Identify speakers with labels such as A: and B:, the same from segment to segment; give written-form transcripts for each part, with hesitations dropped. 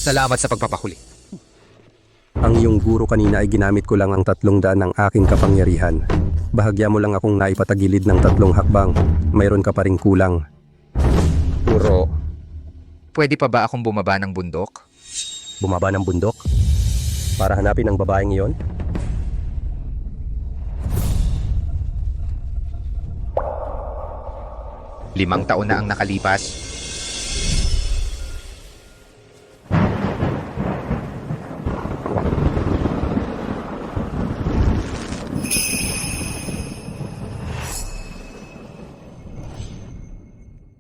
A: Salamat sa pagpapahuli.
B: Ang iyong guro kanina ay ginamit ko lang ang 300 ng aking kapangyarihan. Bahagya mo lang akong naipatagilid ng 3 hakbang. Mayroon ka pa ring kulang.
A: Guro, pwede pa ba akong bumaba ng bundok?
B: Bumaba ng bundok? Para hanapin ang babaeng iyon?
A: Limang taon na ang nakalipas.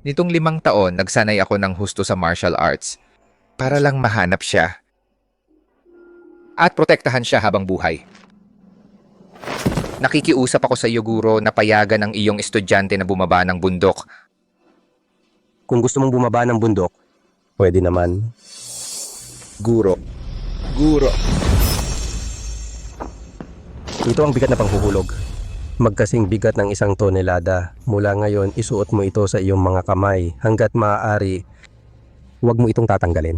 A: Nitong 5 taon, nagsanay ako ng husto sa martial arts para lang mahanap siya at protektahan siya habang buhay. Nakikiusap ako sa iyo, guro, na payagan ang iyong estudyante na bumaba ng bundok.
B: Kung gusto mong bumaba ng bundok, pwede naman.
A: Guro. Guro.
B: Ito ang bigat na panghuhulog. Magkasing bigat ng 1 tonelada. Mula ngayon, isuot mo ito sa iyong mga kamay. Hanggat maaari, huwag mo itong tatanggalin.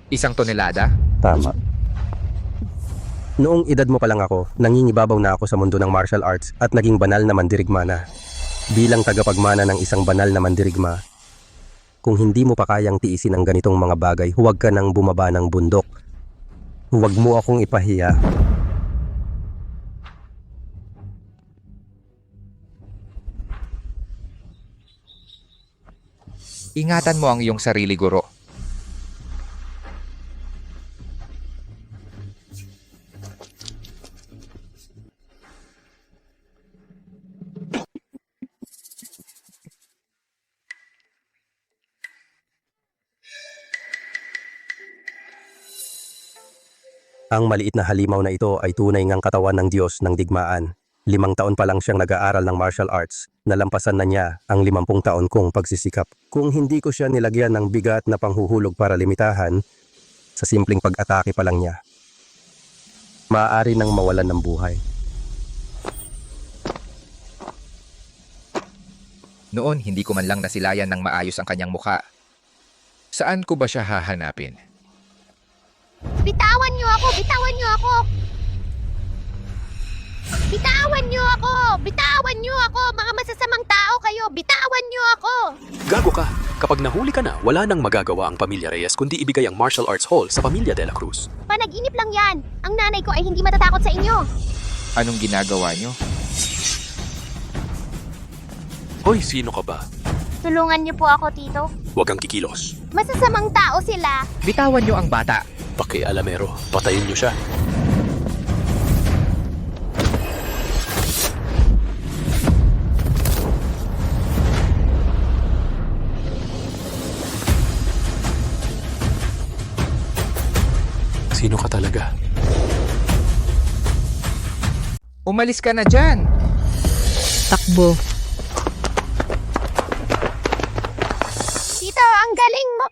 A: Isang tonelada?
B: Tama. Noong edad mo pa lang ako, nangingibabaw na ako sa mundo ng martial arts at naging banal na mandirigma na. Bilang tagapagmana ng isang banal na mandirigma, kung hindi mo pa kayang tiisin ang ganitong mga bagay, huwag ka nang bumaba ng bundok. Huwag mo akong ipahiya.
A: Ingatan mo ang iyong sarili, guro.
B: Ang maliit na halimaw na ito ay tunay ngang katawan ng Diyos ng digmaan. 5 taon pa lang siyang nag-aaral ng martial arts. Nalampasan na niya ang 50 taon kong pagsisikap. Kung hindi ko siya nilagyan ng bigat na panghuhulog para limitahan, sa simpleng pag-atake pa lang niya, maaari nang mawalan ng buhay.
A: Noon, hindi ko man lang nasilayan ng maayos ang kanyang mukha. Saan ko ba siya hahanapin?
C: Bitawan niyo ako! Bitawan niyo ako! Bitawan niyo ako! Bitawan niyo ako! Mga masasamang tao kayo! Bitawan niyo ako!
D: Gago ka! Kapag nahuli ka na, wala nang magagawa ang pamilya Reyes kundi ibigay ang martial arts hall sa pamilya De La Cruz.
C: Panaginip lang yan! Ang nanay ko ay hindi matatakot sa inyo!
A: Anong ginagawa niyo?
D: Hoy, sino ka ba?
C: Tulungan niyo po ako, Tito.
D: Huwag kang kikilos.
C: Masasamang tao sila!
A: Bitawan niyo ang bata.
D: Pakialamero, patayin niyo siya. Sino ka talaga?
A: Umalis ka na dyan!
E: Takbo.
C: Tito, ang galing mo!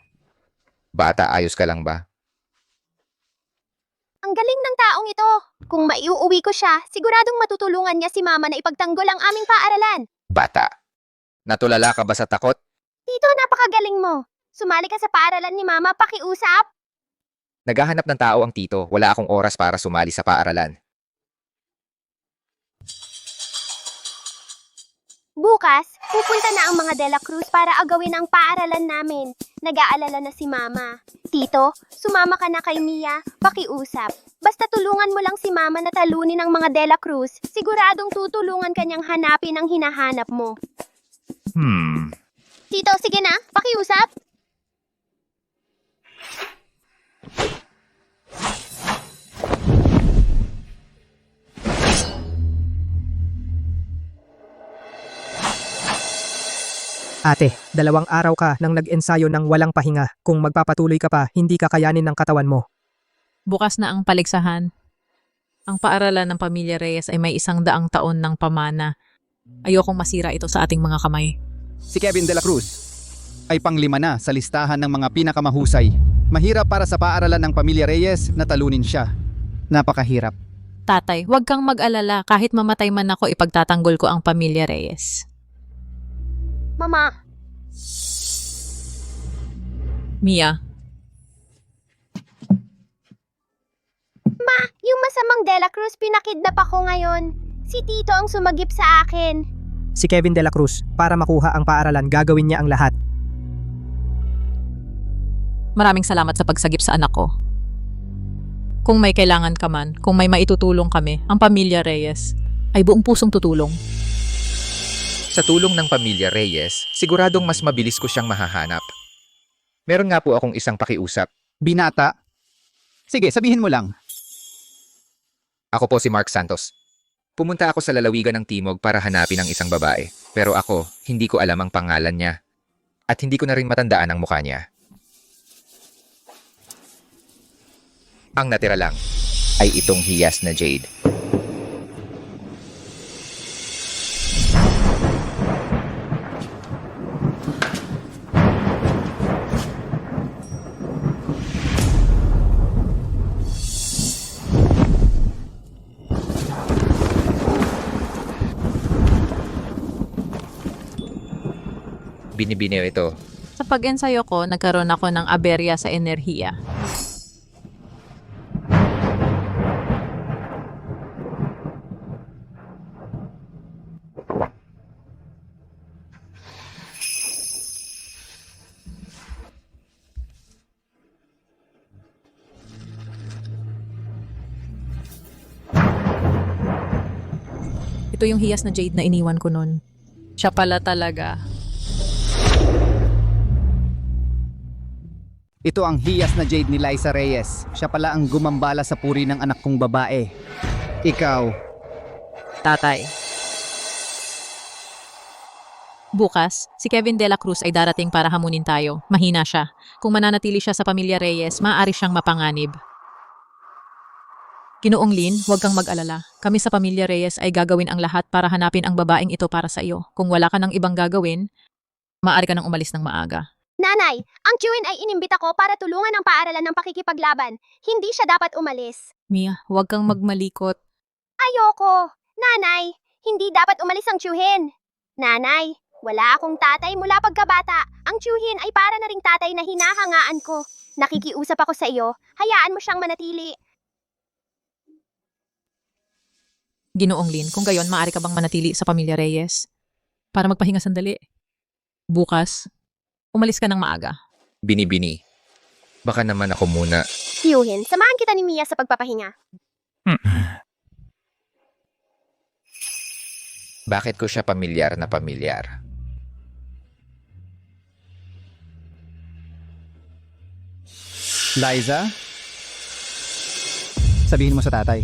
A: Bata, ayos ka lang ba?
C: Ang galing ng taong ito! Kung maiuuwi ko siya, siguradong matutulungan niya si Mama na ipagtanggol ang aming paaralan.
A: Bata. Natulala ka ba sa takot?
C: Tito, napakagaling mo! Sumali ka sa paaralan ni Mama, pakiusap!
A: Naghahanap ng tao ang tito. Wala akong oras para sumali sa paaralan.
C: Bukas, pupunta na ang mga De La Cruz para agawin ang paaralan namin. Nag-aalala na si Mama. Tito, sumama ka na kay Mia, pakiusap. Basta tulungan mo lang si Mama na talunin ang mga De La Cruz, siguradong tutulungan kanyang hanapin ang hinahanap mo. Tito, sige na, pakiusap.
E: Ate, 2 araw ka nang nag-ensayo ng walang pahinga. Kung magpapatuloy ka pa, hindi kakayanin ng katawan mo.
F: Bukas na ang paligsahan. Ang paaralan ng Pamilya Reyes ay may 100 taon ng pamana. Ayokong masira ito sa ating mga kamay.
G: Si Kevin De La Cruz ay pang-5 na sa listahan ng mga pinakamahusay. Mahirap para sa paaralan ng Pamilya Reyes na talunin siya. Napakahirap.
F: Tatay, huwag kang mag-alala. Kahit mamatay man ako, ipagtatanggol ko ang pamilya Reyes.
C: Mama,
F: Mia,
C: yung masamang Dela Cruz pinakidnap ako ngayon. Si Tito ang sumagip sa akin.
E: Si Kevin De La Cruz, para makuha ang paaralan, gagawin niya ang lahat.
F: maraming salamat sa pagsagip sa anak ko. Kung may kailangan ka man, kung may maitutulong kami, ang pamilya Reyes ay buong pusong tutulong.
A: Sa tulong ng pamilya Reyes, siguradong mas mabilis ko siyang mahahanap. Meron nga po akong isang pakiusap.
G: Binata? Sige, sabihin mo lang.
A: Ako po si Mark Santos. Pumunta ako sa lalawigan ng Timog para hanapin ang isang babae. Pero ako, hindi ko alam ang pangalan niya. At hindi ko na rin matandaan ang mukha niya. Ang natira lang ay itong hiyas na jade. Binibiniw ito.
F: Sa pag-ensayo ko, nagkaroon ako ng aberya sa enerhiya. Ito yung hiyas na jade na iniwan ko nun. Siya pala talaga.
G: Ito ang hiyas na jade ni Liza Reyes. Siya pala ang gumambala sa puri ng anak kong babae. Ikaw,
F: Tatay. Bukas, si Kevin De La Cruz ay darating para hamunin tayo. Mahina siya. Kung mananatili siya sa pamilya Reyes, maaari siyang mapanganib. Ginoong Lin, huwag kang mag-alala. Kami sa pamilya Reyes ay gagawin ang lahat para hanapin ang babaeng ito para sa iyo. Kung wala ka ng ibang gagawin, maaari ka nang umalis ng maaga.
C: Nanay, ang Chewin ay inimbita ko para tulungan ang paaralan ng pakikipaglaban. Hindi siya dapat umalis.
F: Mia, huwag kang magmalikot.
C: Ayoko. Nanay, hindi dapat umalis ang Chewin. Nanay, wala akong tatay mula pagkabata. Ang Chewin ay para na ring tatay na hinahangaan ko. Nakikiusap ako sa iyo. Hayaan mo siyang manatili.
F: Ginoong Lin, kung gayon, maaari ka bang manatili sa pamilya Reyes? Para magpahinga sandali. Bukas, umalis ka ng maaga.
A: Binibini. Baka naman ako muna.
C: Chewin, samahan kita ni Mia sa pagpapahinga.
A: Bakit ko siya pamilyar na pamilyar?
G: Liza? Sabihin mo sa tatay.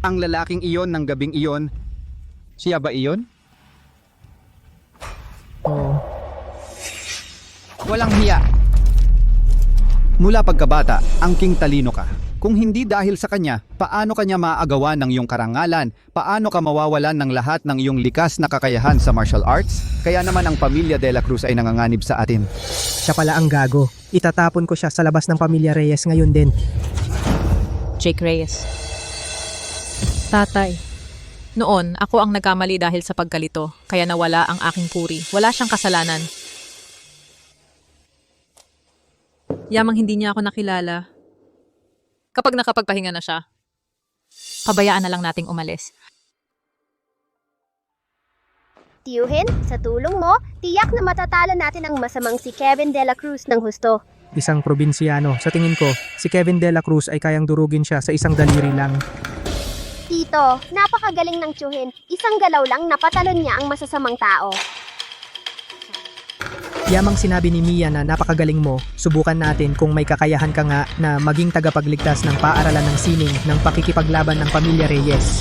G: Ang lalaking iyon ng gabing iyon, siya ba iyon?
E: Oo.
G: Walang hiya. Mula pagkabata, angking talino ka. Kung hindi dahil sa kanya, paano kanya maaagawa ng iyong karangalan? Paano ka mawawalan ng lahat ng iyong likas na kakayahan sa martial arts? Kaya naman ang pamilya De La Cruz ay nanganganib sa atin.
E: Siya pala ang gago. Itatapon ko siya sa labas ng pamilya Reyes ngayon din.
F: Jake Reyes. Tatay. Noon, ako ang nagkamali dahil sa pagkalito, kaya nawala ang aking puri. Wala siyang kasalanan. Yamang hindi niya ako nakilala. Kapag nakapagpahinga na siya, pabayaan na lang nating umalis.
C: Tiyuhin, sa tulong mo, tiyak na matatalo natin ang masamang si Kevin De La Cruz ng husto.
E: Isang probinsyano. Sa tingin ko, si Kevin De La Cruz ay kayang durugin siya sa isang daliri lang.
C: Tito, napakagaling ng Chewin. Isang galaw lang napatalon niya ang masasamang tao.
E: Yamang sinabi ni Mia na napakagaling mo, subukan natin kung may kakayahan ka nga na maging tagapagligtas ng paaralan ng sining ng pakikipaglaban ng pamilya Reyes.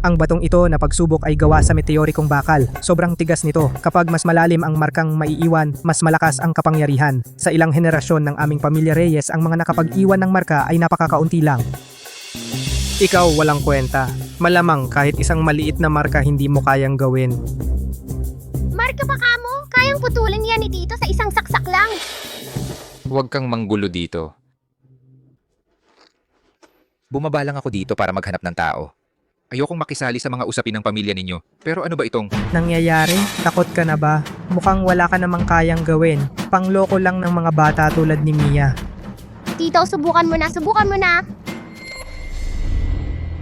E: Ang batong ito na pagsubok ay gawa sa meteorikong bakal. Sobrang tigas nito. Kapag mas malalim ang markang maiiwan, mas malakas ang kapangyarihan. Sa ilang henerasyon ng aming pamilya Reyes, ang mga nakapag-iwan ng marka ay napakakaunti lang. Ikaw walang kwenta. Malamang kahit isang maliit na marka hindi mo kayang gawin.
C: Marka pa kamo, Kayang putulin yan ni Tito sa isang saksak lang.
A: Huwag kang manggulo dito. Bumaba lang ako dito para maghanap ng tao. Ayokong makisali sa mga usapin ng pamilya ninyo. Pero ano ba itong...
E: Nangyayari? Takot ka na ba? Mukhang wala ka namang kayang gawin. Pangloko lang ng mga bata tulad ni Mia.
C: Tito, subukan mo na, subukan mo na.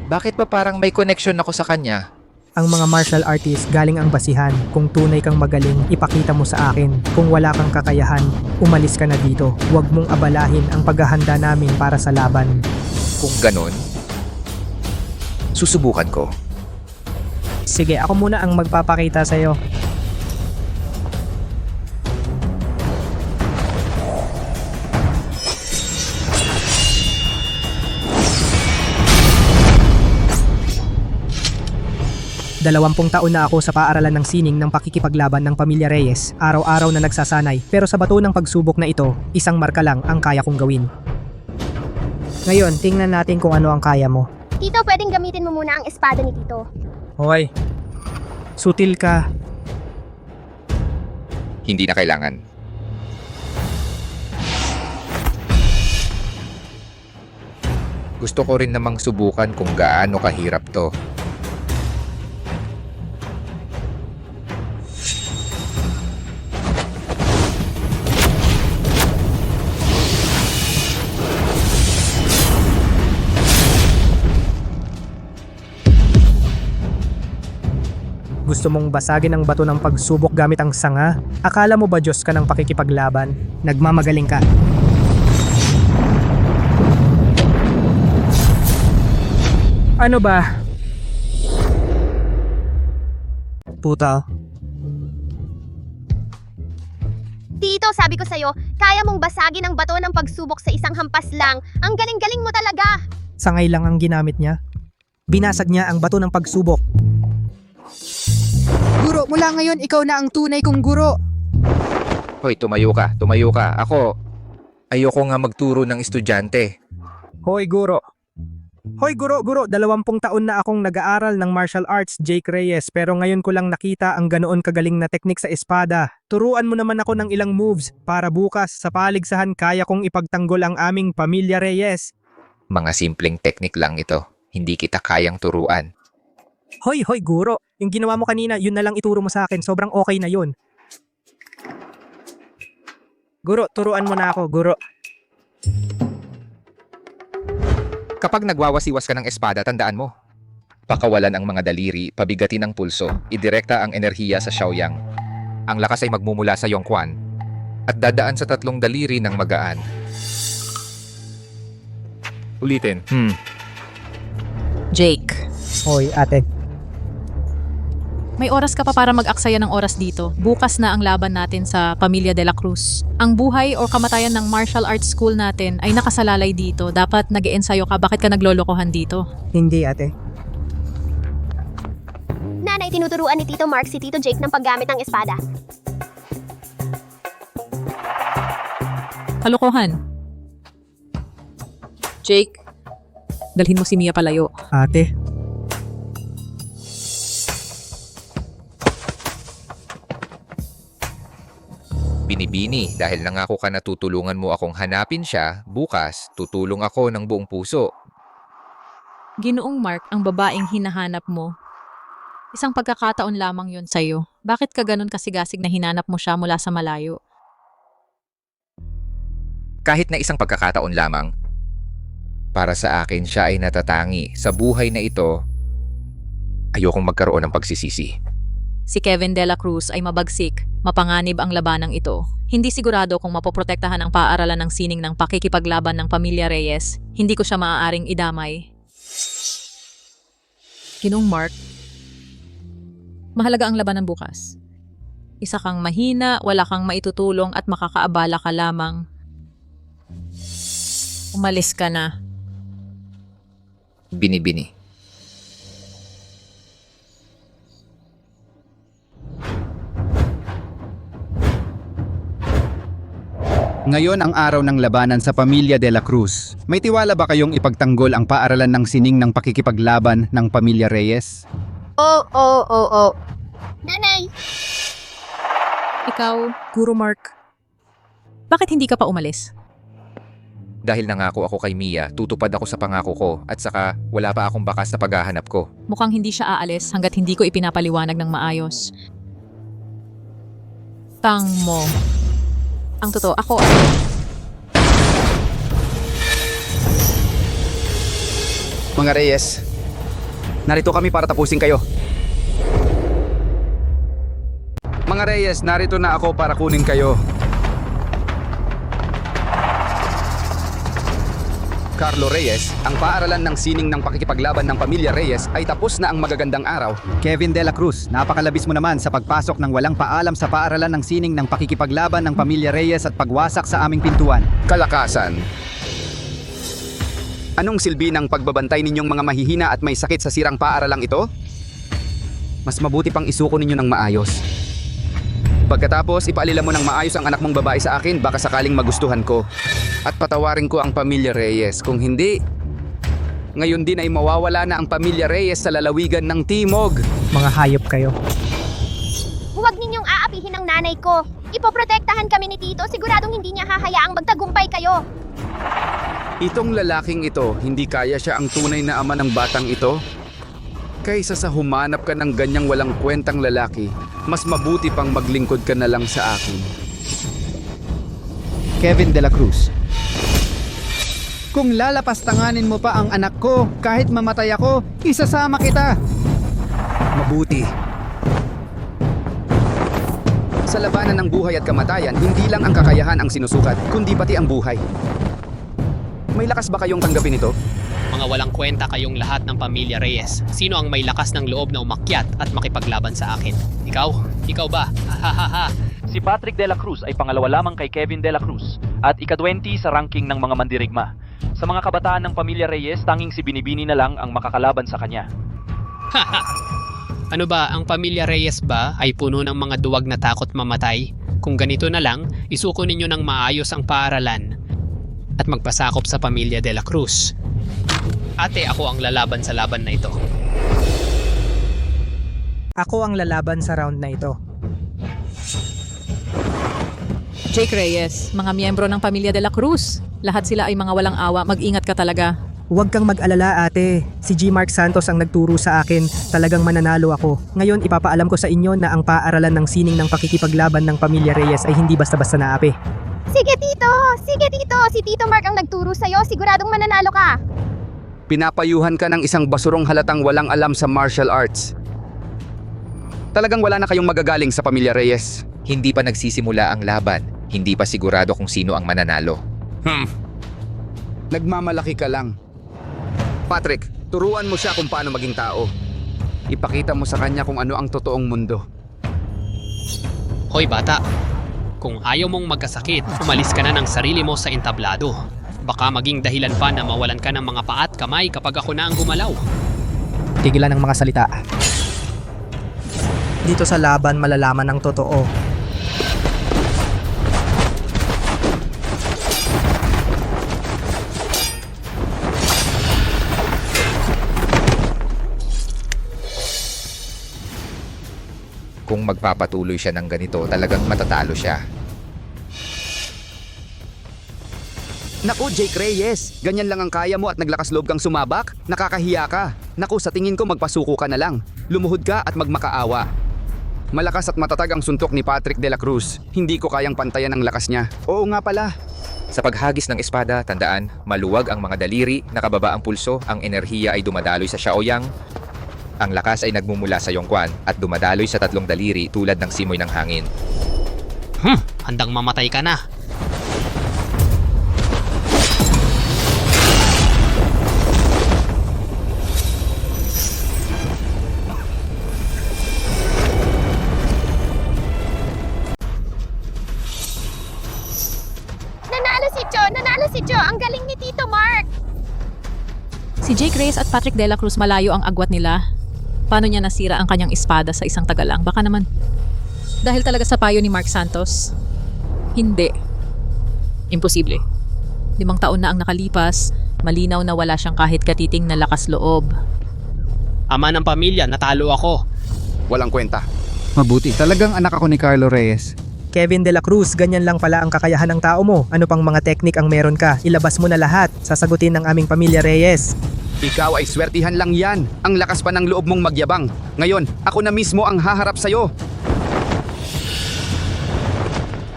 A: Bakit ba parang may connection ako sa kanya?
E: Ang mga martial artists galing ang basihan. Kung tunay kang magaling, ipakita mo sa akin. Kung wala kang kakayahan, umalis ka na dito. Huwag mong abalahin ang paghahanda namin para sa laban.
A: Kung ganon, susubukan ko.
E: Sige, ako muna ang magpapakita sa'yo. Dalawampung taon na ako sa paaralan ng sining ng pakikipaglaban ng Pamilya Reyes, araw-araw na nagsasanay, pero sa bato ng pagsubok na ito, isang marka lang ang kaya kong gawin. Ngayon, tingnan natin kung ano ang kaya mo.
C: Tito, pwedeng gamitin mo muna ang espada ni Tito.
E: Hoy, sutil ka.
A: Hindi na kailangan. Gusto ko rin namang subukan kung gaano kahirap to.
E: Gusto mong basagin ang bato ng pagsubok gamit ang sanga? Akala mo ba Diyos ka ng pakikipaglaban? Nagmamagaling ka. Ano ba? Puta.
C: Tito, sabi ko sa'yo, kaya mong basagin ang bato ng pagsubok sa isang hampas lang. Ang galing-galing mo talaga.
E: Sangay lang ang ginamit niya. Binasag niya ang bato ng pagsubok. Guro, mula ngayon ikaw na ang tunay kong guro.
A: Hoy, tumayo ka, tumayo ka. Ayoko nga magturo ng estudyante.
E: Hoy, guro. Hoy, guro, 20 taon na akong nag-aaral ng martial arts, Jake Reyes, pero ngayon ko lang nakita ang ganoon kagaling na teknik sa espada. Turuan mo naman ako ng ilang moves para bukas sa paligsahan kaya kong ipagtanggol ang aming Pamilya Reyes.
A: Mga simpleng teknik lang ito. Hindi kita kayang turuan.
E: Hoy, guro. Yung ginawa mo kanina, yun na lang ituro mo sa akin. Sobrang okay na yun. Guro, turuan mo na ako, guro.
A: Kapag nagwawasiwas ka ng espada, tandaan mo. Pakawalan ang mga daliri, pabigatin ang pulso, idirekta ang enerhiya sa Xiaoyang. Ang lakas ay magmumula sa Yongquan at dadaan sa 3 daliri ng magaan. Ulitin.
F: Jake,
E: Hoy, ate.
F: may oras ka pa para mag-aksaya ng oras dito. Bukas na ang laban natin sa Pamilya de la Cruz. Ang buhay o kamatayan ng martial arts school natin ay nakasalalay dito. Dapat nag-iensayo ka. Bakit ka naglolokohan dito?
E: Hindi, ate.
C: Nanay, tinuturuan ni Tito Mark si Tito Jake ng paggamit ng espada.
F: Kalokohan. Jake, dalhin mo si Mia palayo.
E: Ate.
A: Binibini, dahil nangako ka na tutulungan mo akong hanapin siya, bukas tutulong ako ng buong puso.
F: Ginoong Mark, ang babaeng hinahanap mo. Isang pagkakataon lamang yon sa'yo. Bakit ka ganun kasigasig na hinanap mo siya mula sa malayo?
A: Kahit na isang pagkakataon lamang, para sa akin siya ay natatangi. Sa buhay na ito, ayokong magkaroon ng pagsisisi.
F: Si Kevin de la Cruz ay mabagsik, mapanganib ang labanang ito. Hindi sigurado kung mapoprotektahan ang paaralan ng sining ng pakikipaglaban ng Pamilya Reyes. Hindi ko siya maaaring idamay. Ginoong Mark, mahalaga ang labanan bukas. Isa kang mahina, wala kang maitutulong at makakaabala ka lamang. Umalis ka na.
A: Binibini.
G: Ngayon ang araw ng labanan sa Pamilya de la Cruz. May tiwala ba kayong ipagtanggol ang paaralan ng sining ng pakikipaglaban ng Pamilya Reyes?
C: Oo. Nanay!
F: Ikaw,
E: Guro Mark,
F: bakit hindi ka pa umalis?
A: Dahil nangako ako kay Mia, tutupad ako sa pangako ko at saka wala pa akong bakas sa paghahanap ko.
F: Mukhang hindi siya aalis hanggat hindi ko ipinapaliwanag ng maayos. Tang mo. Ang totoo, ako
H: Mga Reyes, narito kami para tapusin kayo. Mga Reyes, narito na ako para kunin kayo. Carlo Reyes, ang paaralan ng sining ng pakikipaglaban ng pamilya Reyes ay tapos na ang magagandang araw.
G: Kevin De La Cruz, napakalabis mo naman sa pagpasok ng walang paalam sa paaralan ng sining ng pakikipaglaban ng pamilya Reyes at pagwasak sa aming pintuan.
H: Kalakasan. Anong silbi ng pagbabantay ninyong mga mahihina at may sakit sa sirang paaralang ito? Mas mabuti pang isuko ninyo ng maayos. Pagkatapos, ipaalila mo ng maayos ang anak mong babae sa akin, baka sakaling magustuhan ko. At patawarin ko ang pamilya Reyes. Kung hindi, ngayon din ay mawawala na ang pamilya Reyes sa lalawigan ng Timog.
E: mga hayop kayo.
C: Huwag ninyong aapihin ang nanay ko. Ipoprotektahan kami ni Tito, siguradong hindi niya hahayaang magtagumpay kayo.
H: Itong lalaking ito, hindi kaya siya ang tunay na ama ng batang ito? Kaysa sa humanap ka ng ganyang walang kwentang lalaki, mas mabuti pang maglingkod ka na lang sa akin.
G: Kevin De La Cruz. Kung lalapastanganin mo pa ang anak ko, kahit mamatay ako, isasama kita.
H: Mabuti. Sa labanan ng buhay at kamatayan, hindi lang ang kakayahan ang sinusukat, kundi pati ang buhay. May lakas ba kayong tanggapin ito?
I: Mga walang kwenta kayong lahat ng pamilya Reyes. Sino ang may lakas ng loob na umakyat at makipaglaban sa akin? Ikaw? Ikaw ba? Hahaha.
J: Si Patrick De La Cruz ay pangalawa lamang kay Kevin De La Cruz at ika-20 sa ranking ng mga mandirigma. Sa mga kabataan ng pamilya Reyes, tanging si Binibini na lang ang makakalaban sa kanya.
I: Haha. Ano ba, ang pamilya Reyes ba ay puno ng mga duwag na takot mamatay? Kung ganito na lang, isuko ninyo ng maayos ang paaralan at magpasakop sa pamilya De La Cruz. Ate, ako ang lalaban sa laban na ito.
E: Ako ang lalaban sa round na ito.
F: Jake Reyes, mga miyembro ng pamilya De La Cruz. Lahat sila ay mga walang awa, mag-ingat ka talaga.
E: Huwag kang mag-alala ate. Si G. Mark Santos ang nagturo sa akin. Talagang mananalo ako. Ngayon ipapaalam ko sa inyo na ang paaralan ng sining ng pakikipaglaban ng pamilya Reyes ay hindi basta-basta naapi.
C: Sige Tito! Sige Tito! Si Tito Mark ang nagturo sa'yo, siguradong mananalo ka.
H: Pinapayuhan ka ng isang basurong halatang walang alam sa martial arts. Talagang wala na kayong magagaling sa pamilya Reyes.
A: Hindi pa nagsisimula ang laban, hindi pa sigurado kung sino ang mananalo.
H: Nagmamalaki ka lang. Patrick, turuan mo siya kung paano maging tao. Ipakita mo sa kanya kung ano ang totoong mundo.
I: Hoy bata, kung ayaw mong magkasakit, umalis ka na ng sarili mo sa entablado. Baka maging dahilan pa na mawalan ka ng mga paa at kamay kapag ako na ang gumalaw.
E: Tigilan ang mga salita. Dito sa laban malalaman ang totoo.
A: Kung magpapatuloy siya ng ganito, talagang matatalo siya.
H: Naku, Jake Reyes, ganyan lang ang kaya mo at naglakas loob kang sumabak? Nakakahiya ka. Naku, sa tingin ko magpasuko ka na lang. Lumuhod ka at magmakaawa. Malakas at matatag ang suntok ni Patrick De La Cruz. Hindi ko kayang pantayan ang lakas niya. Oo nga pala.
A: Sa paghagis ng espada, tandaan, maluwag ang mga daliri, nakababa ang pulso, ang enerhiya ay dumadaloy sa Xiaoyang, ang lakas ay nagmumula sa Yongquan at dumadaloy sa tatlong daliri tulad ng simoy ng hangin.
I: Handang mamatay ka na.
C: Nanalo si Joe! Ang galing ni Tito Mark!
F: Si Jake Reyes at Patrick De La Cruz, malayo ang agwat nila. Paano niya nasira ang kanyang espada sa isang tagalang? Baka naman dahil talaga sa payo ni Mark Santos? Hindi. Imposible. 5 taon na ang nakalipas, malinaw na wala siyang kahit katiting na lakas loob.
I: Ama ng pamilya, natalo ako.
H: Walang kwenta.
G: Mabuti, talagang anak ako ni Carlo Reyes.
E: Kevin De La Cruz, ganyan lang pala ang kakayahan ng tao mo. Ano pang mga teknik ang meron ka? Ilabas mo na lahat. Sasagutin ng aming pamilya Reyes.
H: Ikaw ay swertihan lang yan. Ang lakas pa ng loob mong magyabang. Ngayon, ako na mismo ang haharap sa'yo.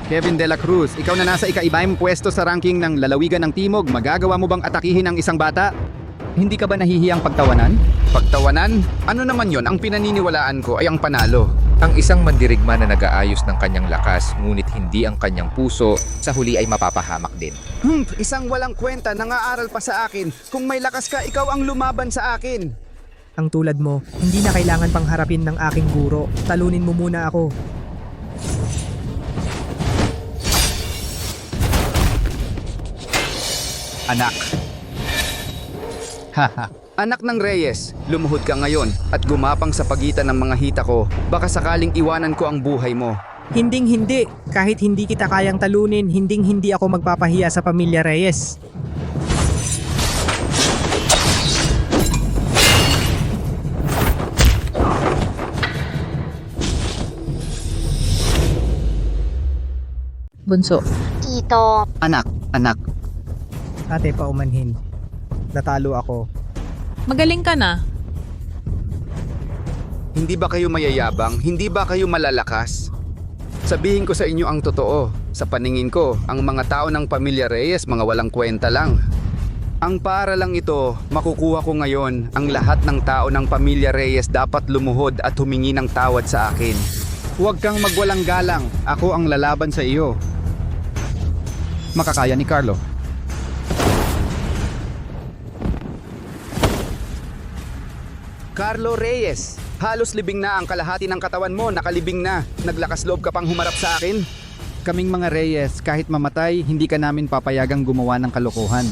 G: Kevin De La Cruz, ikaw na nasa ika-ibang pwesto sa ranking ng lalawigan ng Timog, magagawa mo bang atakihin ang isang bata? Hindi ka ba nahihiyang pagtawanan?
H: Pagtawanan? Ano naman yon? Ang pinaniniwalaan ko ay ang panalo.
A: Ang isang mandirigma na nag-aayos ng kanyang lakas ngunit hindi ang kanyang puso, sa huli ay mapapahamak din.
H: Isang walang kwenta, nangaaral pa sa akin. Kung may lakas ka, ikaw ang lumaban sa akin.
E: Ang tulad mo, hindi na kailangan pang harapin ng aking guro. Talunin mo muna ako.
G: Anak. Haha.
H: Anak ng Reyes, lumuhod ka ngayon at gumapang sa pagitan ng mga hita ko. Baka sakaling iwanan ko ang buhay mo.
E: Hinding-hindi. Kahit hindi kita kayang talunin, hinding-hindi ako magpapahiya sa pamilya Reyes.
F: Bunso.
C: Tito,
G: Anak.
E: Ate, paumanhin. Natalo ako.
F: Magaling ka na.
H: Hindi ba kayo mayayabang? Hindi ba kayo malalakas? Sabihin ko sa inyo ang totoo. Sa paningin ko, ang mga tao ng pamilya Reyes mga walang kwenta lang. Ang paaralang ito, makukuha ko ngayon. Ang lahat ng tao ng pamilya Reyes dapat lumuhod at humingi ng tawad sa akin.
G: Huwag kang magwalang galang. Ako ang lalaban sa iyo. Makakaya ni Carlo.
H: Carlo Reyes, halos libing na ang kalahati ng katawan mo, nakalibing na. Naglakas loob ka pang humarap sa akin?
G: Kaming mga Reyes, kahit mamatay, hindi ka namin papayagang gumawa ng kalokohan.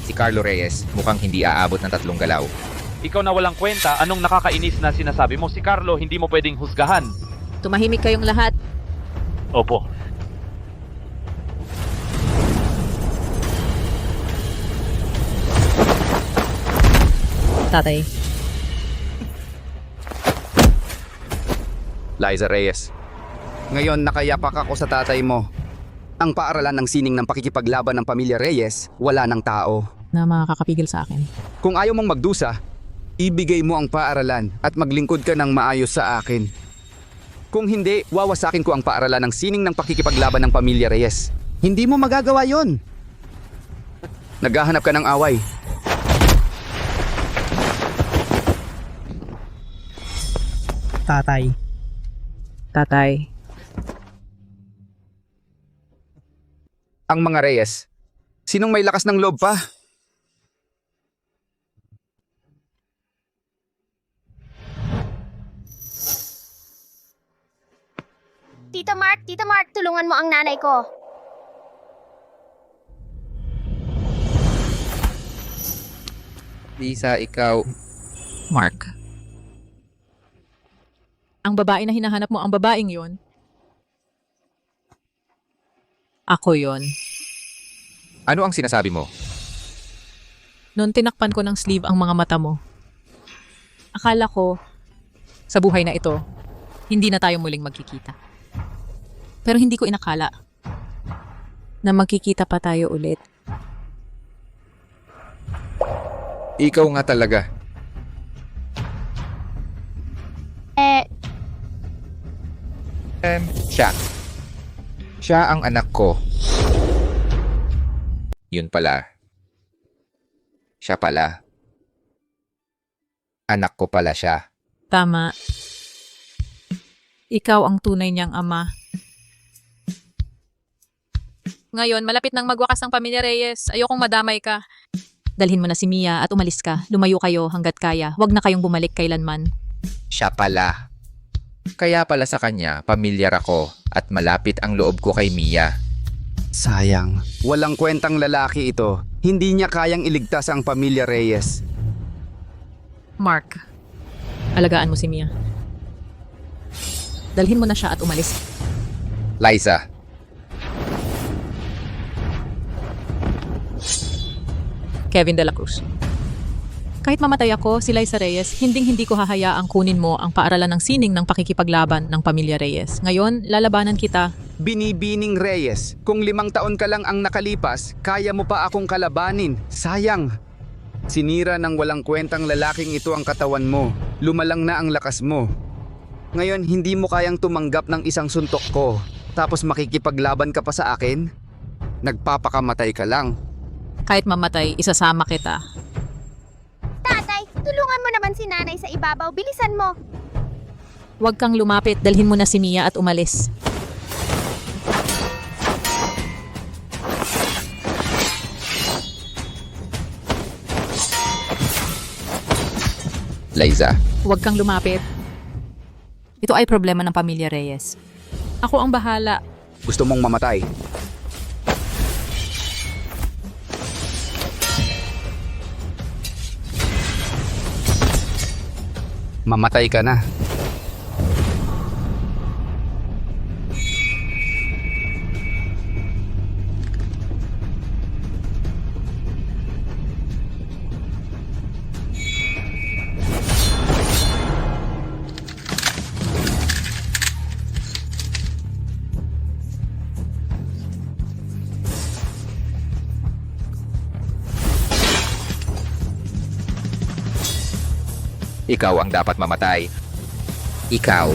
A: Si Carlo Reyes mukhang hindi aabot ng 3 galaw.
J: Ikaw na walang kwenta, anong nakakainis na sinasabi mo? Si Carlo, hindi mo pwedeng husgahan.
F: Tumahimik kayong lahat.
J: Opo.
F: Tatay.
H: Liza Reyes, ngayon nakayapak ako sa tatay mo. Ang paaralan ng sining ng pakikipaglaban ng pamilya Reyes, wala ng tao.
F: Na makakapigil sa akin.
H: Kung ayaw mong magdusa, ibigay mo ang paaralan at maglingkod ka ng maayos sa akin. Kung hindi, wawasakin ko ang paaralan ng sining ng pakikipaglaban ng pamilya Reyes.
G: Hindi mo magagawa yon.
H: Naghahanap ka ng away.
E: Tatay.
F: Tatay.
H: Ang mga Reyes, sinong may lakas ng loob pa?
C: Tito Mark, tulungan mo ang nanay ko.
A: Lisa, ikaw...
F: Mark. Ang babae na hinahanap mo, ang babaeng yon. Ako yon.
A: Ano ang sinasabi mo?
F: Noon tinakpan ko ng sleeve ang mga mata mo. Akala ko, sa buhay na ito, hindi na tayo muling magkikita. Pero hindi ko inakala na magkikita pa tayo ulit.
A: Ikaw nga talaga. Siya. Siya ang anak ko. Yun pala. Siya pala. Anak ko pala siya.
F: Tama. Ikaw ang tunay niyang ama. Ngayon, malapit nang magwakas ang pamilya Reyes. Ayokong madamay ka. Dalhin mo na si Mia at umalis ka. Lumayo kayo hanggat kaya. Huwag na kayong bumalik kailanman.
A: Siya pala. Kaya pala sa kanya, pamilyar ako at malapit ang loob ko kay Mia.
H: Sayang, walang kwentang lalaki ito. Hindi niya kayang iligtas ang pamilya Reyes.
F: Mark, alagaan mo si Mia. Dalhin mo na siya at umalis.
A: Liza.
F: Kevin De La Cruz. Kahit mamatay ako, si Liza Reyes, hinding-hindi ko hahayaang kunin mo ang paaralan ng sining ng pakikipaglaban ng pamilya Reyes. Ngayon, lalabanan kita.
H: Binibining Reyes, kung 5 taon ka lang ang nakalipas, kaya mo pa akong kalabanin. Sayang. Sinira ng walang kwentang lalaking ito ang katawan mo. Lumalang na ang lakas mo. Ngayon, hindi mo kayang tumanggap ng isang suntok ko. Tapos makikipaglaban ka pa sa akin? Nagpapakamatay ka lang.
F: Kahit mamatay, isasama kita.
C: Tatay, tulungan mo naman si nanay sa ibabaw. Bilisan mo.
F: Huwag kang lumapit, dalhin mo na si Mia at umalis.
A: Liza,
F: Huwag kang lumapit. Ito ay problema ng pamilya Reyes. Ako ang bahala.
H: Gusto mong mamatay? Mamatay ka na.
A: ikaw ang dapat mamatay. Ikaw.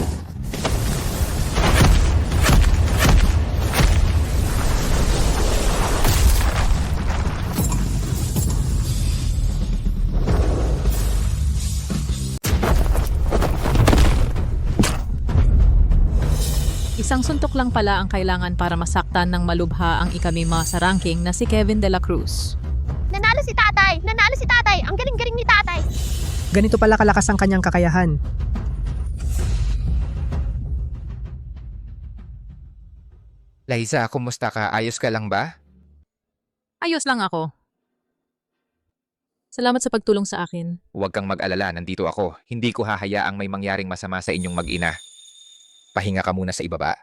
F: Isang suntok lang pala ang kailangan para masaktan ng malubha ang ikamima sa ranking na si Kevin De La Cruz.
C: Nanalo si tatay! Nanalo si tatay! Ang galing-galing ni tatay!
E: Ganito pala kalakas ang kanyang kakayahan.
A: Liza, kumusta ka? Ayos ka lang ba?
F: Ayos lang ako. Salamat sa pagtulong sa akin.
A: Huwag kang mag-alala, nandito ako. Hindi ko hahayaang may mangyaring masama sa inyong mag-ina. Pahinga ka muna sa ibaba.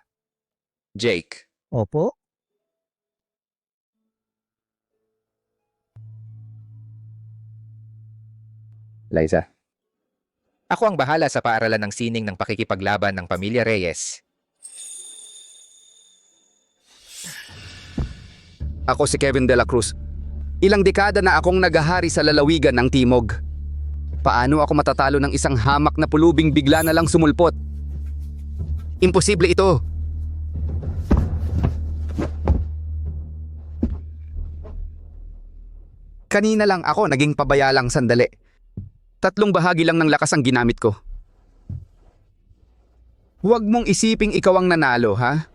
A: Jake,
E: Opo?
A: Liza. Ako ang bahala sa paaralan ng sining ng pakikipaglaban ng pamilya Reyes.
H: Ako si Kevin De La Cruz. Ilang dekada na akong naghahari sa lalawigan ng Timog. Paano ako matatalo ng isang hamak na pulubing bigla na lang sumulpot? Imposible ito. Kanina lang ako naging pabayalang sandali. 3 bahagi lang ng lakas ang ginamit ko. Huwag mong isiping ikaw ang nanalo, ha?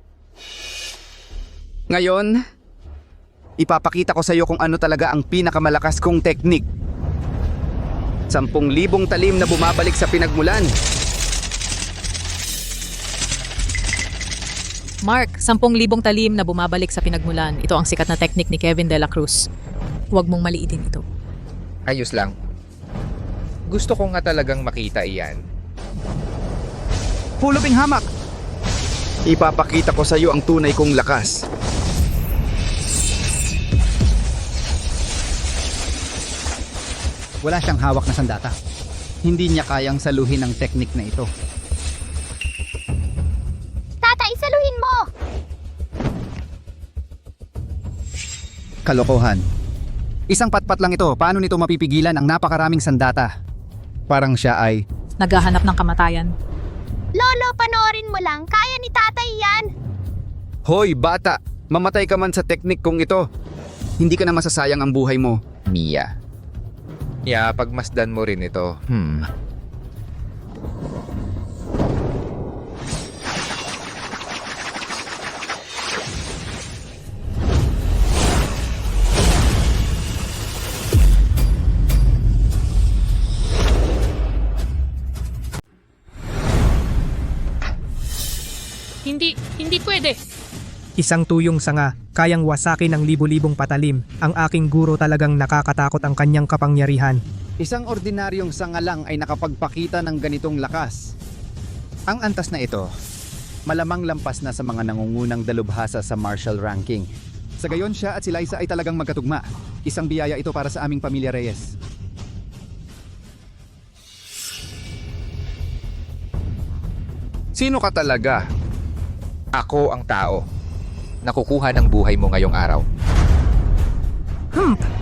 H: Ngayon, ipapakita ko sa iyo kung ano talaga ang pinakamalakas kong teknik. 10,000 talim na bumabalik sa pinagmulan.
F: Mark, 10,000 talim na bumabalik sa pinagmulan. Ito ang sikat na teknik ni Kevin De La Cruz. Huwag mong maliitin ito.
A: Ayos lang. Gusto ko nga talagang makita iyan.
H: Pulubing hamak! Ipapakita ko sa iyo ang tunay kong lakas.
G: Wala siyang hawak na sandata. Hindi niya kayang saluhin ang teknik na ito.
C: Tatay, saluhin mo!
G: Kalokohan. Isang patpat lang ito. Paano nito mapipigilan ang napakaraming sandata? Parang siya ay...
F: Naghahanap ng kamatayan.
C: Lolo, panoorin mo lang. Kaya ni tatay yan.
H: Hoy, bata! Mamatay ka man sa teknik kong ito. Hindi ka na masasayang ang buhay mo.
A: Mia. Pagmasdan mo rin ito.
I: Hindi pwede.
E: Isang tuyong sanga, kayang wasakin ng libu-libong patalim. Ang aking guro talagang nakakatakot ang kanyang kapangyarihan.
G: Isang ordinaryong sanga lang ay nakapagpakita ng ganitong lakas. Ang antas na ito, malamang lampas na sa mga nangungunang dalubhasa sa Marshall ranking. Sa gayon siya at si Liza ay talagang magkatugma. Isang biyaya ito para sa aming pamilya Reyes.
H: Sino ka talaga?
A: Ako ang tao. Nakukuha ng buhay mo ngayong araw.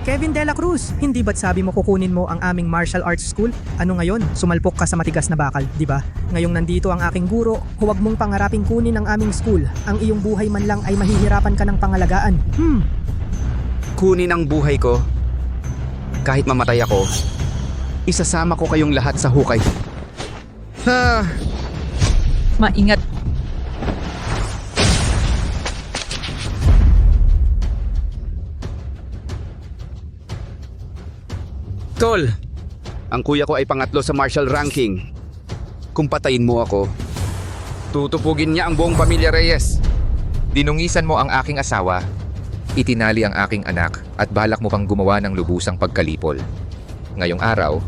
E: Kevin De La Cruz, hindi ba't sabi mo kukunin mo ang aming martial arts school? Ano ngayon? Sumalpok ka sa matigas na bakal, di ba? Ngayong nandito ang aking guro, huwag mong pangaraping kunin ang aming school. Ang iyong buhay man lang ay mahihirapan ka ng pangalagaan.
H: Kunin ang buhay ko. Kahit mamatay ako, isasama ko kayong lahat sa hukay.
F: Maingat.
H: Tol, ang kuya ko ay pangatlo sa martial ranking. Kung patayin mo ako, tutupugin niya ang buong pamilya Reyes.
A: Dinungisan mo ang aking asawa, itinali ang aking anak at balak mo pang gumawa ng lubusang pagkalipol. Ngayong araw,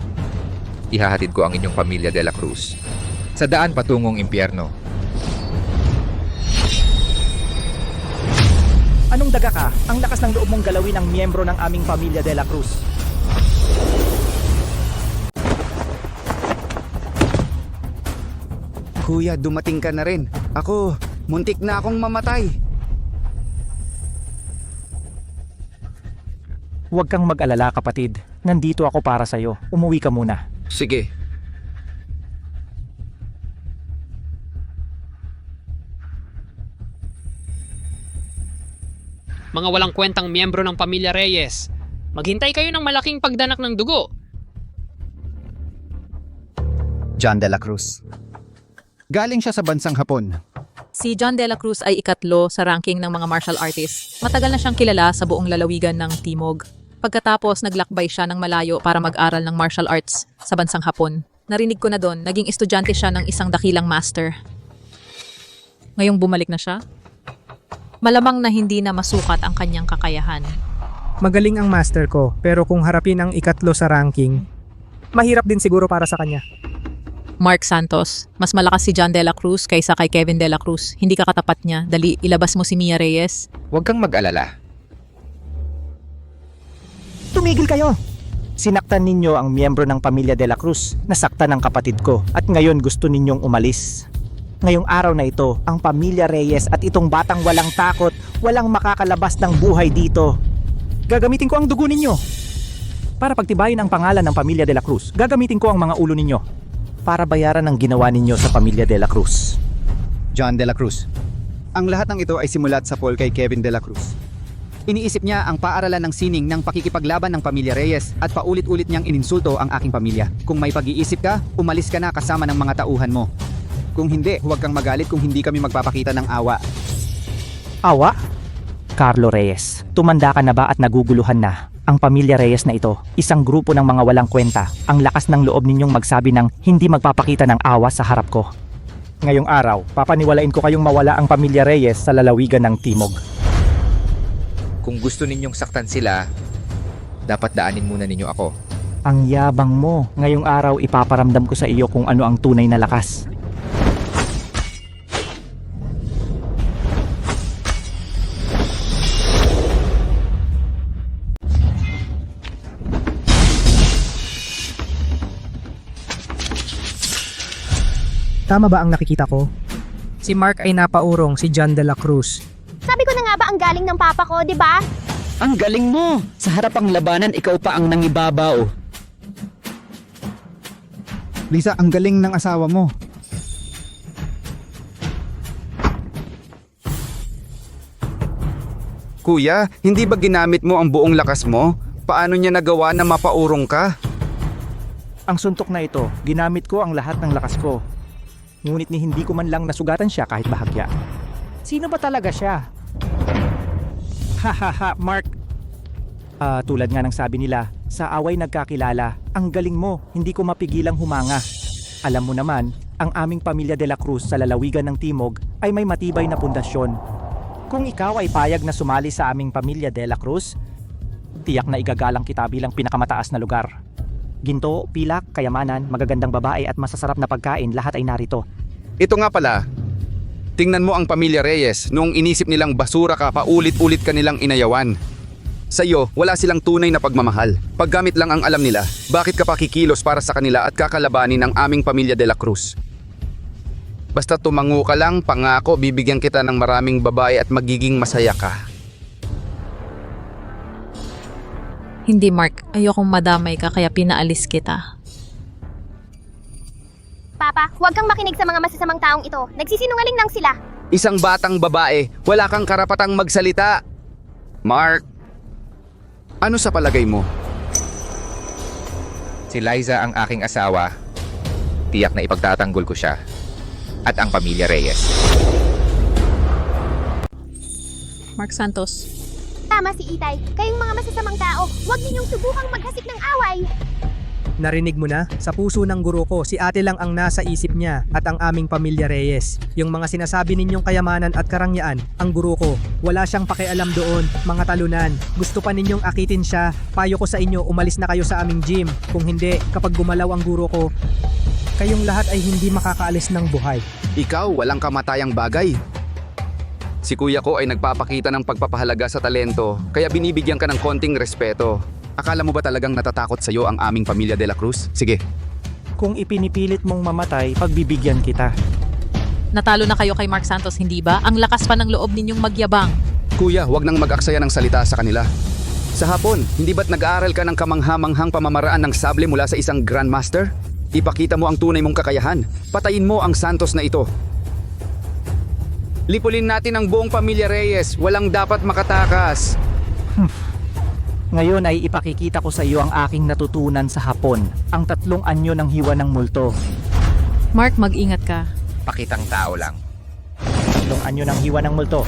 A: ihahatid ko ang inyong pamilya De La Cruz sa daan patungong impyerno.
E: Anong daga ka? Ang lakas ng loob mong galawin ang miyembro ng aming pamilya De La Cruz.
H: Kuya, dumating ka na rin. Ako, muntik na akong mamatay.
E: Huwag kang mag-alala kapatid. Nandito ako para sa'yo. Umuwi ka muna.
H: Sige.
I: Mga walang kwentang miyembro ng pamilya Reyes, maghintay kayo ng malaking pagdanak ng dugo.
G: John De La Cruz. Galing siya sa bansang Hapon.
F: Si John De La Cruz ay ikatlo sa ranking ng mga martial artists. Matagal na siyang kilala sa buong lalawigan ng Timog. Pagkatapos naglakbay siya ng malayo para mag-aral ng martial arts sa bansang Hapon. Narinig ko na doon, naging estudyante siya ng isang dakilang master. Ngayong bumalik na siya, malamang na hindi na masukat ang kanyang kakayahan.
E: Magaling ang master ko, pero kung harapin ang ikatlo sa ranking, mahirap din siguro para sa kanya.
F: Mark Santos, mas malakas si John De La Cruz kaysa kay Kevin De La Cruz. Hindi ka katapat niya. Dali, ilabas mo si Mia Reyes.
A: Huwag kang mag-alala.
E: Tumigil kayo! Sinaktan ninyo ang miyembro ng pamilya De La Cruz. Nasaktan ang kapatid ko at ngayon gusto ninyong umalis. Ngayong araw na ito, ang pamilya Reyes at itong batang walang takot, walang makakalabas ng buhay dito. Gagamitin ko ang dugo ninyo para pagtibayin ang pangalan ng pamilya De La Cruz. Gagamitin ko ang mga ulo ninyo para bayaran ang ginawa ninyo sa pamilya De La Cruz.
G: John De La Cruz. Ang lahat ng ito ay simulat sa poll kay Kevin De La Cruz. Iniisip niya ang paaralan ng sining ng pakikipaglaban ng pamilya Reyes at paulit-ulit niyang ininsulto ang aking pamilya. Kung may pag-iisip ka, umalis ka na kasama ng mga tauhan mo. Kung hindi, huwag kang magalit kung hindi kami magpapakita ng awa.
E: Awa? Carlo Reyes, tumanda ka na ba at naguguluhan na? Ang pamilya Reyes na ito, isang grupo ng mga walang kwenta. Ang lakas ng loob ninyong magsabi ng hindi magpapakita ng awa sa harap ko. Ngayong araw, papaniwalain ko kayong mawala ang pamilya Reyes sa lalawigan ng Timog.
A: Kung gusto ninyong saktan sila, dapat daanin muna ninyo ako.
E: Ang yabang mo. Ngayong araw, ipaparamdam ko sa iyo kung ano ang tunay na lakas. Tama ba ang nakikita ko? Si Mark ay napaurong si John De La Cruz.
C: Sabi ko na nga ba ang galing ng papa ko, di ba?
K: Ang galing mo! Sa harap ang labanan, ikaw pa ang nangibabaw.
G: Lisa, ang galing ng asawa mo.
H: Kuya, hindi ba ginamit mo ang buong lakas mo? Paano niya nagawa na mapaurong ka?
E: Ang suntok na ito, ginamit ko ang lahat ng lakas ko. Ngunit ni hindi ko man lang nasugatan siya kahit bahagya. Sino ba talaga siya? Hahaha, Mark. Tulad nga ng sabi nila, sa away nagkakilala. Ang galing mo, hindi ko mapigilang humanga. Alam mo naman, ang aming pamilya De La Cruz sa lalawigan ng Timog ay may matibay na pundasyon. Kung ikaw ay payag na sumali sa aming pamilya De La Cruz, tiyak na igagalang kita bilang pinakamataas na lugar. Ginto, pilak, kayamanan, magagandang babae at masasarap na pagkain, lahat ay narito.
H: Ito nga pala, tingnan mo ang pamilya Reyes noong inisip nilang basura ka paulit-ulit ka nilang inayawan. Sa iyo, wala silang tunay na pagmamahal. Paggamit lang ang alam nila, bakit ka pa kikilos para sa kanila at kakalabanin ang aming pamilya De La Cruz? Basta tumango ka lang, pangako bibigyan kita ng maraming babae at magiging masaya ka.
F: Hindi, Mark. Ayokong madamay ka kaya pinaalis kita.
C: Papa, huwag kang makinig sa mga masasamang taong ito. Nagsisinungaling lang sila.
H: Isang batang babae, wala kang karapatang magsalita. Mark, ano sa palagay mo?
A: Si Liza ang aking asawa. Tiyak na ipagtatanggol ko siya. At ang pamilya Reyes.
F: Mark Santos.
C: Tama si Itay. Kayong mga masasamang tao, huwag ninyong subukang maghasik ng away.
E: Narinig mo na? Sa puso ng guro ko, si ate lang ang nasa isip niya at ang aming pamilya Reyes. Yung mga sinasabi ninyong kayamanan at karangyaan, ang guro ko, wala siyang pakialam doon, mga talunan. Gusto pa ninyong akitin siya, payo ko sa inyo, umalis na kayo sa aming gym. Kung hindi, kapag gumalaw ang guro ko, kayong lahat ay hindi makakaalis ng buhay.
H: Ikaw, walang kamatayang bagay. Si kuya ko ay nagpapakita ng pagpapahalaga sa talento, kaya binibigyan ka ng konting respeto. Akala mo ba talagang natatakot sa'yo ang aming pamilya De La Cruz? Sige.
L: Kung ipinipilit mong mamatay, pagbibigyan kita.
F: Natalo na kayo kay Mark Santos, hindi ba? Ang lakas pa ng loob ninyong magyabang.
H: Kuya, huwag nang mag-aksaya ng salita sa kanila. Sa hapon, hindi ba't nag-aaral ka ng kamangha-manghang pamamaraan ng sable mula sa isang grandmaster? Ipakita mo ang tunay mong kakayahan. Patayin mo ang Santos na ito. Lipulin natin ang buong pamilya Reyes. Walang dapat makatakas.
L: Ngayon ay ipakikita ko sa iyo ang aking natutunan sa hapon, ang 3 anyo ng hiwa ng multo.
F: Mark, mag-ingat ka.
A: Pakitang tao lang.
L: 3 anyo ng hiwa ng multo.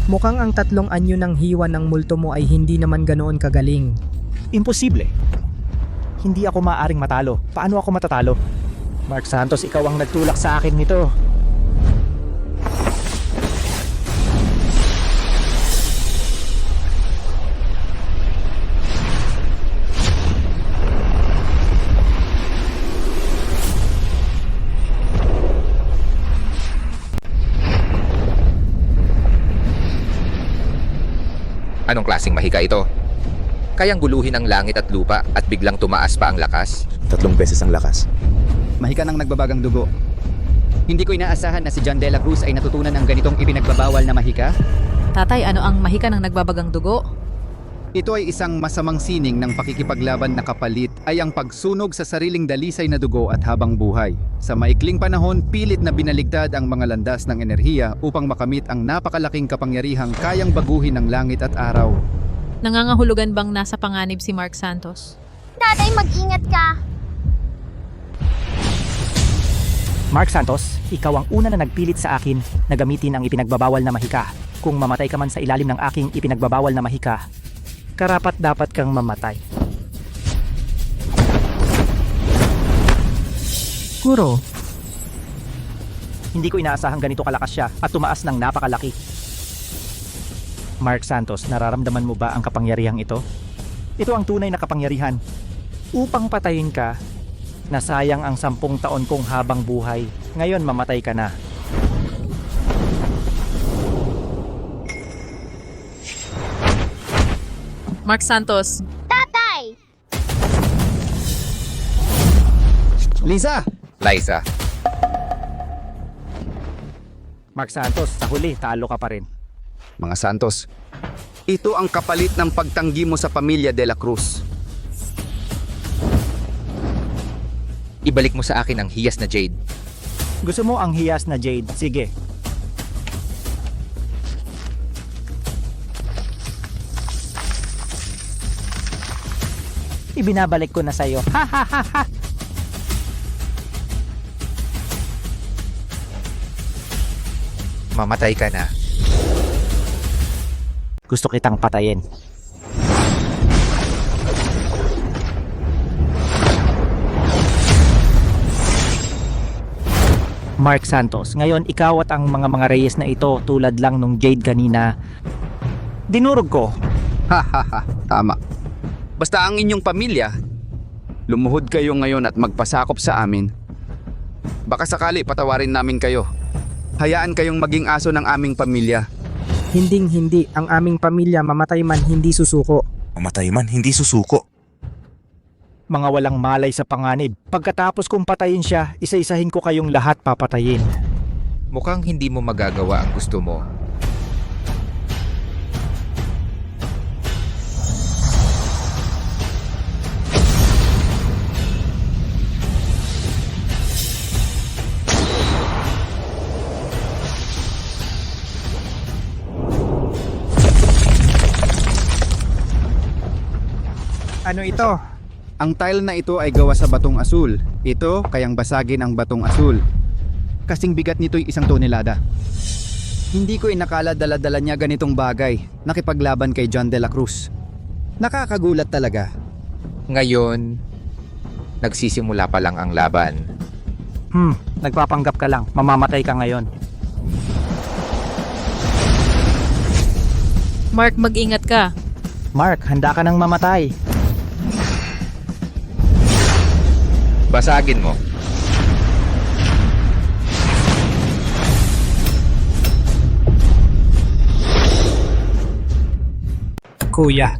E: Mukhang ang 3 anyo ng hiwa ng multo mo ay hindi naman ganoon kagaling.
L: Imposible. Hindi ako maaring matalo. Paano ako matatalo? Mark Santos, ikaw ang nagtulak sa akin nito.
A: Anong klaseng mahika ito? Kayang guluhin ang langit at lupa at biglang tumaas pa ang lakas?
B: 3 beses ang lakas.
H: Mahika ng nagbabagang dugo. Hindi ko inaasahan na si John De La Cruz ay natutunan ng ganitong ipinagbabawal na mahika.
F: Tatay, ano ang mahika ng nagbabagang dugo?
G: Ito ay isang masamang sining ng pakikipaglaban na kapalit ay ang pagsunog sa sariling dalisay na dugo at habang buhay. Sa maikling panahon, pilit na binaligtad ang mga landas ng enerhiya upang makamit ang napakalaking kapangyarihang kayang baguhin ng langit at araw.
F: Nangangahulugan bang nasa panganib si Mark Santos?
C: Tatay, mag-ingat ka.
L: Mark Santos, ikaw ang una na nagpilit sa akin na gamitin ang ipinagbabawal na mahika. Kung mamatay ka man sa ilalim ng aking ipinagbabawal na mahika, karapat dapat kang mamatay.
E: Guro,
L: Hindi ko inaasahang ganito kalakas siya at tumaas ng napakalaki. Mark Santos, nararamdaman mo ba ang kapangyarihang ito? Ito ang tunay na kapangyarihan. Upang patayin ka, nasayang ang 10 taon kong habang buhay. Ngayon mamatay ka na.
F: Mark Santos.
C: Tatay!
G: Liza!
A: Liza,
L: Mark Santos, sa huli, talo ka pa rin.
H: Mga Santos, ito ang kapalit ng pagtanggi mo sa pamilya De La Cruz.
A: ibalik mo sa akin ang hiyas na jade.
L: Gusto mo ang hiyas na jade? Sige. Ibinabalik ko na sa'yo. Ha ha ha ha!
A: Mamatay ka na.
L: Gusto kitang patayin. Mark Santos, ngayon ikaw at ang mga Reyes na ito tulad lang nung Jade kanina. Dinurog ko.
H: Ha ha ha, tama. Basta ang inyong pamilya, lumuhod kayo ngayon at magpasakop sa amin. Baka sakali patawarin namin kayo. Hayaan kayong maging aso ng aming pamilya.
E: Hinding-hindi ang aming pamilya mamatay man hindi susuko.
M: Mamatay man, hindi susuko.
L: Mga walang malay sa panganib. Pagkatapos kong patayin siya, isa-isahin ko kayong lahat papatayin.
A: Mukhang hindi mo magagawa ang gusto mo.
E: Ano ito?
G: Ang tile na ito ay gawa sa batong asul. Ito, kayang basagin ang batong asul. Kasing bigat nito'y 1 tonelada. Hindi ko inakala dala-dala niya ganitong bagay. Nakipaglaban kay John de la Cruz. Nakakagulat talaga.
A: Ngayon, nagsisimula pa lang ang laban.
L: Nagpapanggap ka lang. Mamamatay ka ngayon.
F: Mark, mag-ingat ka.
L: Mark, handa ka nang mamatay.
A: Basagin mo.
E: Kuya.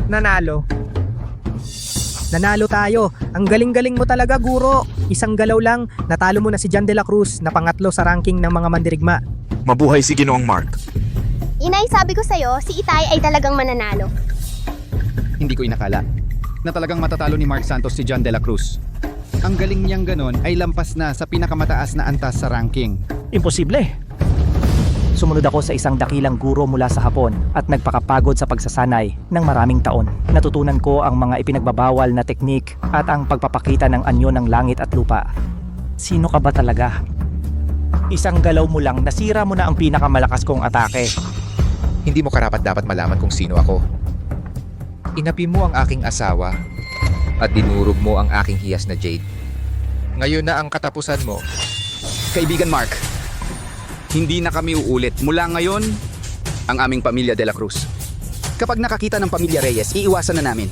E: Nanalo. Nanalo tayo. Ang galing-galing mo talaga, guro. Isang galaw lang, natalo mo na si John de la Cruz na pangatlo sa ranking ng mga mandirigma.
M: Mabuhay si Ginoong Mark.
C: Inay, sabi ko sa'yo, si Itay ay talagang mananalo.
G: Hindi ko inakala na talagang matatalo ni Mark Santos si John de la Cruz. Ang galing niyang ganon ay lampas na sa pinakamataas na antas sa ranking.
L: Imposible. Sumunod ako sa isang dakilang guro mula sa Hapon at nagpakapagod sa pagsasanay ng maraming taon. Natutunan ko ang mga ipinagbabawal na teknik at ang pagpapakita ng anyo ng langit at lupa. Sino ka ba talaga? Isang galaw mo lang, nasira mo na ang pinakamalakas kong atake.
A: Hindi mo karapat-dapat malaman kung sino ako. Inapi mo ang aking asawa at dinurog mo ang aking hiyas na jade. Ngayon na ang katapusan mo.
H: Kaibigan Mark, hindi na kami uulit. Mula ngayon, ang aming pamilya de la Cruz. Kapag nakakita ng pamilya Reyes, iiwasan na namin.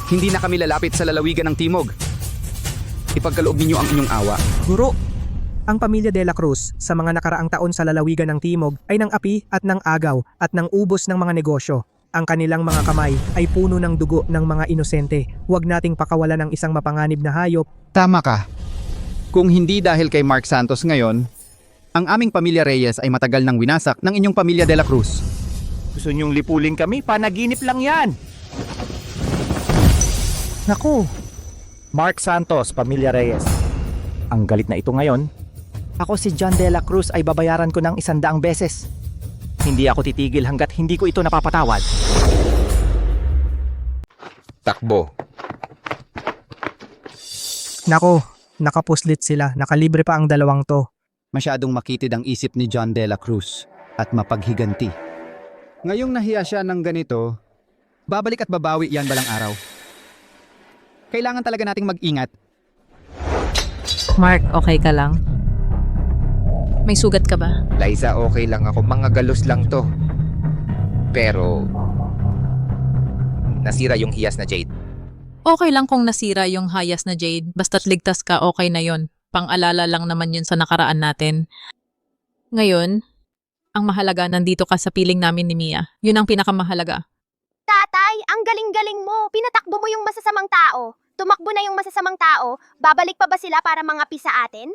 H: Hindi na kami lalapit sa lalawigan ng Timog. Ipagkaloob ninyo ang inyong awa.
E: Guro, ang pamilya de la Cruz sa mga nakaraang taon sa lalawigan ng Timog ay nang api at nang agaw at nang ubos ng mga negosyo. Ang kanilang mga kamay ay puno ng dugo ng mga inosente. Huwag nating pakawalan ng isang mapanganib na hayop.
G: Tama ka. Kung hindi dahil kay Mark Santos ngayon, ang aming pamilya Reyes ay matagal nang winasak ng inyong pamilya de la Cruz.
L: Gusto niyong lipulin kami? Panaginip lang yan! Naku! Mark Santos, Pamilya Reyes. Ang galit na ito ngayon. Ako si John de la Cruz ay babayaran ko ng 100 beses. Hindi ako titigil hanggat hindi ko ito napapatawad.
A: Takbo.
E: Nako, nakapuslit sila. Nakalibre pa ang dalawang to.
G: Masyadong makitid ang isip ni John de la Cruz at mapaghiganti. Ngayong nahiya siya ng ganito, babalik at babawi yan balang araw. Kailangan talaga nating mag-ingat.
F: Mark, okay ka lang? May sugat ka ba?
A: Liza, okay lang ako. Mga galos lang to. Pero, nasira yung hiyas na jade.
F: Okay lang kung nasira yung hayas na jade. Basta't ligtas ka, okay na yon. Pang-alala lang naman yun sa nakaraan natin. Ngayon, ang mahalaga, nandito ka sa piling namin ni Mia. Yun ang pinakamahalaga.
C: Tatay, ang galing-galing mo. Pinatakbo mo yung masasamang tao. Tumakbo na yung masasamang tao. Babalik pa ba sila para mangapi sa atin?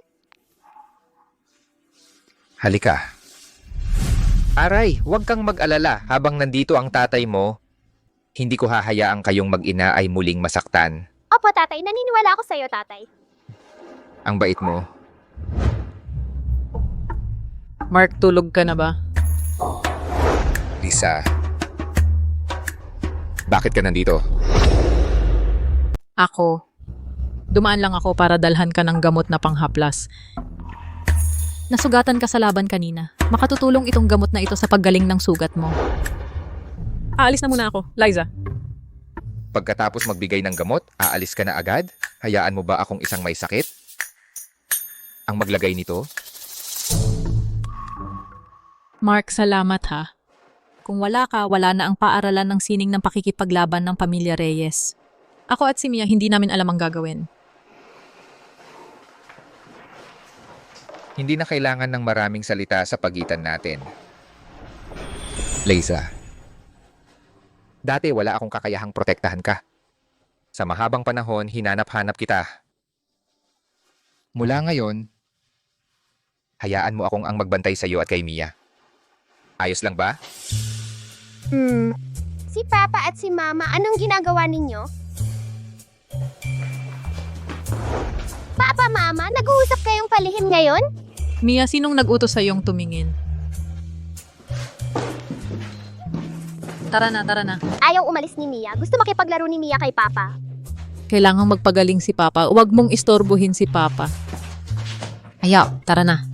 A: Halika. Aray, huwag kang mag-alala. Habang nandito ang tatay mo, hindi ko hahayaang kayong mag-ina ay muling masaktan.
C: Opo, tatay. Naniniwala ako sa'yo, tatay.
A: Ang bait mo.
F: Mark, tulog ka na ba?
A: Lisa, bakit ka nandito?
F: Ako. Dumaan lang ako para dalhan ka ng gamot na panghaplas. Nasugatan ka sa laban kanina. Makatutulong itong gamot na ito sa paggaling ng sugat mo. Aalis na muna ako, Liza.
A: Pagkatapos magbigay ng gamot, aalis ka na agad? Hayaan mo ba akong isang may sakit? Ang maglagay nito?
F: Mark, salamat ha. Kung wala ka, wala na ang paaralan ng sining ng pakikipaglaban ng pamilya Reyes. Ako at si Mia hindi namin alam ang gagawin.
A: Hindi na kailangan ng maraming salita sa pagitan natin. Liza, dati wala akong kakayahang protektahan ka. Sa mahabang panahon, hinanap-hanap kita. Mula ngayon, hayaan mo akong ang magbantay sa iyo at kay Mia. Ayos lang ba?
C: Si Papa at si Mama, anong ginagawa ninyo? Papa, Mama, nag-uusap kayong palihim ngayon?
F: Mia, sinong nag-utos sa iyong tumingin? Tara na, tara na.
C: Ayaw umalis ni Mia. Gusto makipaglaro ni Mia kay Papa.
F: Kailangang magpagaling si Papa. Huwag mong istorbohin si Papa. Ayaw, tara na.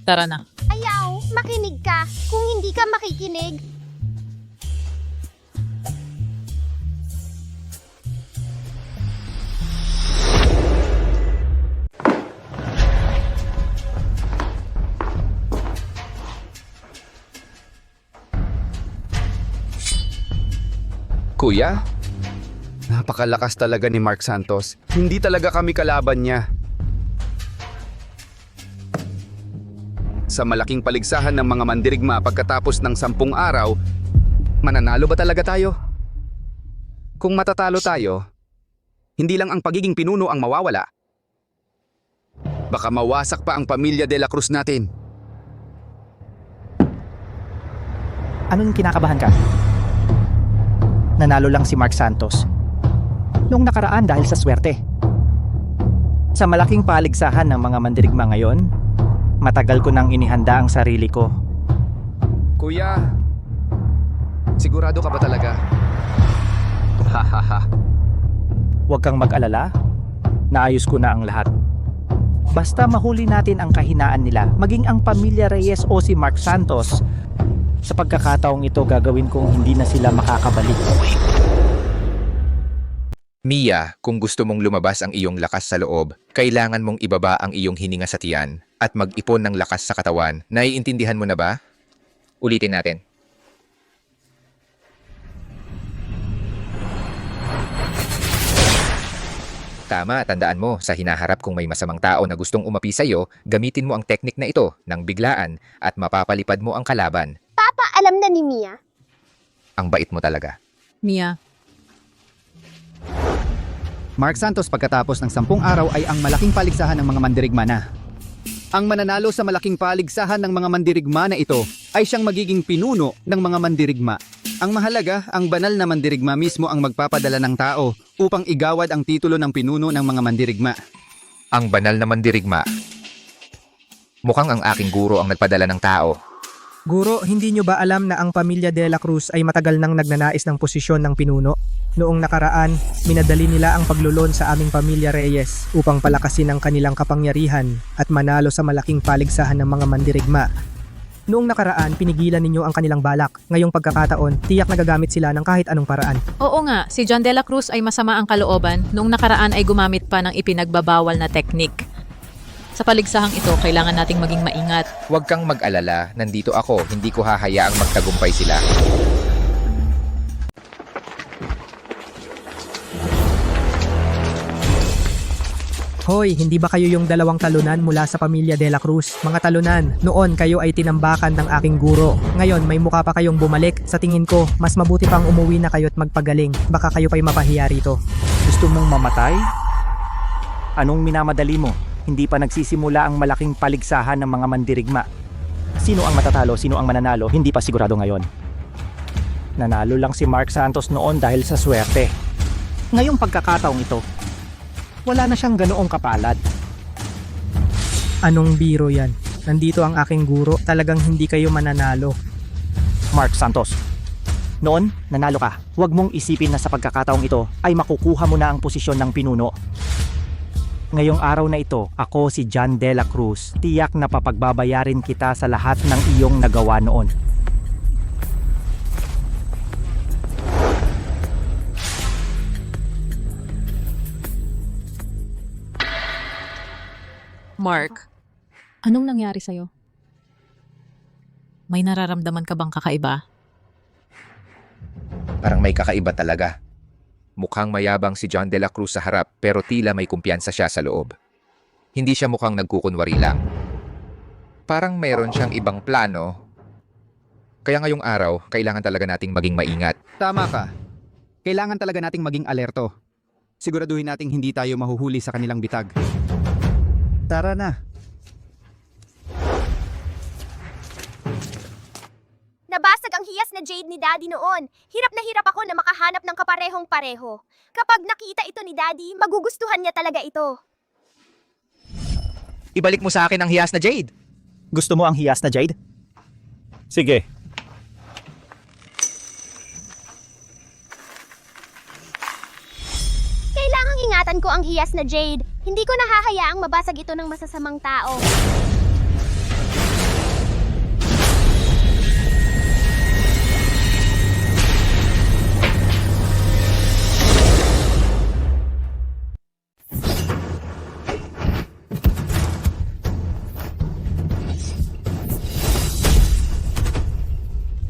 F: Tara na.
C: Ayaw, makinig ka. Kung hindi ka makikinig,
H: Kuya? Napakalakas talaga ni Mark Santos. Hindi talaga kami kalaban niya. Sa malaking paligsahan ng mga mandirigma pagkatapos ng 10 araw, mananalo ba talaga tayo? Kung matatalo tayo, hindi lang ang pagiging pinuno ang mawawala. Baka mawasak pa ang pamilya de la Cruz natin.
L: Anong kinakabahan ka? Nanalo lang si Mark Santos. Noong nakaraan dahil sa swerte. Sa malaking paligsahan ng mga mandirigma ngayon, matagal ko nang inihanda ang sarili ko.
H: Kuya, sigurado ka ba talaga? Hahaha.
L: Huwag kang mag-alala. Naayos ko na ang lahat. Basta mahuli natin ang kahinaan nila, maging ang pamilya Reyes o si Mark Santos. Sa pagkakataong ito, gagawin kong hindi na sila makakabalik.
A: Mia, kung gusto mong lumabas ang iyong lakas sa loob, kailangan mong ibaba ang iyong hininga sa tiyan at mag-ipon ng lakas sa katawan. Naiintindihan mo na ba? Ulitin natin. Tama, tandaan mo, sa hinaharap kung may masamang tao na gustong umapi sa iyo, gamitin mo ang teknik na ito ng biglaan at mapapalipad mo ang kalaban.
C: Papa, alam na ni Mia.
A: Ang bait mo talaga.
F: Mia,
G: Mark Santos pagkatapos ng 10 araw ay ang malaking paligsahan ng mga mandirigma na. Ang mananalo sa malaking paligsahan ng mga mandirigma na ito ay siyang magiging pinuno ng mga mandirigma. Ang mahalaga, ang banal na mandirigma mismo ang magpapadala ng tao upang igawad ang titulo ng pinuno ng mga mandirigma.
A: Ang banal na mandirigma. Mukhang ang aking guro ang nagpadala ng tao.
E: Guro, hindi nyo ba alam na ang pamilya de la Cruz ay matagal nang nagnanais ng posisyon ng pinuno? Noong nakaraan, minadali nila ang paglulon sa aming pamilya Reyes upang palakasin ang kanilang kapangyarihan at manalo sa malaking paligsahan ng mga mandirigma. Noong nakaraan, pinigilan ninyo ang kanilang balak. Ngayong pagkakataon, tiyak nagagamit sila ng kahit anong paraan.
F: oo nga, si John de la Cruz ay masama ang kalooban. Noong nakaraan ay gumamit pa ng ipinagbabawal na teknik. Sa paligsahang ito, kailangan nating maging maingat.
A: Huwag kang mag-alala, nandito ako, hindi ko hahayaang magtagumpay sila.
E: Hoy, hindi ba kayo yung dalawang talunan mula sa pamilya de la Cruz? Mga talunan, noon kayo ay tinambakan ng aking guro. Ngayon, may mukha pa kayong bumalik. Sa tingin ko, mas mabuti pang umuwi na kayo at magpagaling. Baka kayo pa'y mapahiya rito.
L: Gusto mong mamatay? Anong minamadali mo? Hindi pa nagsisimula ang malaking paligsahan ng mga mandirigma. Sino ang matatalo, sino ang mananalo, hindi pa sigurado ngayon. Nanalo lang si Mark Santos noon dahil sa swerte. Ngayong pagkakataong ito, wala na siyang ganoong kapalad.
E: Anong biro yan? Nandito ang aking guro, talagang hindi kayo mananalo.
L: Mark Santos, noon, nanalo ka. Huwag mong isipin na sa pagkakataong ito ay makukuha mo na ang posisyon ng pinuno. Ngayong araw na ito, ako si John de la Cruz. Tiyak na papagbabayarin kita sa lahat ng iyong nagawa noon.
F: Mark, anong nangyari sa'yo? May nararamdaman ka bang kakaiba?
A: Parang may kakaiba talaga. Mukhang mayabang si John de la Cruz sa harap pero tila may kumpiyansa siya sa loob. Hindi siya mukhang nagkukunwari lang. Parang mayroon siyang ibang plano. Kaya ngayong araw, kailangan talaga nating maging maingat.
G: Tama ka. Kailangan talaga nating maging alerto. Siguraduhin nating hindi tayo mahuhuli sa kanilang bitag. Tara na.
C: Nabasag ang hiyas na jade ni Daddy noon. Hirap na hirap ako na makahanap ng kaparehong-pareho. Kapag nakita ito ni Daddy, magugustuhan niya talaga ito.
A: Ibalik mo sa akin ang hiyas na jade.
L: Gusto mo ang hiyas na jade? Sige.
C: Kailangang ingatan ko ang hiyas na jade. Hindi ko nahahayaang mabasag ito ng masasamang tao.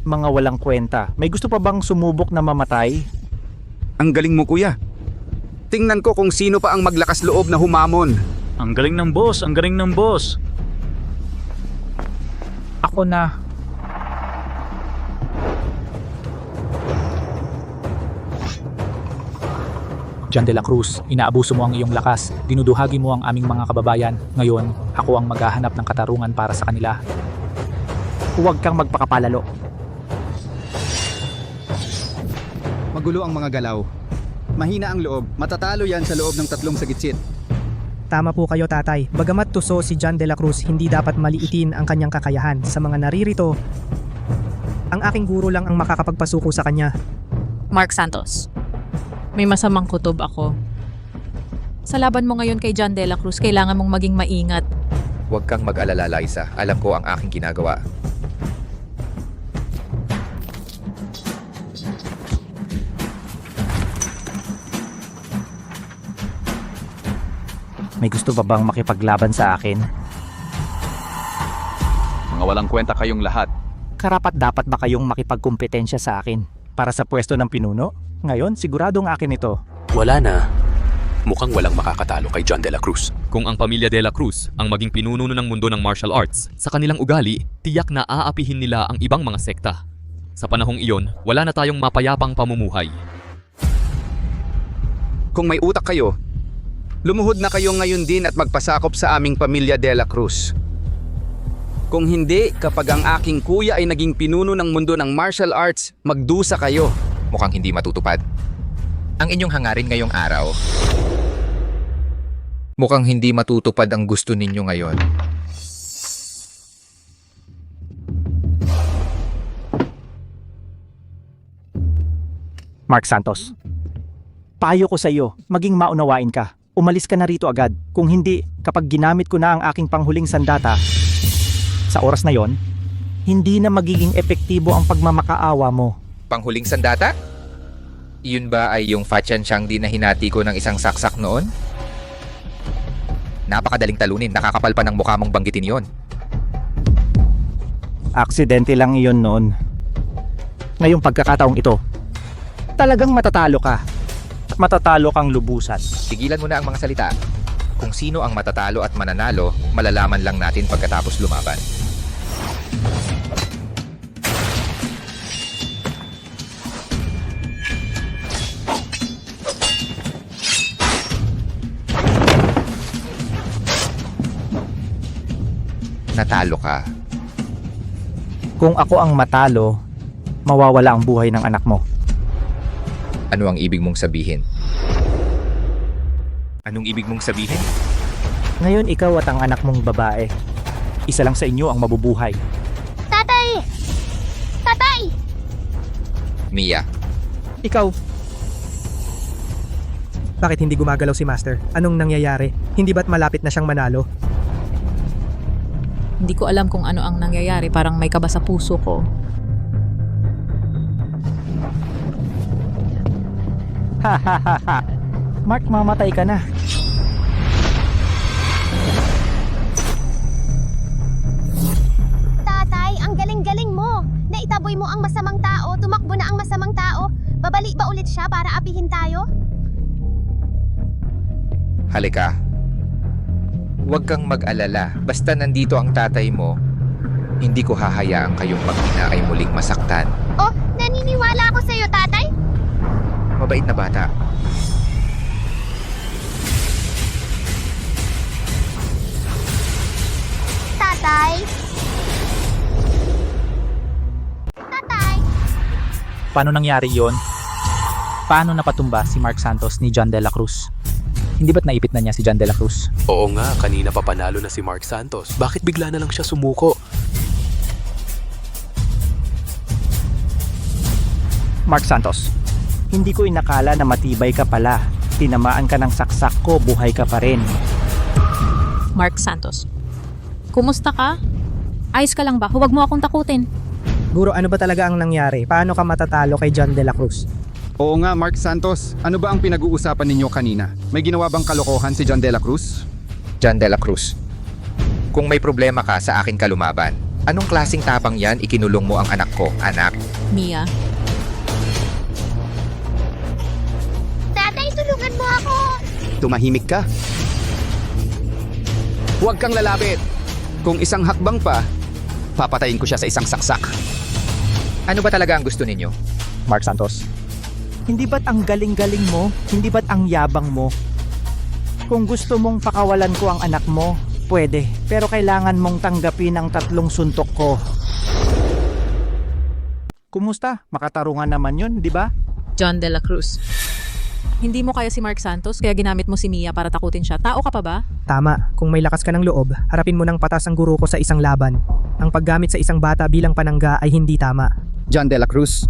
L: Mga walang kwenta. May gusto pa bang sumubok na mamatay?
H: Ang galing mo, kuya. Tingnan ko kung sino pa ang maglakas loob na humamon.
J: Ang galing ng boss, ang galing ng boss.
L: Ako na.
N: John de la Cruz, inaabuso mo ang iyong lakas. Dinuduhagi mo ang aming mga kababayan. Ngayon, ako ang maghahanap ng katarungan para sa kanila.
L: Huwag kang magpakapalalo.
G: Magulo ang mga galaw. Mahina ang loob. Matatalo yan sa loob ng 3 sagitsit.
E: Tama po kayo tatay. Bagamat tuso si John de la Cruz, hindi dapat maliitin ang kanyang kakayahan. Sa mga naririto, ang aking guro lang ang makakapagpasuko sa kanya.
F: Mark Santos, may masamang kutob ako. Sa laban mo ngayon kay John de la Cruz, kailangan mong maging maingat.
A: Huwag kang mag-alala, Liza. Alam ko ang aking ginagawa.
L: May gusto pa bang makipaglaban sa akin?
D: Mga walang kwenta kayong lahat.
L: Karapat dapat ba kayong makipagkumpetensya sa akin? Para sa pwesto ng pinuno? Ngayon, siguradong akin ito.
D: Wala na. Mukhang walang makakatalo kay John de la Cruz.
O: Kung ang pamilya de la Cruz ang maging pinuno ng mundo ng martial arts, sa kanilang ugali, tiyak na aapihin nila ang ibang mga sekta. Sa panahong iyon, wala na tayong mapayapang pamumuhay.
H: Kung may utak kayo, lumuhod na kayo ngayon din at magpasakop sa aming pamilya de la Cruz. Kung hindi, kapag ang aking kuya ay naging pinuno ng mundo ng martial arts, magdusa kayo.
A: Mukhang hindi matutupad. Ang inyong hangarin ngayong araw, mukhang hindi matutupad ang gusto ninyo ngayon.
L: Mark Santos, payo ko sa iyo, maging maunawain ka. Umalis ka na rito agad. Kung hindi, kapag ginamit ko na ang aking panghuling sandata, sa oras na yon, hindi na magiging epektibo ang pagmamakaawa mo.
A: Panghuling sandata? Iyon ba ay yung Fachan Shangdi na hinati ko ng isang saksak noon? Napakadaling talunin, nakakapal pa ng mukha mong banggitin yon.
L: Aksidente lang iyon noon. Ngayong pagkakataong ito, talagang matatalo ka. At matatalo kang lubusan.
A: Tigilan mo na ang mga salita. Kung sino ang matatalo at mananalo, malalaman lang natin pagkatapos lumaban. Natalo ka.
L: Kung ako ang matalo, mawawala ang buhay ng anak mo.
A: Ano ang ibig mong sabihin? Anong ibig mong sabihin?
L: Ngayon ikaw at ang anak mong babae, isa lang sa inyo ang mabubuhay.
C: Tatay! Tatay!
A: Mia.
E: Ikaw. Bakit hindi gumagalaw si Master? Anong nangyayari? Hindi ba't malapit na siyang manalo?
F: Hindi ko alam kung ano ang nangyayari, parang may kaba sa puso ko.
L: Ha. Mark, mamatay ka na.
C: Tatay, ang galing-galing Nataboy mo ang masamang tao, tumakbo na ang masamang tao. Babalik ba ulit siya para apihin tayo?
A: Halika. Huwag kang mag-alala. Basta nandito ang tatay mo, hindi ko hahayaang kayong mag-ina ay muling masaktan.
C: Oh, naniniwala ako sa'yo, tatay.
A: Mabait na bata.
C: Tatay? Tatay?
N: Paano nangyari yon? Paano napatumba si Mark Santos ni John De La Cruz? Hindi ba't naipit na niya si John De La Cruz?
D: Oo nga, kanina pa panalo na si Mark Santos. Bakit bigla na lang siya sumuko?
L: Mark Santos, hindi ko inakala na matibay ka pala. Tinamaan ka ng saksak ko, buhay ka pa rin.
F: Mark Santos. Kumusta ka? Ayos ka lang ba? Huwag mo akong takutin.
E: Guro, ano ba talaga ang nangyari? Paano ka matatalo kay John De La Cruz?
G: Oo nga, Mark Santos. Ano ba ang pinag-uusapan ninyo kanina? May ginawa bang kalokohan si John De La Cruz?
A: John De La Cruz. Kung may problema ka sa akin ka lumaban, anong klaseng tapang yan ikinulong mo ang anak ko, anak?
F: Mia,
C: Tatay, tulungan mo ako.
H: Tumahimik ka. Huwag kang lalapit. Kung isang hakbang pa, papatayin ko siya sa isang saksak.
A: Ano ba talaga ang gusto ninyo?
L: Mark Santos, hindi ba't ang galing-galing mo? Hindi ba't ang yabang mo? Kung gusto mong pakawalan ko ang anak mo, pwede. Pero kailangan mong tanggapin ang 3 suntok ko. Kumusta? Makatarungan naman yun, di ba?
F: John De La Cruz. Hindi mo kaya si Mark Santos kaya ginamit mo si Mia para takutin siya. Tao ka pa ba?
E: Tama, kung may lakas ka ng loob, harapin mo ng patas ang guro ko sa isang laban. Ang paggamit sa isang bata bilang panangga ay hindi tama.
H: John De La Cruz,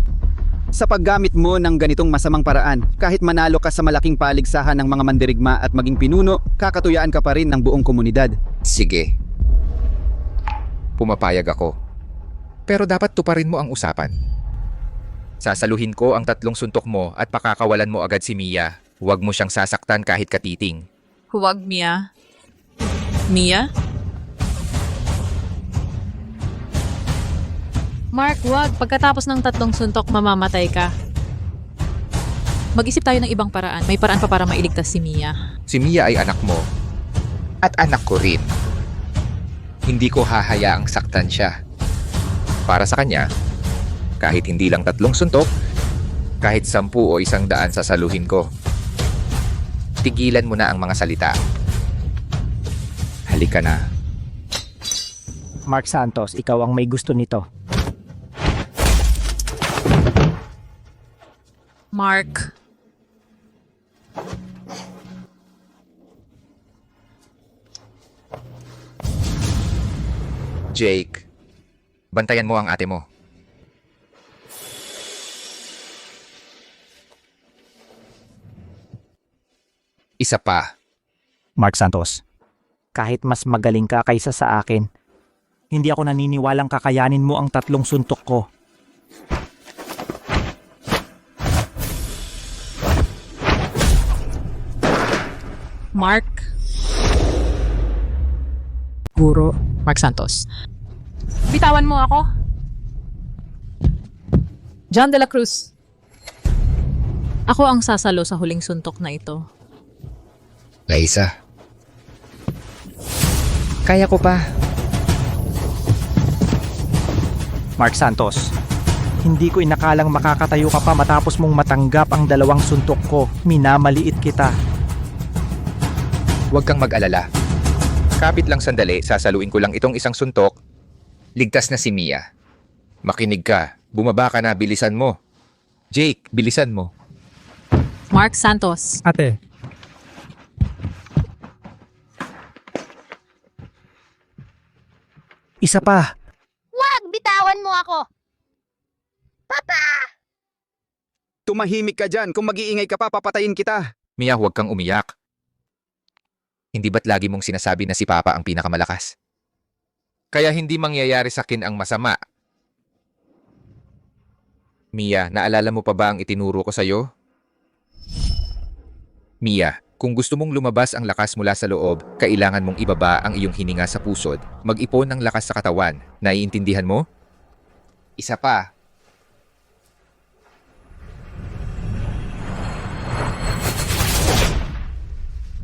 H: sa paggamit mo ng ganitong masamang paraan, kahit manalo ka sa malaking paligsahan ng mga mandirigma at maging pinuno, kakatuyaan ka pa rin ng buong komunidad.
A: Sige. Pumapayag ako. Pero dapat tuparin mo ang usapan. Sasaluhin ko ang 3 suntok mo at pakakawalan mo agad si Mia. Huwag mo siyang sasaktan kahit katiting.
F: Huwag, Mia. Mia? Mark, wag. Pagkatapos ng 3 suntok, mamamatay ka. Mag-isip tayo ng ibang paraan. May paraan pa para mailigtas si Mia.
A: Si Mia ay anak mo. At anak ko rin. Hindi ko hahayaang saktan siya. Para sa kanya, kahit hindi lang 3 suntok, kahit 10 o 100 sasaluhin ko. Tigilan mo na ang mga salita. Halika na.
L: Mark Santos, ikaw ang may gusto nito.
F: Mark.
A: Jake, bantayan mo ang ate mo. Isa pa.
L: Mark Santos, kahit mas magaling ka kaysa sa akin, hindi ako naniniwalang kakayanin mo ang 3 suntok ko.
F: Mark.
E: Guro,
F: Mark Santos. Bitawan mo ako. John De La Cruz. Ako ang sasalo sa huling suntok na ito.
A: Raisa. Kaya ko pa.
L: Mark Santos, hindi ko inakalang makakatayo ka pa matapos mong matanggap ang 2 suntok ko. Minamaliit kita.
A: Huwag kang mag-alala. Kapit lang sandali, sasaluin ko lang itong 1 suntok. Ligtas na si Mia. Makinig ka. Bumaba ka na, bilisan mo. Jake, bilisan mo.
F: Mark Santos.
E: ate,
L: Isa pa.
C: Wag, bitawan mo ako. Papa!
H: Tumahimik ka dyan. Kung mag-iingay ka pa, papatayin kita.
A: Mia, huwag kang umiyak. Hindi ba't lagi mong sinasabi na si Papa ang pinakamalakas? Kaya hindi mangyayari sa akin ang masama. Mia, naalala mo pa ba ang itinuro ko sa'yo? Mia, kung gusto mong lumabas ang lakas mula sa loob, kailangan mong ibaba ang iyong hininga sa pusod. Mag-ipon ng lakas sa katawan. Naiintindihan mo? Isa pa,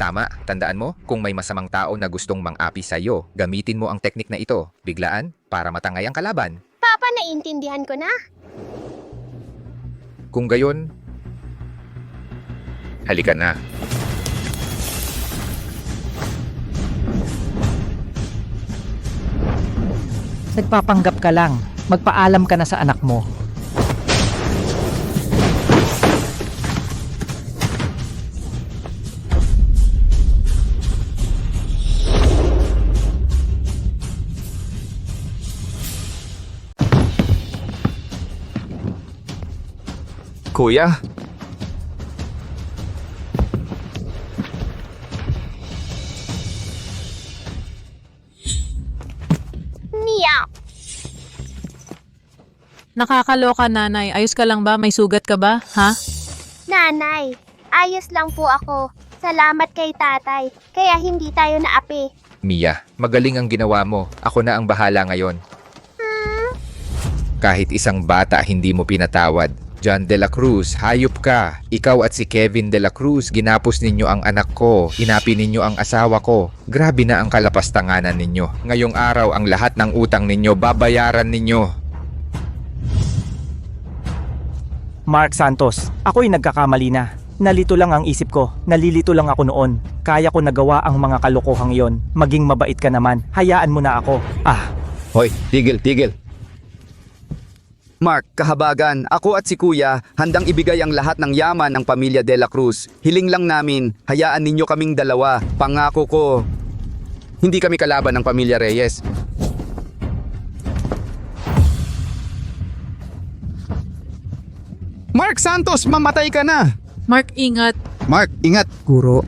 A: Tama, tandaan mo, kung may masamang tao na gustong mang-api sa'yo, gamitin mo ang teknik na ito, biglaan, para matangay ang kalaban.
C: Papa, naiintindihan ko na.
A: Kung gayon, halika na.
L: Nagpapanggap ka lang. Magpaalam ka na sa anak mo.
H: Kuya,
C: Mia,
F: Nakakaloka, nanay. Ayos ka lang ba? May sugat ka ba? Ha?
C: nanay, ayos lang po ako. Salamat kay tatay, kaya hindi tayo naapi.
A: Mia, magaling ang ginawa mo. Ako na ang bahala ngayon. Kahit isang bata hindi mo pinatawad. John De La Cruz, hayop ka. Ikaw at si Kevin De La Cruz, ginapos ninyo ang anak ko. Inapi ninyo ang asawa ko. Grabe na ang kalapastanganan ninyo. Ngayong araw, ang lahat ng utang ninyo, babayaran ninyo.
L: Mark Santos, ako'y nagkakamali na. Nalito lang ang isip ko. Nalilito lang ako noon. Kaya ko nagawa ang mga kalokohang iyon. Maging mabait ka naman. Hayaan mo na ako.
H: hoy, tigil. Mark, kahabagan, ako at si Kuya handang ibigay ang lahat ng yaman ng pamilya De La Cruz. Hiling lang namin, hayaan ninyo kaming dalawa. Pangako ko, hindi kami kalaban ng pamilya Reyes. Mark Santos, mamatay ka na!
F: Mark, ingat.
G: Mark, ingat!
E: Guro,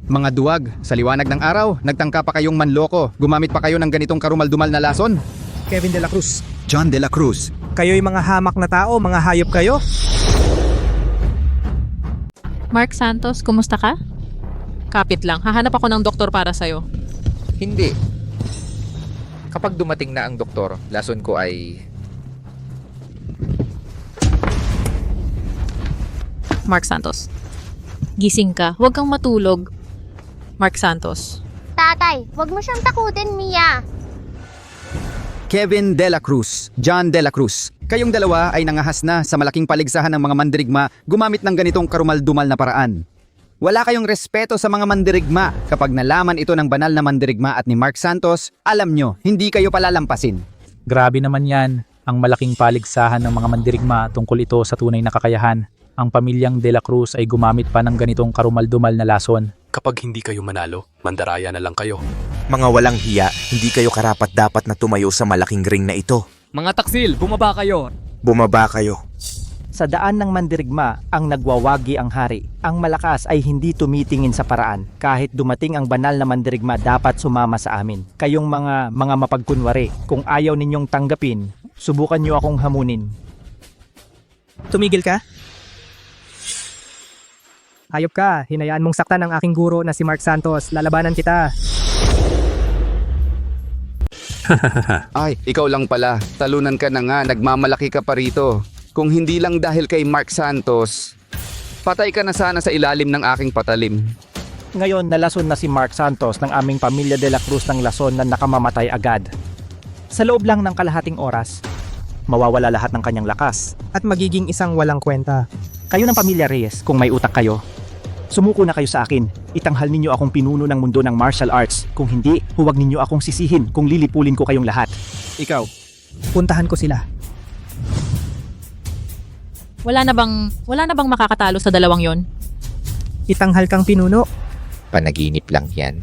G: Mga duwag, sa liwanag ng araw, nagtangka pa kayong manloko. Gumamit pa kayo ng ganitong karumaldumal na lason.
E: Kevin De La Cruz.
G: John De La Cruz.
E: Kayo'y mga hamak na tao, mga hayop kayo.
F: Mark Santos, kumusta ka? Kapit lang. Hahanap ako ng doktor para sa'yo.
A: Hindi. Kapag dumating na ang doktor, lason ko ay...
F: Mark Santos. Gising ka. Huwag kang matulog. Mark Santos.
C: Tatay, wag mo siyang takutin, Mia.
G: Kevin De La Cruz, John De La Cruz. Kayong dalawa ay nangahas na sa malaking paligsahan ng mga mandirigma gumamit ng ganitong karumal-dumal na paraan. Wala kayong respeto sa mga mandirigma. Kapag nalaman ito ng banal na mandirigma at ni Mark Santos, alam nyo, hindi kayo palalampasin.
N: Grabe naman yan. Ang malaking paligsahan ng mga mandirigma tungkol ito sa tunay na kakayahan. Ang pamilyang De La Cruz ay gumamit pa ng ganitong karumal-dumal na lason.
D: Kapag hindi kayo manalo, mandaraya na lang kayo.
M: Mga walang hiya, hindi kayo karapat-dapat na tumayo sa malaking ring na ito.
P: Mga taksil, bumaba kayo.
M: Bumaba kayo.
L: Sa daan ng mandirigma, ang nagwawagi ang hari. Ang malakas ay hindi tumitingin sa paraan. Kahit dumating ang banal na mandirigma, dapat sumama sa amin. Kayong mga mapagkunwari, kung ayaw ninyong tanggapin, subukan nyo akong hamunin.
E: Tumigil ka? Hayop ka, hinayaan mong saktan ang aking guro na si Mark Santos. Lalabanan kita.
H: Ay, ikaw lang pala. Talunan ka na nga, nagmamalaki ka pa rito. Kung hindi lang dahil kay Mark Santos, patay ka na sana sa ilalim ng aking patalim.
L: Ngayon, nalason na si Mark Santos ng aming pamilya De La Cruz ng lason na nakamamatay agad. Sa loob lang ng kalahating oras, mawawala lahat ng kanyang lakas.
E: At magiging isang walang kwenta.
L: Kayo ng pamilya Reyes, kung may utak kayo, sumuko na kayo sa akin. Itanghal ninyo akong pinuno ng mundo ng martial arts. Kung hindi, huwag ninyo akong sisihin kung lilipulin ko kayong lahat.
E: Ikaw, puntahan ko sila.
F: Wala na bang makakatalo sa dalawang yon?
E: Itanghal kang pinuno.
A: Panaginip lang yan.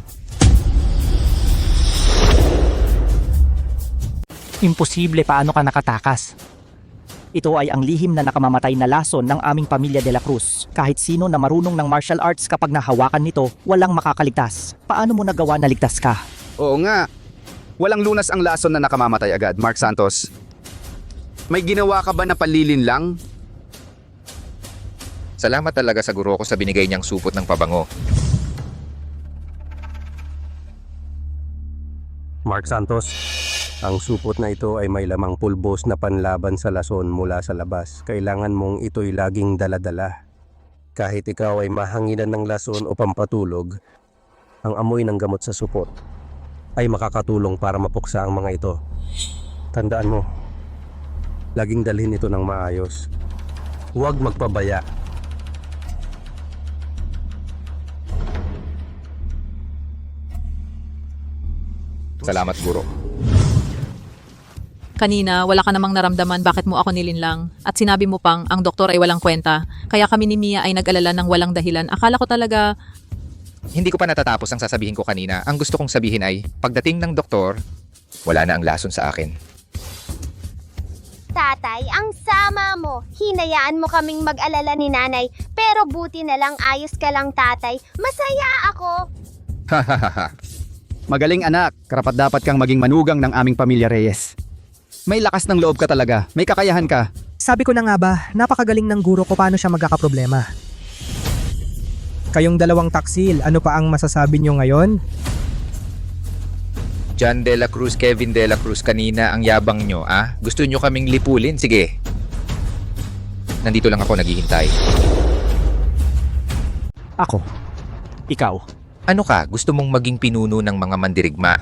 L: Imposible, paano ka nakatakas? Ito ay ang lihim na nakamamatay na lason ng aming pamilya De La Cruz. Kahit sino na marunong ng martial arts kapag nahawakan nito, walang makakaligtas. Paano mo nagawa na ligtas ka?
H: Oo nga. Walang lunas ang lason na nakamamatay agad, Mark Santos. May ginawa ka ba na palilin lang?
A: Salamat talaga sa guro ko sa binigay niyang supot ng pabango.
B: Mark Santos, ang supot na ito ay may lamang pulbos na panlaban sa lason mula sa labas. Kailangan mong ito'y laging dala-dala. Kahit ikaw ay mahanginan ng lason o pampatulog, ang amoy ng gamot sa supot ay makakatulong para mapuksa ang mga ito. Tandaan mo, laging dalhin ito ng maayos. Huwag magpabaya.
A: Salamat, guro.
F: Kanina, wala ka namang naramdaman bakit mo ako nilinlang. At sinabi mo pang, ang doktor ay walang kwenta. Kaya kami ni Mia ay nag-alala ng walang dahilan. Akala ko talaga,
A: Hindi ko pa natatapos ang sasabihin ko kanina. Ang gusto kong sabihin ay, pagdating ng doktor, wala na ang lason sa akin.
C: Tatay, ang sama mo. Hinayaan mo kaming mag-alala ni nanay. Pero buti na lang ayos ka lang, tatay. Masaya ako.
A: Hahaha.
G: Magaling anak, karapat dapat kang maging manugang ng aming pamilya Reyes. May lakas ng loob ka talaga, may kakayahan ka.
E: Sabi ko na nga ba, napakagaling ng guro ko paano siya magkakaproblema. Kayong dalawang taksil, ano pa ang masasabi nyo ngayon?
A: John De La Cruz, Kevin De La Cruz, kanina ang yabang nyo, ah? Gusto nyo kaming lipulin? Sige. Nandito lang ako naghihintay.
L: Ako. Ikaw.
A: Ano ka? Gusto mong maging pinuno ng mga mandirigma?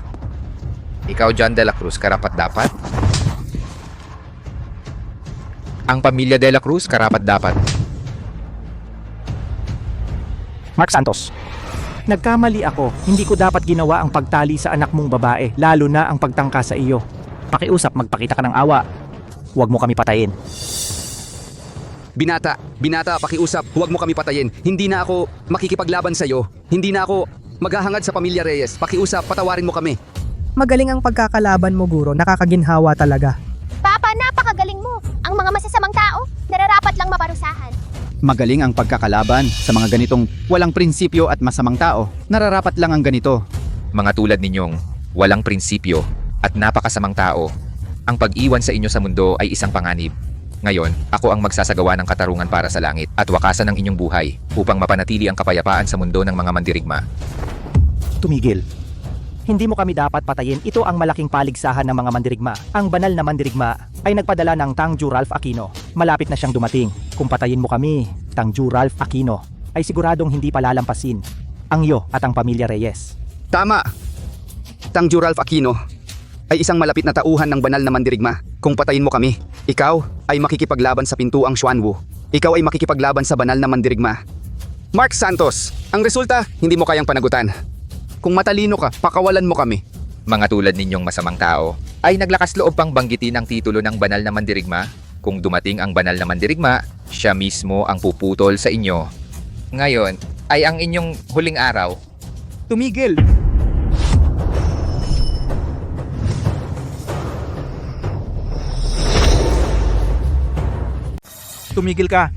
A: Ikaw, John De La Cruz, karapat-dapat? Ang pamilya De La Cruz, karapat-dapat.
L: Mark Santos. Nagkamali ako. Hindi ko dapat ginawa ang pagtali sa anak mong babae, lalo na ang pagtangka sa iyo. Pakiusap, magpakita ka ng awa. Huwag mo kami patayin.
H: Binata, pakiusap, huwag mo kami patayin. Hindi na ako makikipaglaban sa'yo. Hindi na ako maghahangad sa pamilya Reyes. Pakiusap, patawarin mo kami.
E: Magaling ang pagkakalaban mo, guro. Nakakaginhawa talaga.
C: Papa, napakagaling mo. Ang mga masasamang tao, nararapat lang maparusahan.
G: Magaling ang pagkakalaban sa mga ganitong walang prinsipyo at masamang tao. Nararapat lang ang ganito.
A: Mga tulad ninyong walang prinsipyo at napakasamang tao, ang pag-iwan sa inyo sa mundo ay isang panganib. Ngayon, ako ang magsasagawa ng katarungan para sa langit at wakasan ng inyong buhay upang mapanatili ang kapayapaan sa mundo ng mga mandirigma.
L: Tumigil. Hindi mo kami dapat patayin. Ito ang malaking paligsahan ng mga mandirigma. Ang banal na mandirigma ay nagpadala ng Tangju Ralph Aquino. Malapit na siyang dumating. Kung patayin mo kami, Tangju Ralph Aquino ay siguradong hindi palalampasin ang iyo at ang pamilya Reyes.
H: Tama! Tangju Ralph Aquino ay isang malapit na tauhan ng banal na mandirigma. Kung patayin mo kami, ikaw ay makikipaglaban sa pintuang Xuanwu. Ikaw ay makikipaglaban sa banal na mandirigma. Mark Santos, ang resulta, hindi mo kayang panagutan. Kung matalino ka, pakawalan mo kami.
A: Mga tulad ninyong masamang tao ay naglakas loob pang banggitin ang titulo ng banal na mandirigma. Kung dumating ang banal na mandirigma, siya mismo ang puputol sa inyo. Ngayon ay ang inyong huling araw.
E: Tumigil! Tumigil ka.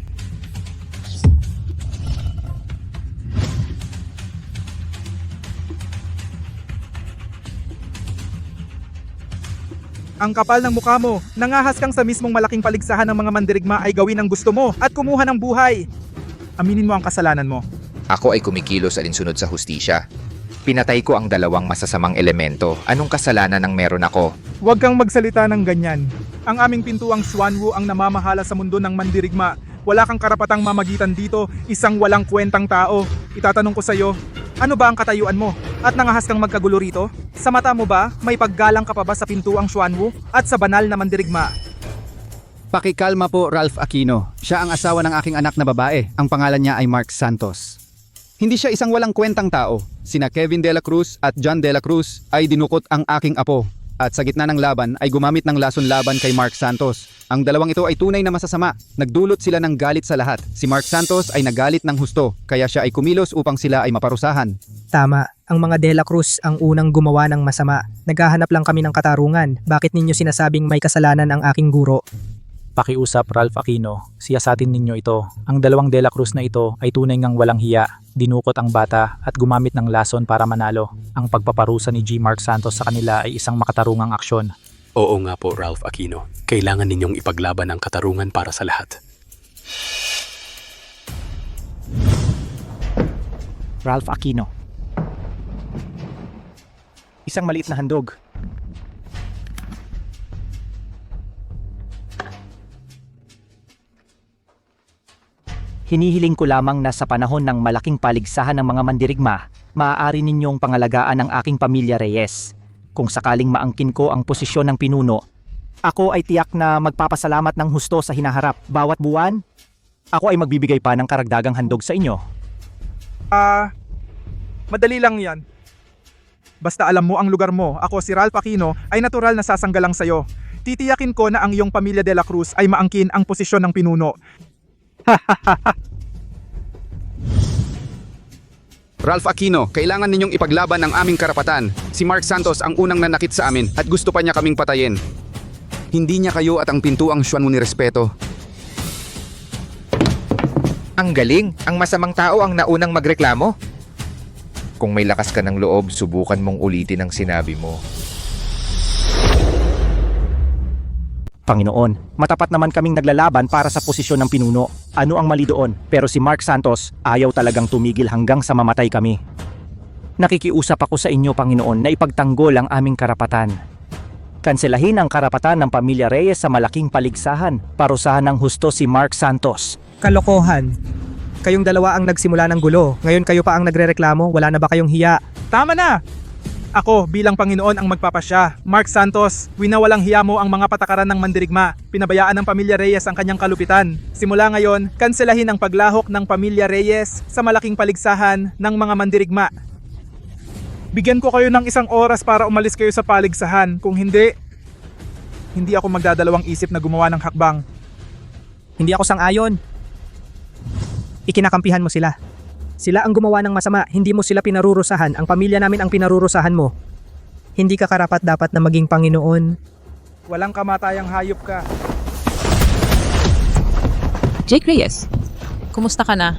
E: Ang kapal ng mukha mo, nangahas kang sa mismong malaking paligsahan ng mga mandirigma ay gawin ang gusto mo at kumuha ng buhay. Aminin mo ang kasalanan mo.
A: Ako ay kumikilos alinsunod sa hustisya. Pinatay ko ang dalawang masasamang elemento. Anong kasalanan ang meron ako?
E: Huwag kang magsalita ng ganyan. Ang aming pintuang Xuanwu ang namamahala sa mundo ng mandirigma. Wala kang karapatang mamagitan dito, isang walang kwentang tao. Itatanong ko sa iyo, ano ba ang katayuan mo? At nangahas kang magkagulo rito? Sa mata mo ba, may paggalang ka pa ba sa pintuang Xuanwu at sa banal na mandirigma?
G: Pakikalma po, Ralph Aquino. Siya ang asawa ng aking anak na babae. Ang pangalan niya ay Mark Santos. Hindi siya isang walang kwentang tao. Sina Kevin De La Cruz at John De La Cruz ay dinukot ang aking apo. At sa gitna ng laban ay gumamit ng lason laban kay Mark Santos. Ang dalawang ito ay tunay na masasama. Nagdulot sila ng galit sa lahat. Si Mark Santos ay nagalit ng husto, kaya siya ay kumilos upang sila ay maparusahan.
E: Tama, ang mga De La Cruz ang unang gumawa ng masama. Naghahanap lang kami ng katarungan. Bakit ninyo sinasabing may kasalanan ang aking guro?
N: Pakiusap, Ralph Aquino, siyasatin ninyo ito. Ang dalawang De La Cruz na ito ay tunay ngang walang hiya, dinukot ang bata at gumamit ng lason para manalo. Ang pagpaparusa ni G. Mark Santos sa kanila ay isang makatarungang aksyon.
D: Oo nga po, Ralph Aquino. Kailangan ninyong ipaglaban ang katarungan para sa lahat.
L: Ralph Aquino. Isang maliit na handog. Hinihiling ko lamang na sa panahon ng malaking paligsahan ng mga mandirigma, maaari ninyong pangalagaan ang aking pamilya Reyes. Kung sakaling maangkin ko ang posisyon ng pinuno, ako ay tiyak na magpapasalamat ng husto sa hinaharap. Bawat buwan, ako ay magbibigay pa ng karagdagang handog sa inyo.
Q: Madali lang yan. Basta alam mo ang lugar mo, ako si Ralph Aquino ay natural na sasanggalang sa'yo. Titiyakin ko na ang iyong pamilya de la Cruz ay maangkin ang posisyon ng pinuno.
H: Ralph Aquino, kailangan ninyong ipaglaban ang aming karapatan. Si Mark Santos ang unang nanakit sa amin at gusto pa niya kaming patayin. Hindi niya kayo at ang pintuang Xuanwu nirespeto.
A: Ang galing! Ang masamang tao ang naunang magreklamo. Kung may lakas ka ng loob, subukan mong ulitin ang sinabi mo.
L: Panginoon, matapat naman kaming naglalaban para sa posisyon ng pinuno. Ano ang mali doon? Pero si Mark Santos, ayaw talagang tumigil hanggang sa mamatay kami. Nakikiusap ako sa inyo, Panginoon, na ipagtanggol ang aming karapatan. Kanselahin ang karapatan ng pamilya Reyes sa malaking paligsahan. Parusahan ng husto si Mark Santos.
E: Kalokohan. Kayong dalawa ang nagsimula ng gulo. Ngayon kayo pa ang nagrereklamo. Wala na ba kayong hiya?
Q: Tama na! Ako bilang Panginoon ang magpapasya. Mark Santos, winawalang hiya mo ang mga patakaran ng mandirigma. Pinabayaan ng pamilya Reyes ang kanyang kalupitan. Simula ngayon, kanselahin ang paglahok ng pamilya Reyes sa malaking paligsahan ng mga mandirigma. Bigyan ko kayo ng 1 oras para umalis kayo sa paligsahan. Kung hindi ako magdadalawang isip na gumawa ng hakbang.
E: Hindi ako sang-ayon. Ikinakampihan mo sila. Sila ang gumawa ng masama, hindi mo sila pinarurusahan. Ang pamilya namin ang pinarurusahan mo. Hindi ka karapat-dapat na maging Panginoon.
Q: Walang kamatayang hayop ka.
F: Jake Reyes, kumusta ka na?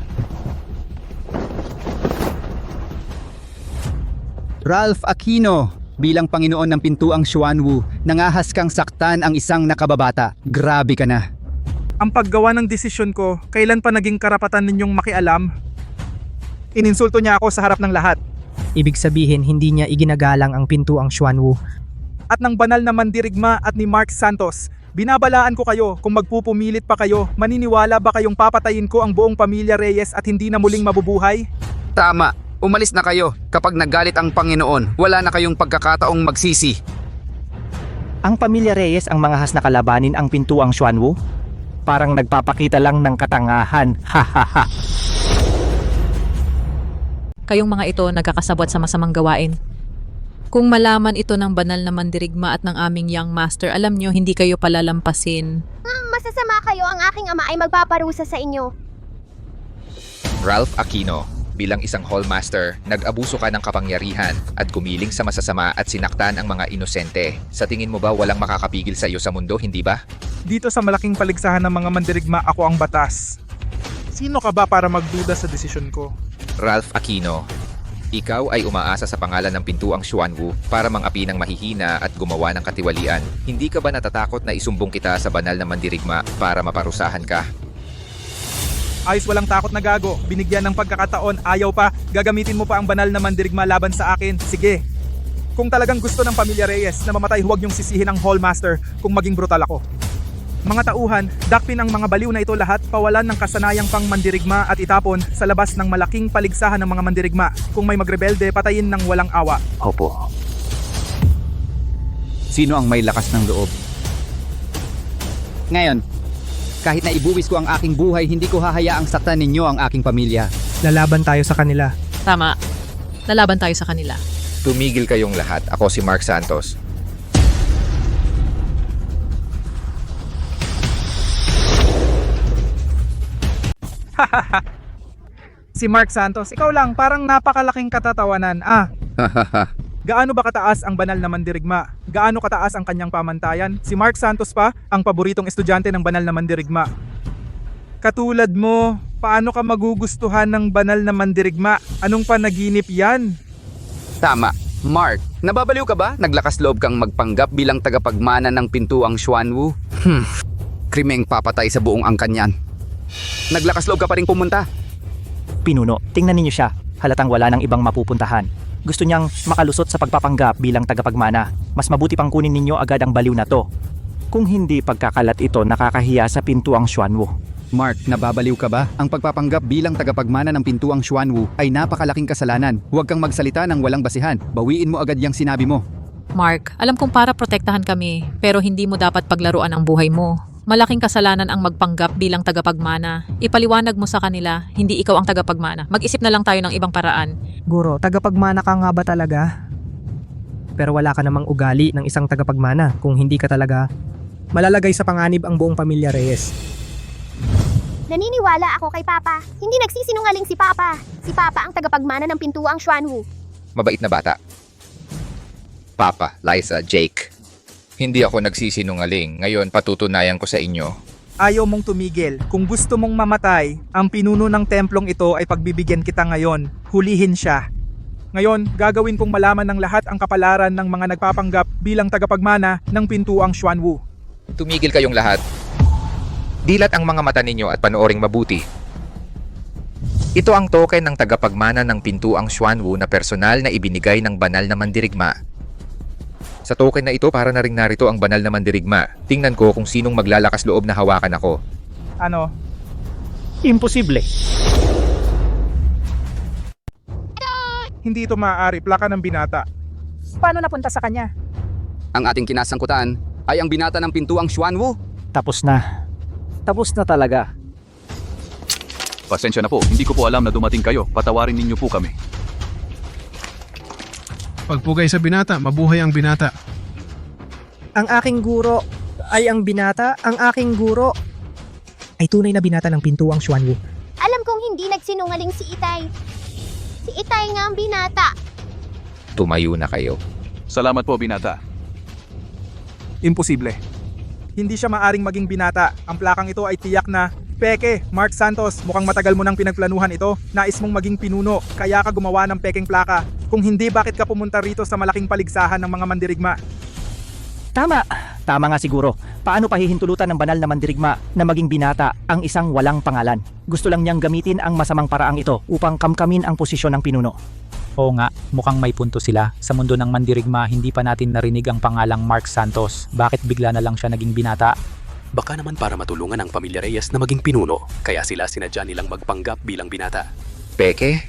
G: Ralph Aquino, bilang Panginoon ng pintuang Xuanwu, nangahas kang saktan ang isang nakababata. Grabe ka na.
Q: Ang paggawa ng desisyon ko, kailan pa naging karapatan ninyong makialam? Ininsulto niya ako sa harap ng lahat.
E: Ibig sabihin, hindi niya iginagalang ang pintuang Xuanwu.
Q: At ng banal na mandirigma at ni Mark Santos, binabalaan ko kayo kung magpupumilit pa kayo, maniniwala ba kayong papatayin ko ang buong pamilya Reyes at hindi na muling mabubuhay?
H: Tama, umalis na kayo. Kapag nagalit ang Panginoon, wala na kayong pagkakataong magsisi.
L: Ang pamilya Reyes ang mangahas na kalabanin ang pintuang Xuanwu? Parang nagpapakita lang ng katangahan. Hahaha.
F: Kayong mga ito nagkakasabwat sa masamang gawain. Kung malaman ito ng banal na mandirigma at ng aming young master, alam nyo, hindi kayo palalampasin.
C: Masasama kayo, ang aking ama ay magpaparusa sa inyo.
A: Ralph Aquino, bilang isang hallmaster, nag-abuso ka ng kapangyarihan at gumiling sa masasama at sinaktan ang mga inosente. Sa tingin mo ba walang makakapigil sa iyo sa mundo, hindi ba?
Q: Dito sa malaking paligsahan ng mga mandirigma, ako ang batas. Sino ka ba para magduda sa desisyon ko?
A: Ralph Aquino, ikaw ay umaasa sa pangalan ng pintuang Xuanwu para mangapi ng mahihina at gumawa ng katiwalian. Hindi ka ba natatakot na isumbong kita sa banal na mandirigma para maparusahan ka?
Q: Ayos, walang takot na gago. Binigyan ng pagkakataon, ayaw pa. Gagamitin mo pa ang banal na mandirigma laban sa akin. Sige. Kung talagang gusto ng pamilya Reyes na mamatay, huwag niyong sisihin ang hallmaster kung maging brutal ako. Mga tauhan, dakpin ang mga baliw na ito lahat, pawalan ng kasanayang pang mandirigma at itapon sa labas ng malaking paligsahan ng mga mandirigma. Kung may magrebelde, patayin ng walang awa.
G: Opo. Sino ang may lakas ng loob? Ngayon, kahit na ibuwis ko ang aking buhay, hindi ko hahayaang saktan ninyo ang aking pamilya.
E: Lalaban tayo sa kanila.
F: Tama. Lalaban tayo sa kanila.
A: Tumigil kayong lahat. Ako si Mark Santos.
Q: Si Mark Santos, ikaw lang, parang napakalaking katatawanan. Gaano ba kataas ang banal na mandirigma? Gaano kataas ang kanyang pamantayan? Si Mark Santos pa, ang paboritong estudyante ng banal na mandirigma. Katulad mo, paano ka magugustuhan ng banal na mandirigma? Anong panaginip yan?
H: Tama. Mark, nababaliw ka ba? Naglakas loob kang magpanggap bilang tagapagmana ng pintuang Xuanwu? Krimeng papatay sa buong angkan yan. Naglakas loob ka pa rin pumunta.
L: Pinuno, tingnan ninyo siya. Halatang wala nang ibang mapupuntahan. Gusto niyang makalusot sa pagpapanggap bilang tagapagmana. Mas mabuti pang kunin ninyo agad ang baliw na to. Kung hindi pagkakalat ito nakakahiya sa pintuang Xuanwu.
G: Mark, nababaliw ka ba? Ang pagpapanggap bilang tagapagmana ng pintuang Xuanwu ay napakalaking kasalanan. Huwag kang magsalita ng walang basihan. Bawiin mo agad yung sinabi mo.
F: Mark, alam kong para protektahan kami, pero hindi mo dapat paglaruan ang buhay mo. Malaking kasalanan ang magpanggap bilang tagapagmana. Ipaliwanag mo sa kanila, hindi ikaw ang tagapagmana. Mag-isip na lang tayo ng ibang paraan.
E: Guro, tagapagmana ka nga ba talaga? Pero wala ka namang ugali ng isang tagapagmana kung hindi ka talaga malalagay sa panganib ang buong pamilya Reyes.
C: Naniniwala ako kay Papa. Hindi nagsisinungaling si Papa. Si Papa ang tagapagmana ng pintuang Xuanwu.
A: Mabait na bata. Papa, Liza, Jake. Hindi ako nagsisinungaling. Ngayon, patutunayan ko sa inyo.
Q: Ayaw mong tumigil. Kung gusto mong mamatay, ang pinuno ng templong ito ay pagbibigyan kita ngayon. Hulihin siya. Ngayon, gagawin kong malaman ng lahat ang kapalaran ng mga nagpapanggap bilang tagapagmana ng pintuang Xuanwu.
A: Tumigil kayong lahat. Dilat ang mga mata ninyo at panooring mabuti. Ito ang token ng tagapagmana ng pintuang Xuanwu na personal na ibinigay ng banal na mandirigma. Sa token na ito, para na ring narito ang banal na mandirigma. Tingnan ko kung sinong maglalakas loob na hawakan ako.
Q: Ano?
L: Imposible.
Q: Hindi ito maaari. Plaka ng binata.
E: Paano napunta sa kanya?
H: Ang ating kinasangkutan ay ang binata ng pintuang Xuanwu.
L: Tapos na. Tapos na talaga.
R: Pasensya na po, hindi ko po alam na dumating kayo. Patawarin ninyo po kami.
Q: Pagpugay sa binata, mabuhay ang binata.
E: Ang aking guro ay ang binata. Ang aking guro ay tunay na binata ng pintuang Xuanwu.
C: Alam kong hindi nagsinungaling si Itay. Si Itay nga ang binata.
A: Tumayo na kayo.
R: Salamat po, binata.
Q: Imposible. Hindi siya maaring maging binata. Ang plakang ito ay tiyak na peke. Mark Santos, mukhang matagal mo nang pinagplanuhan ito. Nais mong maging pinuno, kaya ka gumawa ng pekeng plaka. Kung hindi, bakit ka pumunta rito sa malaking paligsahan ng mga mandirigma?
L: Tama. Tama nga siguro. Paano pahihintulutan ng banal na mandirigma na maging binata ang isang walang pangalan? Gusto lang niyang gamitin ang masamang paraang ito upang kamkamin ang posisyon ng pinuno.
N: Oo nga, mukhang may punto sila. Sa mundo ng mandirigma, hindi pa natin narinig ang pangalang Mark Santos. Bakit bigla na lang siya naging binata?
D: Baka naman para matulungan ang pamilya Reyes na maging pinuno, kaya sila sinadya nilang magpanggap bilang binata.
A: Peke?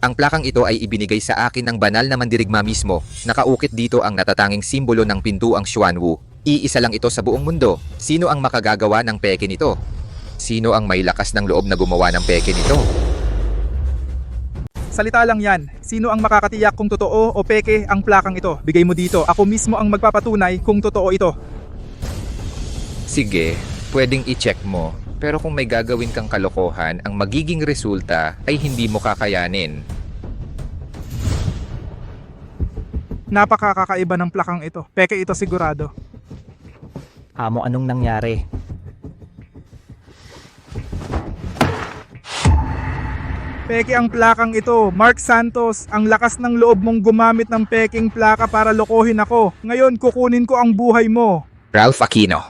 A: Ang plakang ito ay ibinigay sa akin ng banal na mandirigma mismo. Nakaukit dito ang natatanging simbolo ng pintuang Xuanwu. Iisa lang ito sa buong mundo. Sino ang makagagawa ng peke nito? Sino ang may lakas ng loob na gumawa ng peke nito?
Q: Salita lang yan. Sino ang makakatiyak kung totoo o peke ang plakang ito? Bigay mo dito. Ako mismo ang magpapatunay kung totoo ito.
A: Sige, pwedeng i-check mo. Pero kung may gagawin kang kalokohan, ang magiging resulta ay hindi mo kakayanin.
Q: Napakakaiba ng plakang ito. Peke ito sigurado.
L: Amo, anong nangyari?
Q: Peke ang plakang ito. Mark Santos, ang lakas ng loob mong gumamit ng peking plaka para lokohin ako. Ngayon, kukunin ko ang buhay mo.
A: Ralph Aquino.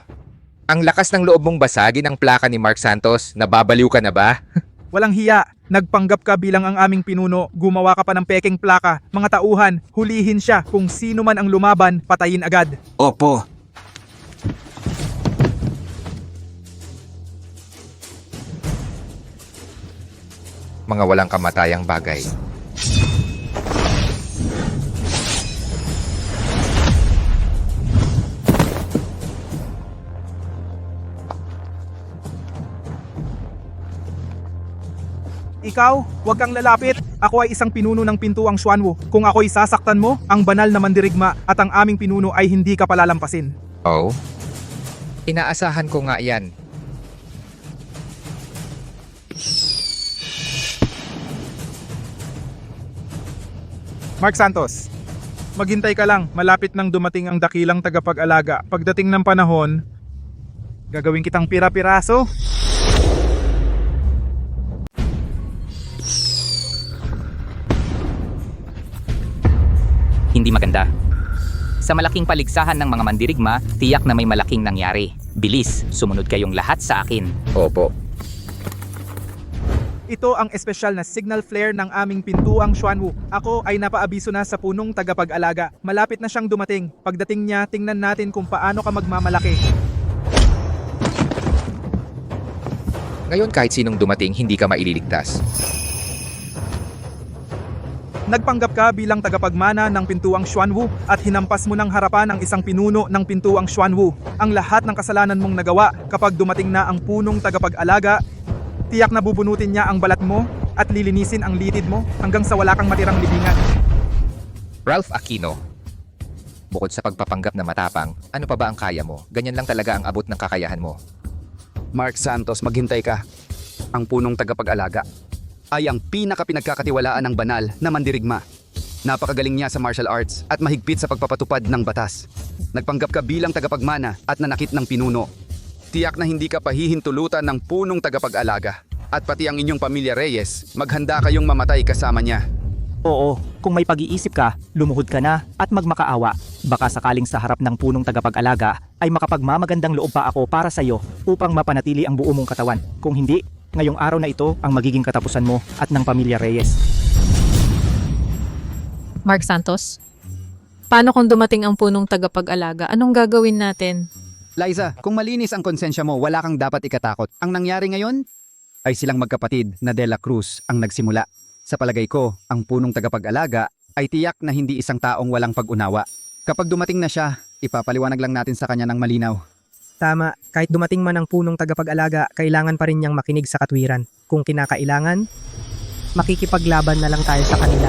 A: Ang lakas ng loob mong basagin ang plaka ni Mark Santos. Nababaliw ka na ba?
Q: Walang hiya. Nagpanggap ka bilang ang aming pinuno. Gumawa ka pa ng peking plaka. Mga tauhan, hulihin siya. Kung sino man ang lumaban, patayin agad.
M: Opo.
A: Mga walang kamatayang bagay.
Q: Ikaw, huwag kang lalapit. Ako ay isang pinuno ng pintuang Xuanwu. Kung ako'y sasaktan mo, ang banal na mandirigma at ang aming pinuno ay hindi ka palalampasin.
A: Oh? Inaasahan ko nga yan.
Q: Mark Santos, maghintay ka lang. Malapit nang dumating ang dakilang tagapag-alaga. Pagdating ng panahon, gagawin kitang pira-piraso.
S: Hindi maganda. Sa malaking paligsahan ng mga mandirigma, tiyak na may malaking nangyari. Bilis, sumunod kayong lahat sa akin.
A: Opo.
Q: Ito ang espesyal na signal flare ng aming pintuang Xuanwu. Ako ay napaabiso na sa punong tagapag-alaga. Malapit na siyang dumating. Pagdating niya, tingnan natin kung paano ka magmamalaki.
A: Ngayon kahit sinong dumating, hindi ka maililigtas.
Q: Nagpanggap ka bilang tagapagmana ng pintuang Xuanwu at hinampas mo ng harapan ang isang pinuno ng pintuang Xuanwu. Ang lahat ng kasalanan mong nagawa kapag dumating na ang punong tagapag-alaga, tiyak na bubunutin niya ang balat mo at lilinisin ang litid mo hanggang sa wala kang matirang libingan.
A: Ralph Aquino, bukod sa pagpapanggap na matapang, ano pa ba ang kaya mo? Ganyan lang talaga ang abot ng kakayahan mo.
H: Mark Santos, maghintay ka. Ang punong tagapag-alaga ay ang pinaka-pinagkakatiwalaan ng banal na mandirigma. Napakagaling niya sa martial arts at mahigpit sa pagpapatupad ng batas. Nagpanggap ka bilang tagapagmana at nanakit ng pinuno. Tiyak na hindi ka pahihintulutan ng punong tagapag-alaga. At pati ang inyong pamilya Reyes, maghanda kayong mamatay kasama niya.
L: Oo, kung may pag-iisip ka, lumuhod ka na at magmakaawa. Baka sakaling sa harap ng punong tagapag-alaga ay makapagmamagandang loob pa ako para sa iyo upang mapanatili ang buo mong katawan. Kung hindi, ngayong araw na ito ang magiging katapusan mo at ng pamilya Reyes.
F: Mark Santos, paano kung dumating ang punong tagapag-alaga? Anong gagawin natin?
G: Liza, kung malinis ang konsensya mo, wala kang dapat ikatakot. Ang nangyari ngayon ay silang magkapatid na De La Cruz ang nagsimula. Sa palagay ko, ang punong tagapag-alaga ay tiyak na hindi isang taong walang pag-unawa. Kapag dumating na siya, ipapaliwanag lang natin sa kanya ng malinaw.
E: Tama, kahit dumating man ang punong tagapag-alaga, kailangan pa rin niyang makinig sa katwiran. Kung kinakailangan, makikipaglaban na lang tayo sa kanila.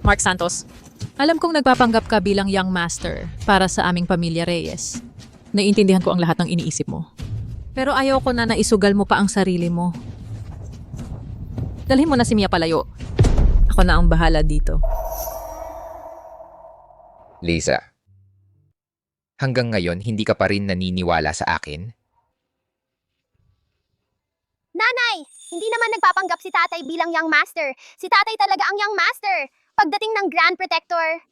F: Mark Santos, alam kong nagpapanggap ka bilang young master para sa aming pamilya Reyes. Naiintindihan ko ang lahat ng iniisip mo. Pero ayaw ko na naisugal mo pa ang sarili mo. Dalhin mo na si Mia palayo. Ako na ang bahala dito.
A: Liza, hanggang ngayon hindi ka pa rin naniniwala sa akin?
C: Nanay, hindi naman nagpapanggap si tatay bilang young master. Si tatay talaga ang young master. Pagdating ng Grand Protector,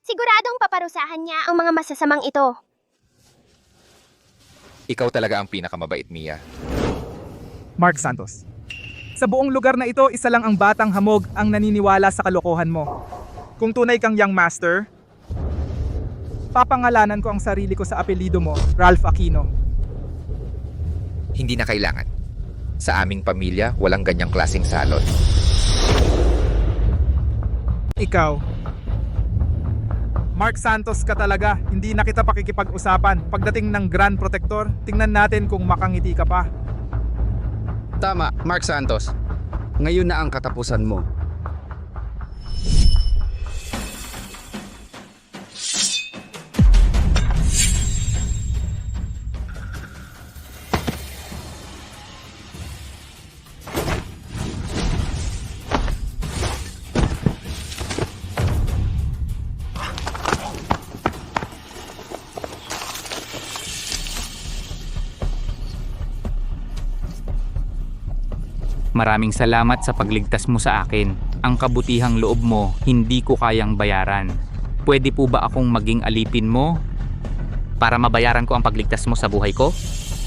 C: siguradong paparusahan niya ang mga masasamang ito.
A: Ikaw talaga ang pinakamabait, Mia.
Q: Mark Santos. Sa buong lugar na ito, isa lang ang batang hamog ang naniniwala sa kalokohan mo. Kung tunay kang young master, papangalanan ko ang sarili ko sa apelido mo, Ralph Aquino.
A: Hindi na kailangan. Sa aming pamilya, walang ganyang klaseng salot.
Q: Ikaw, Mark Santos ka talaga, hindi na kita pakikipag-usapan. Pagdating ng Grand Protector, tingnan natin kung makangiti ka pa.
H: Tama, Mark Santos. Ngayon na ang katapusan mo.
S: Maraming salamat sa pagligtas mo sa akin. Ang kabutihang loob mo, hindi ko kayang bayaran. Pwede po ba akong maging alipin mo para mabayaran ko ang pagligtas mo sa buhay ko?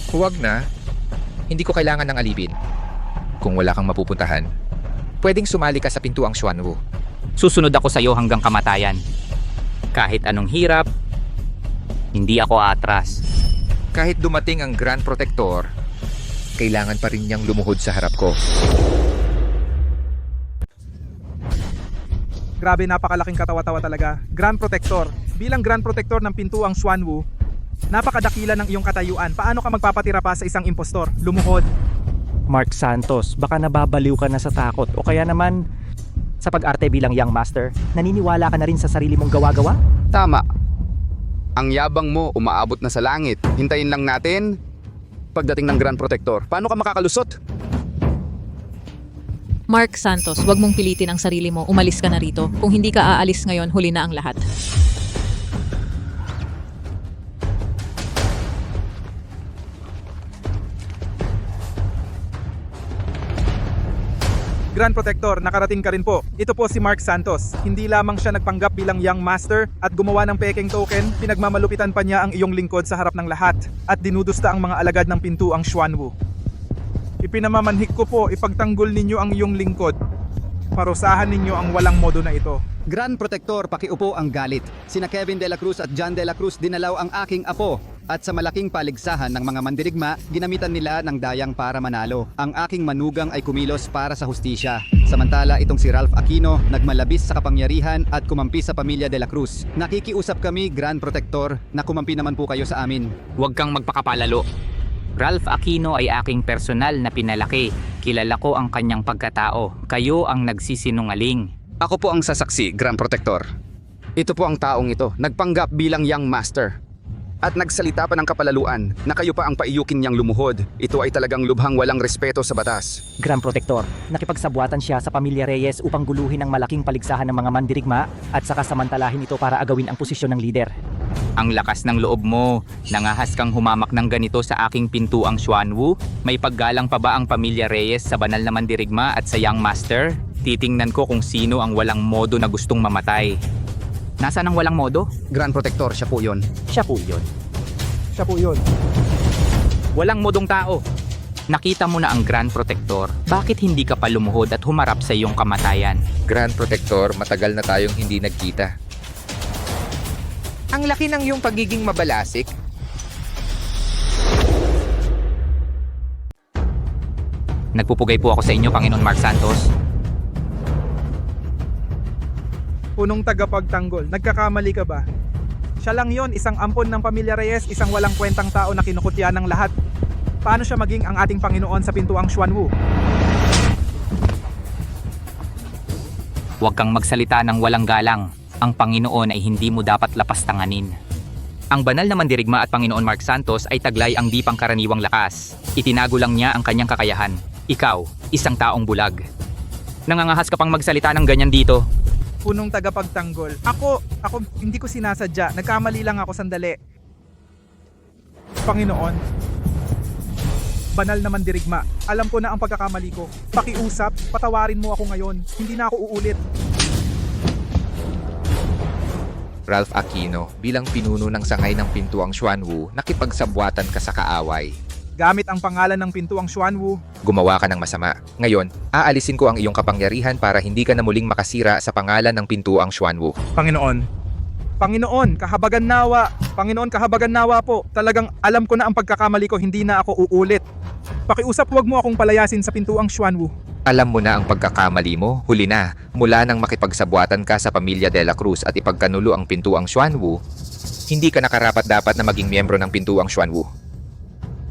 A: Huwag na. Hindi ko kailangan ng alipin. Kung wala kang mapupuntahan, pwedeng sumali ka sa pintuang Xuanwu.
S: Susunod ako sa iyo hanggang kamatayan. Kahit anong hirap, hindi ako atras.
A: Kahit dumating ang Grand Protector, kailangan pa rin niyang lumuhod sa harap ko.
Q: Grabe, napakalaking katawa-tawa talaga. Grand Protector. Bilang Grand Protector ng pintuang Xuanwu, napakadakila ng iyong katayuan. Paano ka magpapatira pa sa isang impostor? Lumuhod.
L: Mark Santos, baka nababaliw ka na sa takot o kaya naman sa pag-arte bilang young master, naniniwala ka na rin sa sarili mong gawa-gawa?
H: Tama. Ang yabang mo umaabot na sa langit. Hintayin lang natin pagdating ng Grand Protector. Paano ka makakalusot?
F: Mark Santos, huwag mong pilitin ang sarili mo. Umalis ka na rito. Kung hindi ka aalis ngayon, huli na ang lahat.
Q: Grand Protector, nakarating ka rin po. Ito po si Mark Santos. Hindi lamang siya nagpanggap bilang young master at gumawa ng peking token, pinagmamalupitan pa niya ang iyong lingkod sa harap ng lahat at dinudusta ang mga alagad ng pintuang Xuanwu. Ipinamamanhik ko po, ipagtanggol ninyo ang iyong lingkod. Parusahan ninyo ang walang modo na ito.
G: Grand Protector, pakiupo ang galit. Sina Kevin De La Cruz at John De La Cruz dinalaw ang aking apo. At sa malaking paligsahan ng mga mandirigma, ginamitan nila ng dayang para manalo. Ang aking manugang ay kumilos para sa hustisya. Samantala itong si Ralph Aquino, nagmalabis sa kapangyarihan at kumampi sa pamilya de la Cruz. Nakikiusap kami, Grand Protector, na kumampi naman po kayo sa amin.
S: Huwag kang magpakapalalo. Ralph Aquino ay aking personal na pinalaki. Kilala ko ang kanyang pagkatao. Kayo ang nagsisinungaling.
H: Ako po ang sasaksi, Grand Protector. Ito po ang taong ito, nagpanggap bilang young master. At nagsalita pa ng kapalaluan na kayo pa ang paiyukin niyang lumuhod. Ito ay talagang lubhang walang respeto sa batas.
L: Grand Protector, nakipagsabuatan siya sa pamilya Reyes upang guluhin ang malaking paligsahan ng mga mandirigma at saka samantalahin ito para agawin ang posisyon ng lider.
S: Ang lakas ng loob mo. Nangahas kang humamak ng ganito sa aking pintuang Xuanwu? May paggalang pa ba ang pamilya Reyes sa banal na mandirigma at sa young master? Titingnan ko kung sino ang walang modo na gustong mamatay. Nasaan ang walang modo?
H: Grand Protector, siya po yun.
L: Siya po yun.
Q: Siya po yun.
S: Walang modong tao. Nakita mo na ang Grand Protector. Bakit hindi ka pa lumuhod at humarap sa iyong kamatayan?
A: Grand Protector, matagal na tayong hindi nagkita. Ang laki ng iyong pagiging mabalasik.
S: Nagpupugay po ako sa inyo, Panginoon Mark Santos.
Q: Punong tagapagtanggol, nagkakamali ka ba? Siya lang yon, isang ampon ng pamilya Reyes, isang walang kwentang tao na kinukutya ng lahat. Paano siya maging ang ating Panginoon sa pintuang Xuanwu?
S: Huwag kang magsalita ng walang galang. Ang Panginoon ay hindi mo dapat lapastanganin. Ang banal na mandirigma at Panginoon Mark Santos ay taglay ang di pangkaraniwang lakas. Itinago lang niya ang kanyang kakayahan. Ikaw, isang taong bulag. Nangangahas ka pang magsalita ng ganyan dito.
Q: Punong tagapagtanggol. Ako, hindi ko sinasadya. Nagkamali lang ako sandali. Panginoon, banal na mandirigma. Alam ko na ang pagkakamali ko. Pakiusap, patawarin mo ako ngayon. Hindi na ako uulit.
A: Ralph Aquino, bilang pinuno ng sangay ng pintuang Xuanwu, nakipagsabwatan ka sa kaaway.
Q: Gamit ang pangalan ng pintuang Xuanwu,
A: Gumawa ka ng masama. Ngayon, aalisin ko ang iyong kapangyarihan para hindi ka na muling makasira sa pangalan ng pintuang Xuanwu.
Q: Panginoon, kahabagan nawa. Panginoon, kahabagan nawa po. Talagang alam ko na ang pagkakamali ko, hindi na ako uulit. Pakiusap, huwag mo akong palayasin sa pintuang Xuanwu.
A: Alam mo na ang pagkakamali mo, huli na. Mula nang makipagsabwatan ka sa pamilya de la Cruz at ipagkanulo ang pintuang Xuanwu, hindi ka nakarapat-dapat na maging miyembro ng pintuang Xuanwu.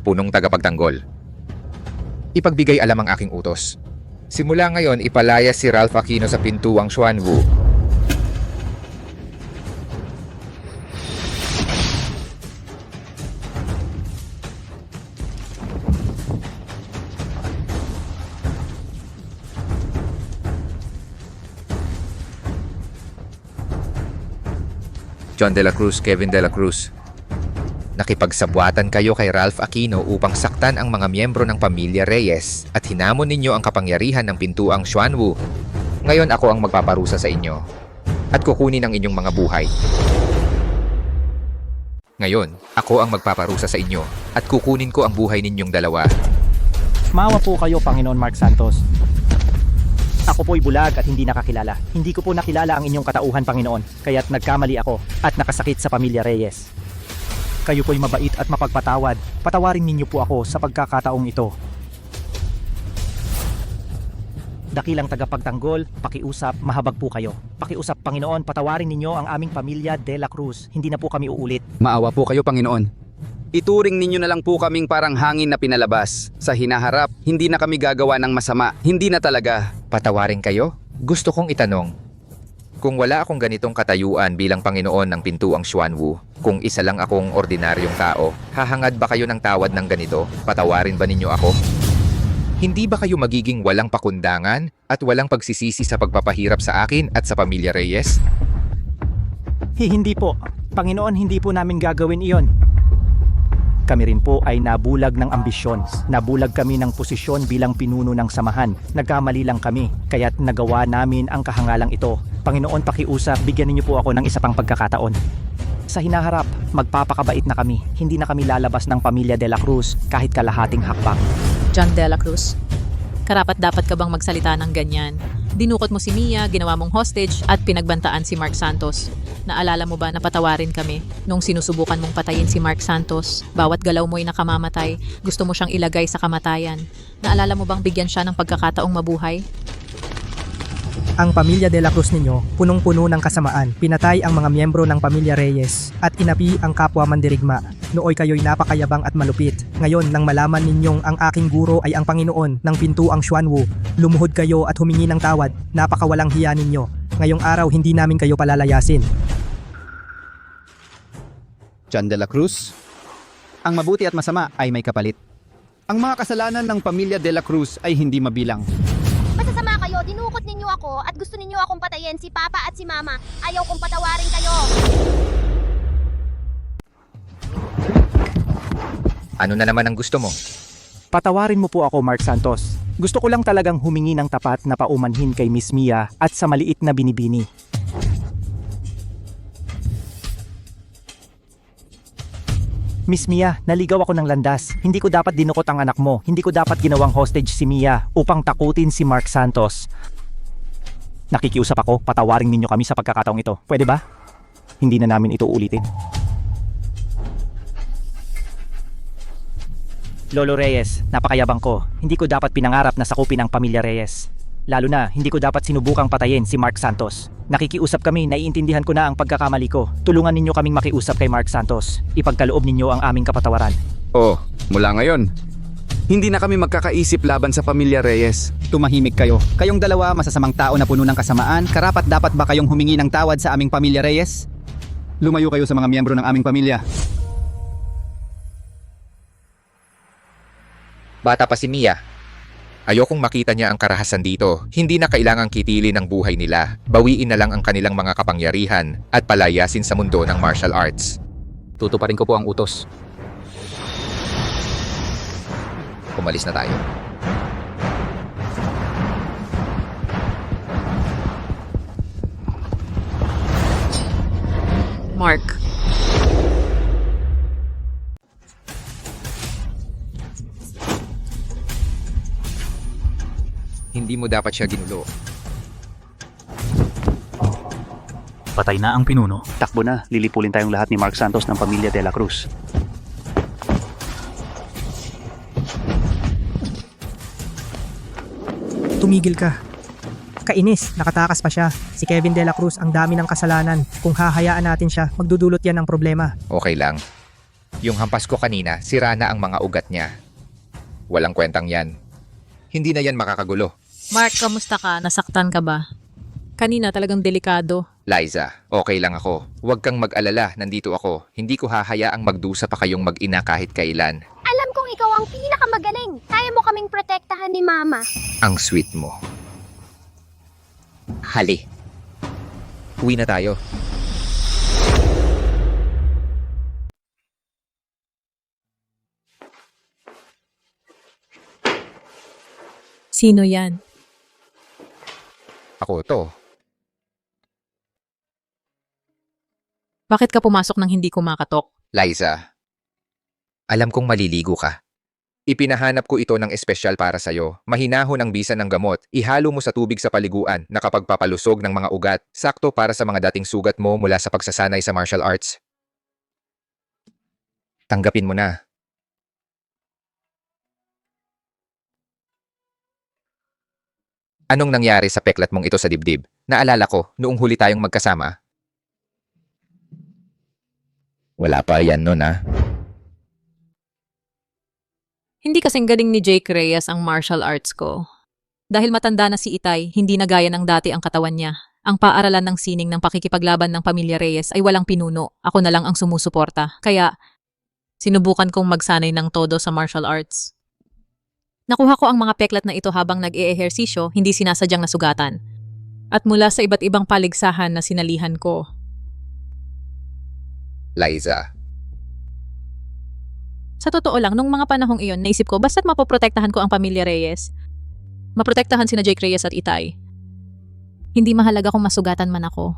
A: Punong tagapagtanggol. Ipagbigay alam ang aking utos. Simula ngayon, ipalaya si Ralph Aquino sa pintuang Xuanwu. John de la Cruz, Kevin de la Cruz. Nakipagsabwatan kayo kay Ralph Aquino upang saktan ang mga miyembro ng pamilya Reyes at hinamon ninyo ang kapangyarihan ng pintuang Xuanwu. Ngayon ako ang magpaparusa sa inyo at kukunin ang inyong mga buhay. Ngayon, ako ang magpaparusa sa inyo at kukunin ko ang buhay ninyong dalawa.
L: Maawa po kayo, Panginoon Mark Santos. Ako po'y bulag at hindi nakakilala. Hindi ko po nakilala ang inyong katauhan, Panginoon, kaya't nagkamali ako at nakasakit sa pamilya Reyes. Kayo po'y mabait at mapagpatawad. Patawarin ninyo po ako sa pagkakataong ito. Dakilang tagapagtanggol, pakiusap, mahabag po kayo. Pakiusap, Panginoon, patawarin ninyo ang aming pamilya de la Cruz. Hindi na po kami uulit.
H: Maawa po kayo, Panginoon. Ituring ninyo na lang po kaming parang hangin na pinalabas. Sa hinaharap, hindi na kami gagawa ng masama. Hindi na talaga.
A: Patawarin kayo? Gusto kong itanong, kung wala akong ganitong katayuan bilang Panginoon ng pintuang Xuanwu, kung isa lang akong ordinaryong tao, hahangad ba kayo ng tawad ng ganito? Patawarin ba ninyo ako? Hindi ba kayo magiging walang pakundangan at walang pagsisisi sa pagpapahirap sa akin at sa pamilya Reyes?
L: Hindi po. Panginoon, hindi po namin gagawin iyon. Kami rin po ay nabulag ng ambisyon. Nabulag kami ng posisyon bilang pinuno ng samahan. Nagkamali lang kami, kaya't nagawa namin ang kahangalang ito. Panginoon, pakiusap, bigyan niyo po ako ng isa pang pagkakataon. Sa hinaharap, magpapakabait na kami. Hindi na kami lalabas ng pamilya de la Cruz kahit kalahating hakbang.
F: John de la Cruz, karapat-dapat ka bang magsalita ng ganyan? Dinukot mo si Mia, ginawa mong hostage at pinagbantaan si Mark Santos. Naalala mo ba na patawarin kami nung sinusubukan mong patayin si Mark Santos? Bawat galaw mo'y nakamamatay. Gusto mo siyang ilagay sa kamatayan. Naalala mo bang bigyan siya ng pagkakataong mabuhay?
E: Ang pamilya De La Cruz ninyo, punong-puno ng kasamaan. Pinatay ang mga miyembro ng pamilya Reyes at inapi ang kapwa mandirigma. Nooy kayo'y napakayabang at malupit. Ngayon nang malaman ninyong ang aking guro ay ang Panginoon ng pintuang Xuanwu, lumuhod kayo at humingi ng tawad. Napakawalang hiya ninyo. Ngayong araw hindi namin kayo palalayasin.
G: John De La Cruz, ang mabuti at masama ay may kapalit. Ang mga kasalanan ng pamilya De La Cruz ay hindi mabilang.
C: Masasama kayo, dinukot ninyo ako at gusto ninyo akong patayin si Papa at si Mama. Ayaw kong patawarin kayo.
A: Ano na naman ang gusto mo?
L: Patawarin mo po ako, Mark Santos. Gusto ko lang talagang humingi ng tapat na paumanhin kay Miss Mia at sa maliit na binibini. Miss Mia, naligaw ako ng landas. Hindi ko dapat dinukot ang anak mo. Hindi ko dapat ginawang hostage si Mia upang takutin si Mark Santos. Nakikiusap ako, patawarin ninyo kami sa pagkakataong ito. Pwede ba? Hindi na namin ito ulitin. Lolo Reyes, napakayabang ko. Hindi ko dapat pinangarap na sakupin ang pamilya Reyes. Lalo na, hindi ko dapat sinubukang patayin si Mark Santos. Nakikiusap kami, naiintindihan ko na ang pagkakamali ko. Tulungan ninyo kaming makiusap kay Mark Santos. Ipagkaloob ninyo ang aming kapatawaran.
H: Oh, mula ngayon, hindi na kami magkakaisip laban sa pamilya Reyes.
G: Tumahimik kayo. Kayong dalawa, masasamang tao na puno ng kasamaan, karapat dapat ba kayong humingi ng tawad sa aming pamilya Reyes? Lumayo kayo sa mga miyembro ng aming pamilya.
A: Bata pa si Mia. Ayokong makita niya ang karahasan dito. Hindi na kailangang kitilin ang buhay nila. Bawiin na lang ang kanilang mga kapangyarihan at palayasin sa mundo ng martial arts.
H: Tutuparin ko po ang utos.
A: Umalis na tayo.
F: Mark.
A: Hindi mo dapat siya ginulo.
N: Patay na ang pinuno.
T: Takbo na, lilipulin tayong lahat ni Mark Santos ng pamilya De La Cruz.
E: Tumigil ka. Kainis, nakatakas pa siya. Si Kevin De La Cruz ang dami ng kasalanan. Kung hahayaan natin siya, magdudulot yan ng problema.
A: Okay lang. Yung hampas ko kanina, sira na ang mga ugat niya. Walang kwentang yan. Hindi na yan makakagulo.
F: Mark, kamusta ka? Nasaktan ka ba? Kanina talagang delikado.
A: Liza, okay lang ako. Huwag kang mag-alala, nandito ako. Hindi ko hahayaang magdusa pa kayong mag-ina kahit kailan.
C: Alam kong ikaw ang pinakamagaling. Kaya mo kaming protektahan ni Mama.
A: Ang sweet mo. Hali. Uwi na tayo.
F: Sino yan?
A: Ako to.
F: Bakit ka pumasok nang hindi kumakatok?
A: Liza, alam kong maliligo ka. Ipinahanap ko ito ng espesyal para sa'yo. Mahinahon ang bisa ng gamot. Ihalo mo sa tubig sa paliguan na kapag papalusog ng mga ugat. Sakto para sa mga dating sugat mo mula sa pagsasanay sa martial arts. Tanggapin mo na. Anong nangyari sa peklat mong ito sa dibdib? Naalala ko, noong huli tayong magkasama. Wala pa yan nun, ha?
F: Hindi kasing galing ni Jake Reyes ang martial arts ko. Dahil matanda na si Itay, hindi na gaya ng dati ang katawan niya. Ang paaralan ng sining ng pakikipaglaban ng pamilya Reyes ay walang pinuno. Ako na lang ang sumusuporta. Kaya, sinubukan kong magsanay ng todo sa martial arts. Nakuha ko ang mga peklat na ito habang nag-eehersisyo, hindi sinasadyang nasugatan. At mula sa iba't ibang paligsahan na sinalihan ko.
A: Liza.
F: Sa totoo lang, nung mga panahong iyon, naisip ko, basta't mapoprotektahan ko ang pamilya Reyes. Maprotektahan sina Jake Reyes at Itay. Hindi mahalaga kung masugatan man ako.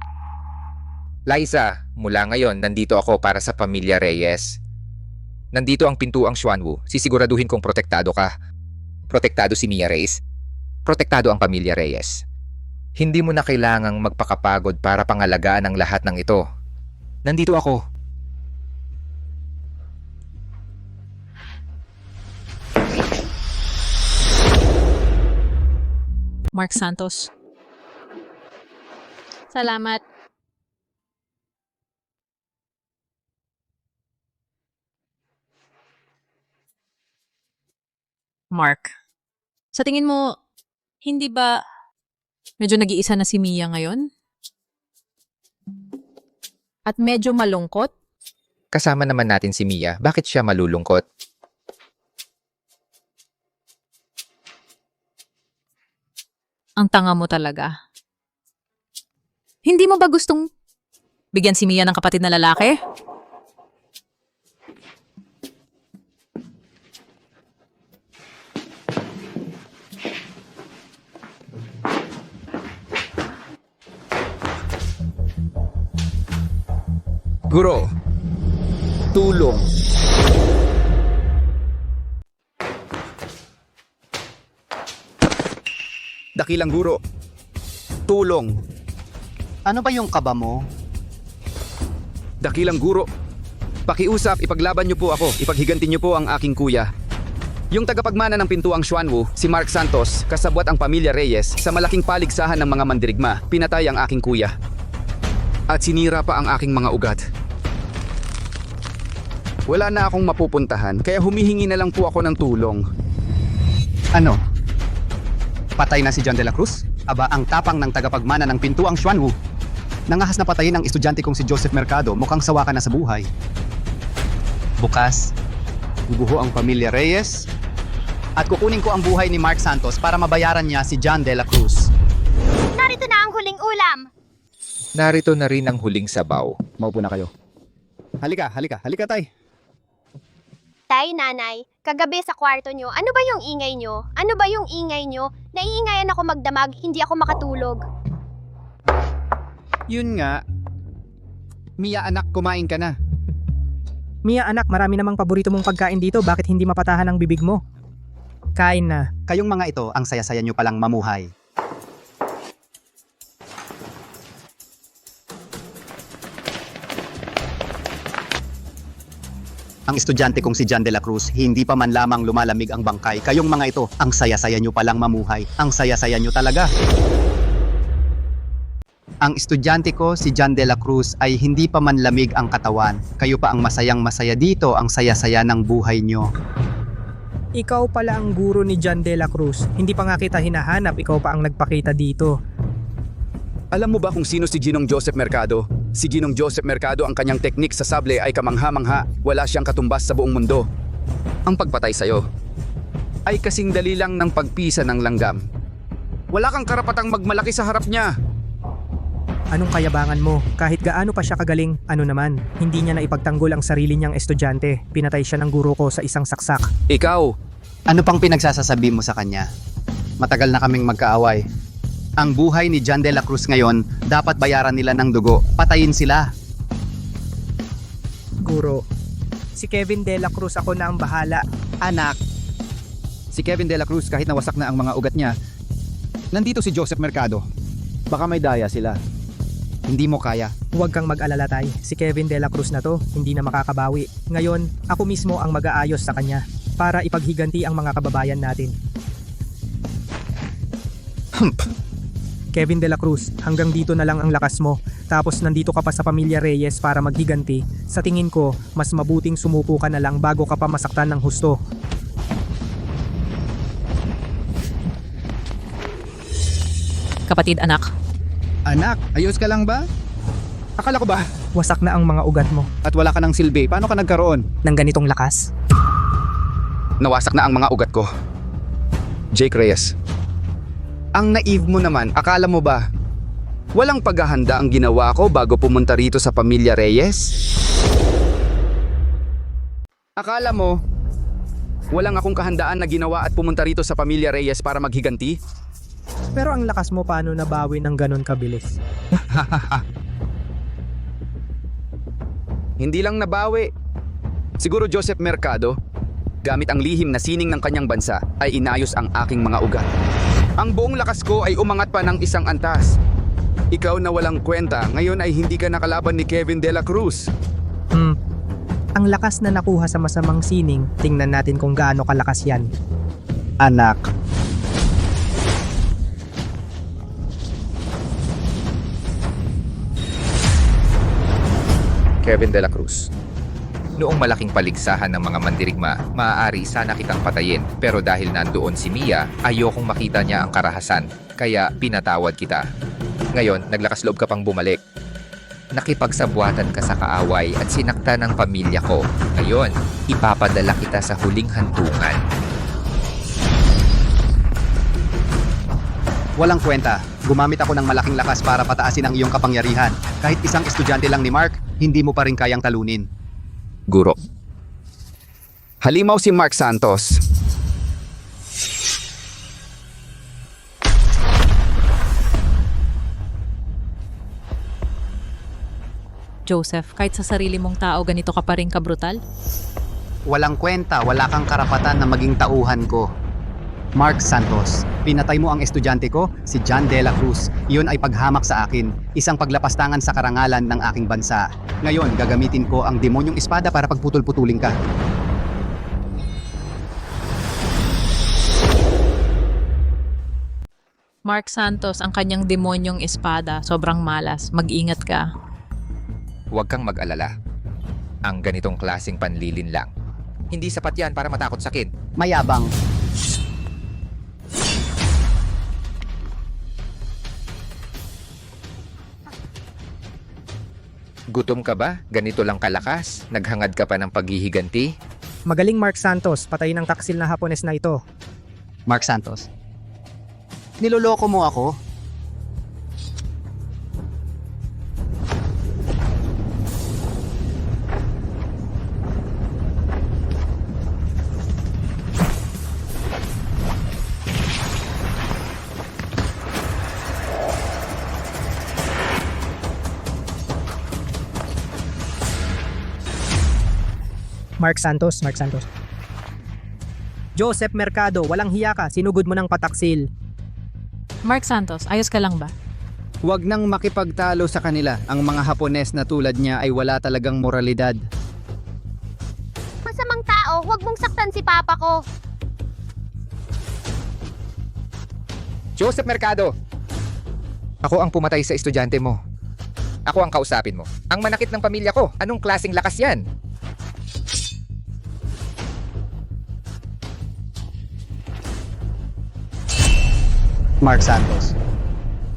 A: Liza, mula ngayon, nandito ako para sa pamilya Reyes. Nandito ang pintuang Xuanwu. Sisiguraduhin kong protektado ka. Protektado si Mia Reyes. Protektado ang pamilya Reyes. Hindi mo na kailangang magpakapagod para pangalagaan ang lahat ng ito. Nandito ako.
F: Mark Santos. Salamat. Mark, sa tingin mo, hindi ba medyo nag-iisa na si Mia ngayon? At medyo malungkot?
A: Kasama naman natin si Mia. Bakit siya malulungkot?
F: Ang tanga mo talaga. Hindi mo ba gustong bigyan si Mia ng kapatid na lalaki?
H: Guro, tulong. Dakilang guro, tulong.
U: Ano ba yung kaba mo?
H: Dakilang guro, pakiusap, ipaglaban niyo po ako, ipaghiganti niyo po ang aking kuya. Yung tagapagmana ng pintuang Xuanwu, si Mark Santos, kasabwat ang pamilya Reyes, sa malaking paligsahan ng mga mandirigma, pinatay ang aking kuya. At sinira pa ang aking mga ugat. Wala na akong mapupuntahan, kaya humihingi na lang po ako ng tulong.
U: Ano? Patay na si John de la Cruz? Aba, ang tapang ng tagapagmana ng pintuang Xuanwu. Nangahas na patayin ang estudyante kong si Joseph Mercado, mukhang sawa ka na sa buhay. Bukas, guguho ang pamilya Reyes at kukunin ko ang buhay ni Mark Santos para mabayaran niya si John de la Cruz.
C: Narito na ang huling ulam.
A: Narito na rin ang huling sabaw.
U: Maupo na kayo. Halika tay.
C: Tay, nanay, kagabi sa kwarto nyo, ano ba yung ingay nyo? Ano ba yung ingay nyo? Naiingayan ako magdamag, hindi ako makatulog.
U: Yun nga. Mia anak, kumain ka na.
E: Mia anak, marami namang paborito mong pagkain dito, bakit hindi mapatahan ang bibig mo? Kain na.
U: Kayong mga ito, ang saya-saya nyo palang mamuhay. Ang estudyante kong si John de la Cruz, hindi pa man lamang lumalamig ang bangkay. Kayong mga ito, ang saya-saya nyo palang mamuhay. Ang saya-saya nyo talaga. Ang estudyante ko, si John de la Cruz, ay hindi pa man lamig ang katawan. Kayo pa ang masayang masaya dito, ang saya-saya ng buhay nyo.
E: Ikaw pala ang guro ni John de la Cruz. Hindi pa nga kita hinahanap, ikaw pa ang nagpakita dito.
H: Alam mo ba kung sino si Ginong Joseph Mercado? Si Ginong Joseph Mercado, ang kanyang teknik sa sable ay kamangha-mangha. Wala siyang katumbas sa buong mundo. Ang pagpatay sa'yo ay kasing dali lang ng pagpisa ng langgam. Wala kang karapatang magmalaki sa harap niya.
E: Anong kayabangan mo? Kahit gaano pa siya kagaling, ano naman, hindi niya na ipagtanggol ang sarili niyang estudyante. Pinatay siya ng guro ko sa isang saksak.
H: Ikaw,
U: ano pang pinagsasasabi mo sa kanya? Matagal na kaming magkaaway. Ang buhay ni John de la Cruz ngayon, dapat bayaran nila ng dugo. Patayin sila.
E: Guro, si Kevin de la Cruz ako na ang bahala.
U: Anak,
G: Si Kevin de la Cruz, kahit nawasak na ang mga ugat niya, nandito si Joseph Mercado. Baka may daya sila. Hindi mo kaya.
E: Huwag kang mag-alala tay, si Kevin de la Cruz na to, hindi na makakabawi. Ngayon, ako mismo ang mag-aayos sa kanya para ipaghiganti ang mga kababayan natin. Kevin de la Cruz, hanggang dito na lang ang lakas mo. Tapos nandito ka pa sa pamilya Reyes para maghiganti. Sa tingin ko, mas mabuting sumuko ka na lang bago ka pa masaktan ng husto.
F: Kapatid, anak.
G: Anak, ayos ka lang ba? Akala ko ba?
E: Wasak na ang mga ugat mo.
G: At wala ka ng silbi. Paano ka nagkaroon?
E: Ng ganitong lakas?
H: Nawasak na ang mga ugat ko. Jake Reyes. Ang naive mo naman, akala mo ba walang paghahanda ang ginawa ko bago pumunta rito sa pamilya Reyes? Akala mo walang akong kahandaan na ginawa at pumunta rito sa pamilya Reyes para maghiganti?
E: Pero ang lakas mo paano nabawi ng ganon kabilis?
H: Hindi lang nabawi. Siguro Joseph Mercado, gamit ang lihim na sining ng kanyang bansa, ay inayos ang aking mga ugat. Ang buong lakas ko ay umangat pa ng isang antas. Ikaw na walang kwenta, ngayon ay hindi ka nakalaban ni Kevin De La Cruz.
E: Ang lakas na nakuha sa masamang sining, tingnan natin kung gaano kalakas yan.
U: Anak.
A: Kevin De La Cruz. Noong malaking paligsahan ng mga mandirigma, maaari sana kitang patayin. Pero dahil nandoon si Mia, ayokong makita niya ang karahasan. Kaya pinatawad kita. Ngayon, naglakas loob ka pang bumalik. Nakipagsabwatan ka sa kaaway at sinakta ng pamilya ko. Ngayon, ipapadala kita sa huling hantungan.
U: Walang kwenta. Gumamit ako ng malaking lakas para pataasin ang iyong kapangyarihan. Kahit isang estudyante lang ni Mark, hindi mo pa rin kayang talunin.
A: Guro.
H: Halimaw si Mark Santos.
F: Joseph, kahit sa sarili mong tao, ganito ka pa rin kabrutal?
U: Walang kwenta, wala kang karapatan na maging tauhan ko. Mark Santos, pinatay mo ang estudyante ko, si John De La Cruz. Iyon ay paghamak sa akin, isang paglapastangan sa karangalan ng aking bansa. Ngayon, gagamitin ko ang demonyong espada para pagputol-putuling ka.
F: Mark Santos, ang kanyang demonyong espada, sobrang malas. Mag-ingat ka.
A: Huwag kang mag-alala. Ang ganitong klaseng panlilin lang. Hindi sapat yan para matakot sa kid.
U: Mayabang.
A: Gutom ka ba? Ganito lang kalakas? Naghangad ka pa ng paghihiganti?
E: Magaling Mark Santos, patayin ang taksil na Hapones na ito.
U: Mark Santos, niloloko mo ako?
E: Mark Santos. Joseph Mercado, walang hiya ka, sinugod mo ng pataksil.
F: Mark Santos, ayos ka lang ba?
G: Huwag nang makipagtalo sa kanila. Ang mga Hapones na tulad niya ay wala talagang moralidad.
C: Masamang tao, huwag mong saktan si papa ko.
A: Joseph Mercado! Ako ang pumatay sa estudyante mo. Ako ang kausapin mo. Ang manakit ng pamilya ko, anong klaseng lakas yan?
U: Mark Santos,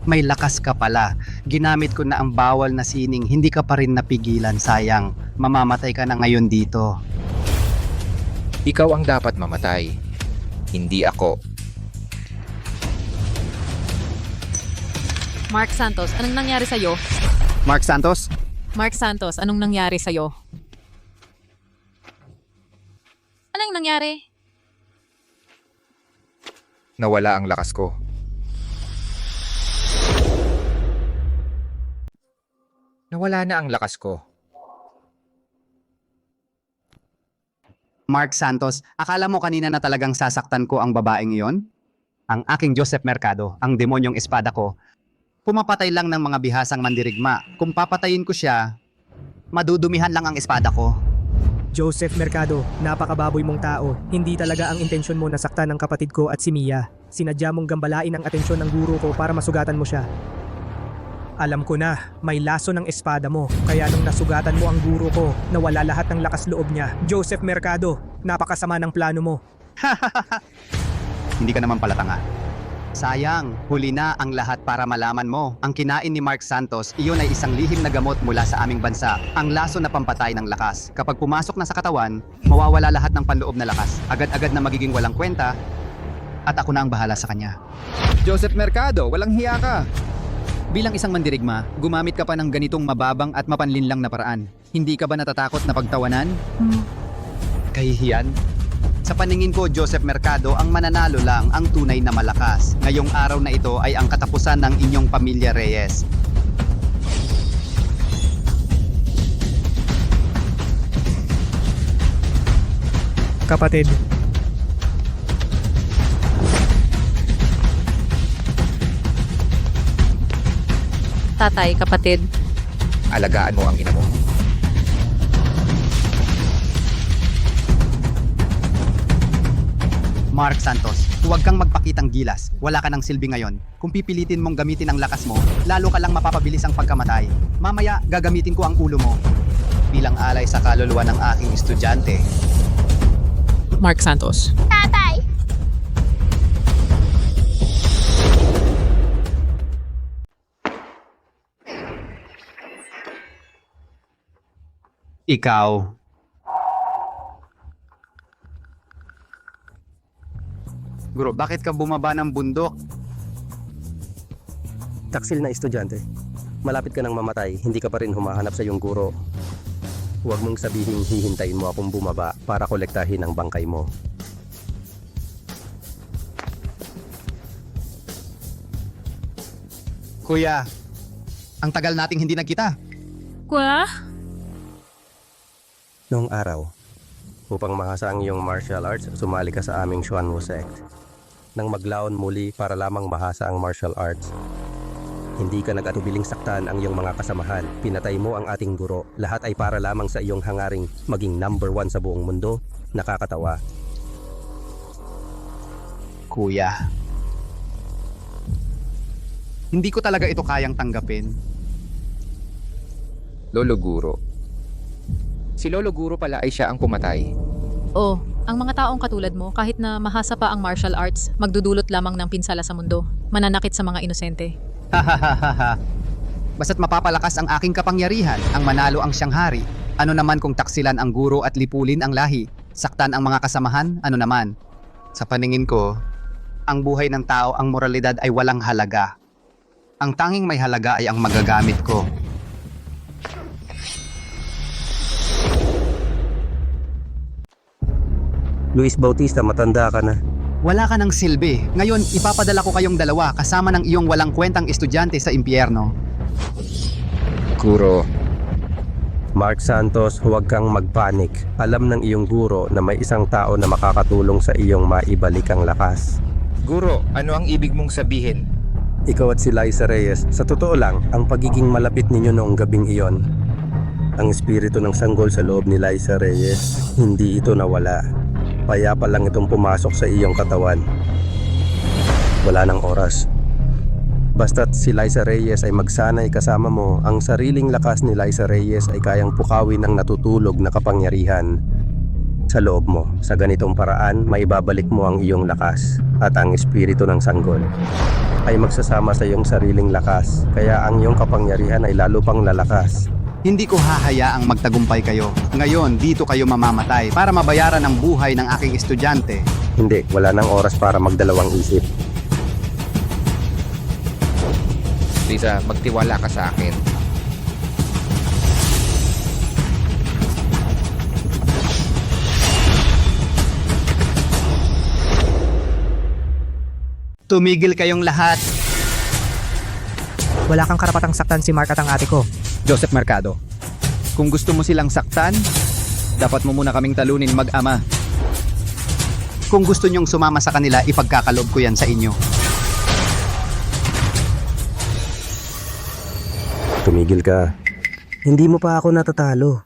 U: may lakas ka pala. Ginamit ko na ang bawal na sining, hindi ka pa rin napigilan, sayang. Mamamatay ka na ngayon dito.
A: Ikaw ang dapat mamatay. Hindi ako.
F: Mark Santos, anong nangyari sa'yo?
U: Mark Santos?
F: Mark Santos, anong nangyari sa'yo? Anong nangyari?
A: Nawala ang lakas ko. Nawala na ang lakas ko.
U: Mark Santos, akala mo kanina na talagang sasaktan ko ang babaeng iyon? Ang aking Joseph Mercado, ang demonyong espada ko, pumapatay lang ng mga bihasang mandirigma. Kung papatayin ko siya, madudumihan lang ang espada ko.
E: Joseph Mercado, napakababoy mong tao. Hindi talaga ang intensyon mo na saktan ng kapatid ko at si Mia. Sinadya mong gambalain ang atensyon ng guro ko para masugatan mo siya. Alam ko na, may laso ng espada mo. Kaya nung nasugatan mo ang guro ko, nawala lahat ng lakas loob niya. Joseph Mercado, napakasama ng plano mo.
U: Hindi ka naman pala tanga. Sayang, huli na ang lahat para malaman mo. Ang kinain ni Mark Santos, iyon ay isang lihim na gamot mula sa aming bansa. Ang laso na pampatay ng lakas. Kapag pumasok na sa katawan, mawawala lahat ng panloob na lakas. Agad-agad na magiging walang kwenta, at ako na ang bahala sa kanya.
G: Joseph Mercado, walang hiya ka. Bilang isang mandirigma, gumamit ka pa ng ganitong mababang at mapanlinlang na paraan. Hindi ka ba natatakot na pagtawanan?
U: Kahihiyan? Sa paningin ko, Joseph Mercado, ang mananalo lang ang tunay na malakas. Ngayong araw na ito ay ang katapusan ng inyong pamilya Reyes.
E: Kapatid,
F: Tatay, kapatid,
A: Alagaan mo ang ina mo.
U: Mark Santos, huwag kang magpakitang gilas. Wala ka ng silbi ngayon. Kung pipilitin mong gamitin ang lakas mo, lalo ka lang mapapabilis ang pagkamatay. Mamaya, gagamitin ko ang ulo mo. Bilang alay sa kaluluwa ng aking estudyante.
F: Mark Santos.
C: Tatay!
U: Ikaw. Guro, bakit ka bumaba ng bundok?
B: Taksil na estudyante. Malapit ka nang mamatay, hindi ka pa rin humahanap sa iyong guro. Huwag mong sabihin hihintayin mo akong bumaba para kolektahin ang bangkay mo.
U: Kuya, ang tagal nating hindi nagkita.
F: Kuya?
B: Noong araw, upang mahasa ang iyong martial arts, sumali ka sa aming Xuanwu sect. Nang maglaon muli para lamang mahasa ang martial arts, hindi ka nag-atubiling saktan ang iyong mga kasamahan. Pinatay mo ang ating guro. Lahat ay para lamang sa iyong hangaring maging number 1 sa buong mundo. Nakakatawa.
U: Kuya. Hindi ko talaga ito kayang tanggapin.
A: Lolo Guro. Si Lolo Guro pala ay siya ang pumatay.
F: Oh, ang mga taong katulad mo, kahit na mahasa pa ang martial arts, magdudulot lamang ng pinsala sa mundo. Mananakit sa mga inosente.
U: Hahaha. Basta't mapapalakas ang aking kapangyarihan, ang manalo ang siyang hari. Ano naman kung taksilan ang guro at lipulin ang lahi? Saktan ang mga kasamahan? Ano naman? Sa paningin ko, ang buhay ng tao, ang moralidad ay walang halaga. Ang tanging may halaga ay ang magagamit ko.
B: Luis Bautista, matanda ka na.
U: Wala ka ng silbi. Ngayon, ipapadala ko kayong dalawa kasama ng iyong walang kwentang estudyante sa impyerno.
A: Guro.
B: Mark Santos, huwag kang magpanik. Alam ng iyong guro na may isang tao na makakatulong sa iyong maibalik ang lakas.
A: Guro, ano ang ibig mong sabihin?
B: Ikaw at si Liza Reyes, sa totoo lang, ang pagiging malapit ninyo noong gabing iyon. Ang espiritu ng sanggol sa loob ni Liza Reyes, hindi ito nawala. Payapa lang itong pumasok sa iyong katawan. Wala nang oras. Basta't si Liza Reyes ay magsanay kasama mo, ang sariling lakas ni Liza Reyes ay kayang pukawin ng natutulog na kapangyarihan sa loob mo. Sa ganitong paraan, maibabalik mo ang iyong lakas at ang espiritu ng sanggol ay magsasama sa iyong sariling lakas. Kaya ang iyong kapangyarihan ay lalo pang lalakas.
U: Hindi ko hahayaang magtagumpay kayo. Ngayon, dito kayo mamamatay para mabayaran ang buhay ng aking estudyante.
B: Hindi, wala nang oras para magdalawang isip.
A: Liza, magtiwala ka sa akin.
U: Tumigil kayong lahat.
E: Wala kang karapatang saktan si Mark at ang ate ko.
G: Joseph Mercado, kung gusto mo silang saktan, dapat mo muna kaming talunin mag-ama.
U: Kung gusto nyong sumama sa kanila, ipagkakaloob ko yan sa inyo.
B: Tumigil ka. Hindi mo pa ako natatalo.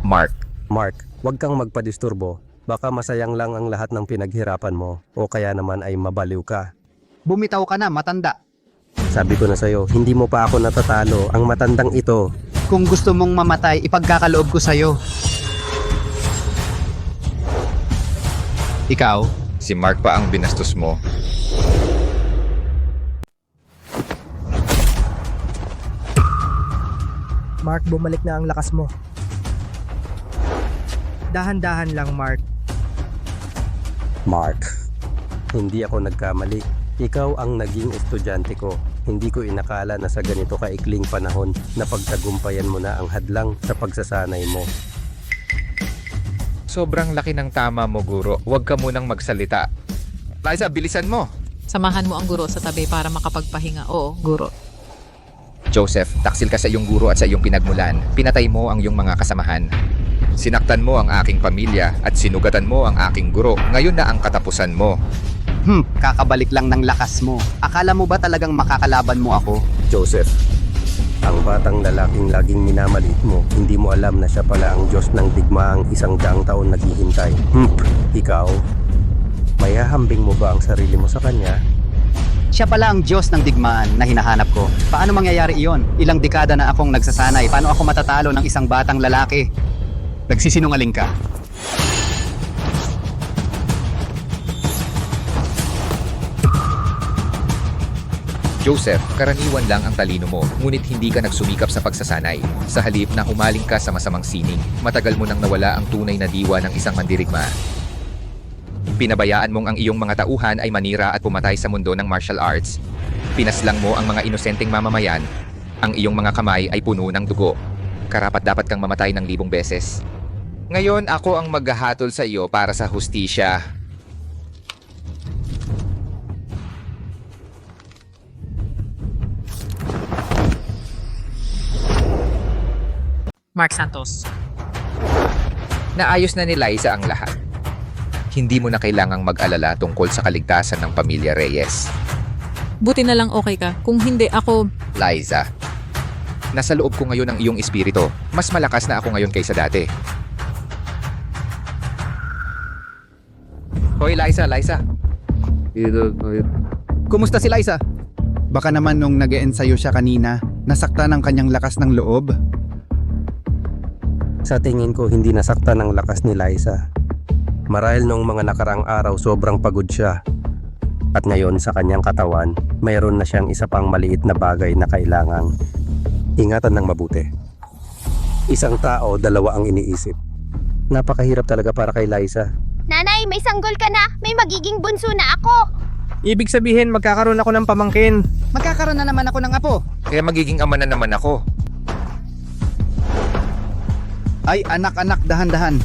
A: Mark,
B: huwag kang magpadisturbo. Baka masayang lang ang lahat ng pinaghirapan mo o kaya naman ay mabaliw ka.
U: Bumitaw ka na, matanda.
B: Sabi ko na sa'yo, hindi mo pa ako natatalo. Ang matandang ito.
U: Kung gusto mong mamatay, ipagkakaloob ko sa'yo. Ikaw?
A: si Mark pa ang binastos mo.
E: Mark, bumalik na ang lakas mo. Dahan-dahan lang, Mark.
B: Mark, hindi ako nagkamali. Ikaw ang naging estudyante ko. Hindi ko inakala na sa ganito kaikling panahon na pagtagumpayan mo na ang hadlang sa pagsasanay mo.
A: Sobrang laki ng tama mo, guro. Huwag ka munang magsalita. Liza, bilisan mo!
F: Samahan mo ang guro sa tabi para makapagpahinga. Oo, guro.
A: Joseph, taksil ka sa iyong guro at sa iyong pinagmulan. Pinatay mo ang iyong mga kasamahan. Sinaktan mo ang aking pamilya at sinugatan mo ang aking guro. Ngayon na ang katapusan mo.
U: Kakabalik lang ng lakas mo. Akala mo ba talagang makakalaban mo ako?
B: Joseph, Ang batang lalaking laging minamaliit mo, hindi mo alam na siya pala ang Diyos ng digmaang 100 taon naghihintay. Ikaw, mayahambing mo ba ang sarili mo sa kanya?
U: Siya pala ang Diyos ng digmaan na hinahanap ko. Paano mangyayari iyon? Ilang dekada na akong nagsasanay. Paano ako matatalo ng isang batang lalaki? Nagsisinungaling ka.
A: Joseph, karaniwan lang ang talino mo, ngunit hindi ka nagsumikap sa pagsasanay. Sa halip na humaling ka sa masamang sining, matagal mo nang nawala ang tunay na diwa ng isang mandirigma. Pinabayaan mong ang iyong mga tauhan ay manira at pumatay sa mundo ng martial arts. Pinaslang mo ang mga inosenteng mamamayan. Ang iyong mga kamay ay puno ng dugo. Karapat-dapat kang mamatay ng 1000 beses. Ngayon ako ang maghahatol sa iyo para sa hustisya.
F: Mark Santos.
A: Naayos na ni Liza ang lahat. Hindi mo na kailangang mag-alala tungkol sa kaligtasan ng pamilya Reyes.
F: Buti na lang okay ka. Kung hindi ako...
A: Liza, nasa loob ko ngayon ang iyong espiritu. Mas malakas na ako ngayon kaysa dati. Hoy, Liza.
G: Kumusta si Liza? Baka naman nung nag-e-ensayo siya kanina, nasaktan ang kanyang lakas ng loob.
B: Sa tingin ko, hindi nasaktan ng lakas ni Liza. Marahil noong mga nakaraang araw, sobrang pagod siya. At ngayon sa kanyang katawan, mayroon na siyang isa pang maliit na bagay na kailangang ingatan ng mabuti. Isang tao, dalawa ang iniisip. Napakahirap talaga para kay Liza.
C: Nanay, may sanggol ka na. May magiging bunso na ako.
E: Ibig sabihin, magkakaroon ako ng pamangkin.
U: Magkakaroon na naman ako ng apo.
A: Kaya magiging ama na naman ako.
G: Ay, anak-anak, dahan-dahan.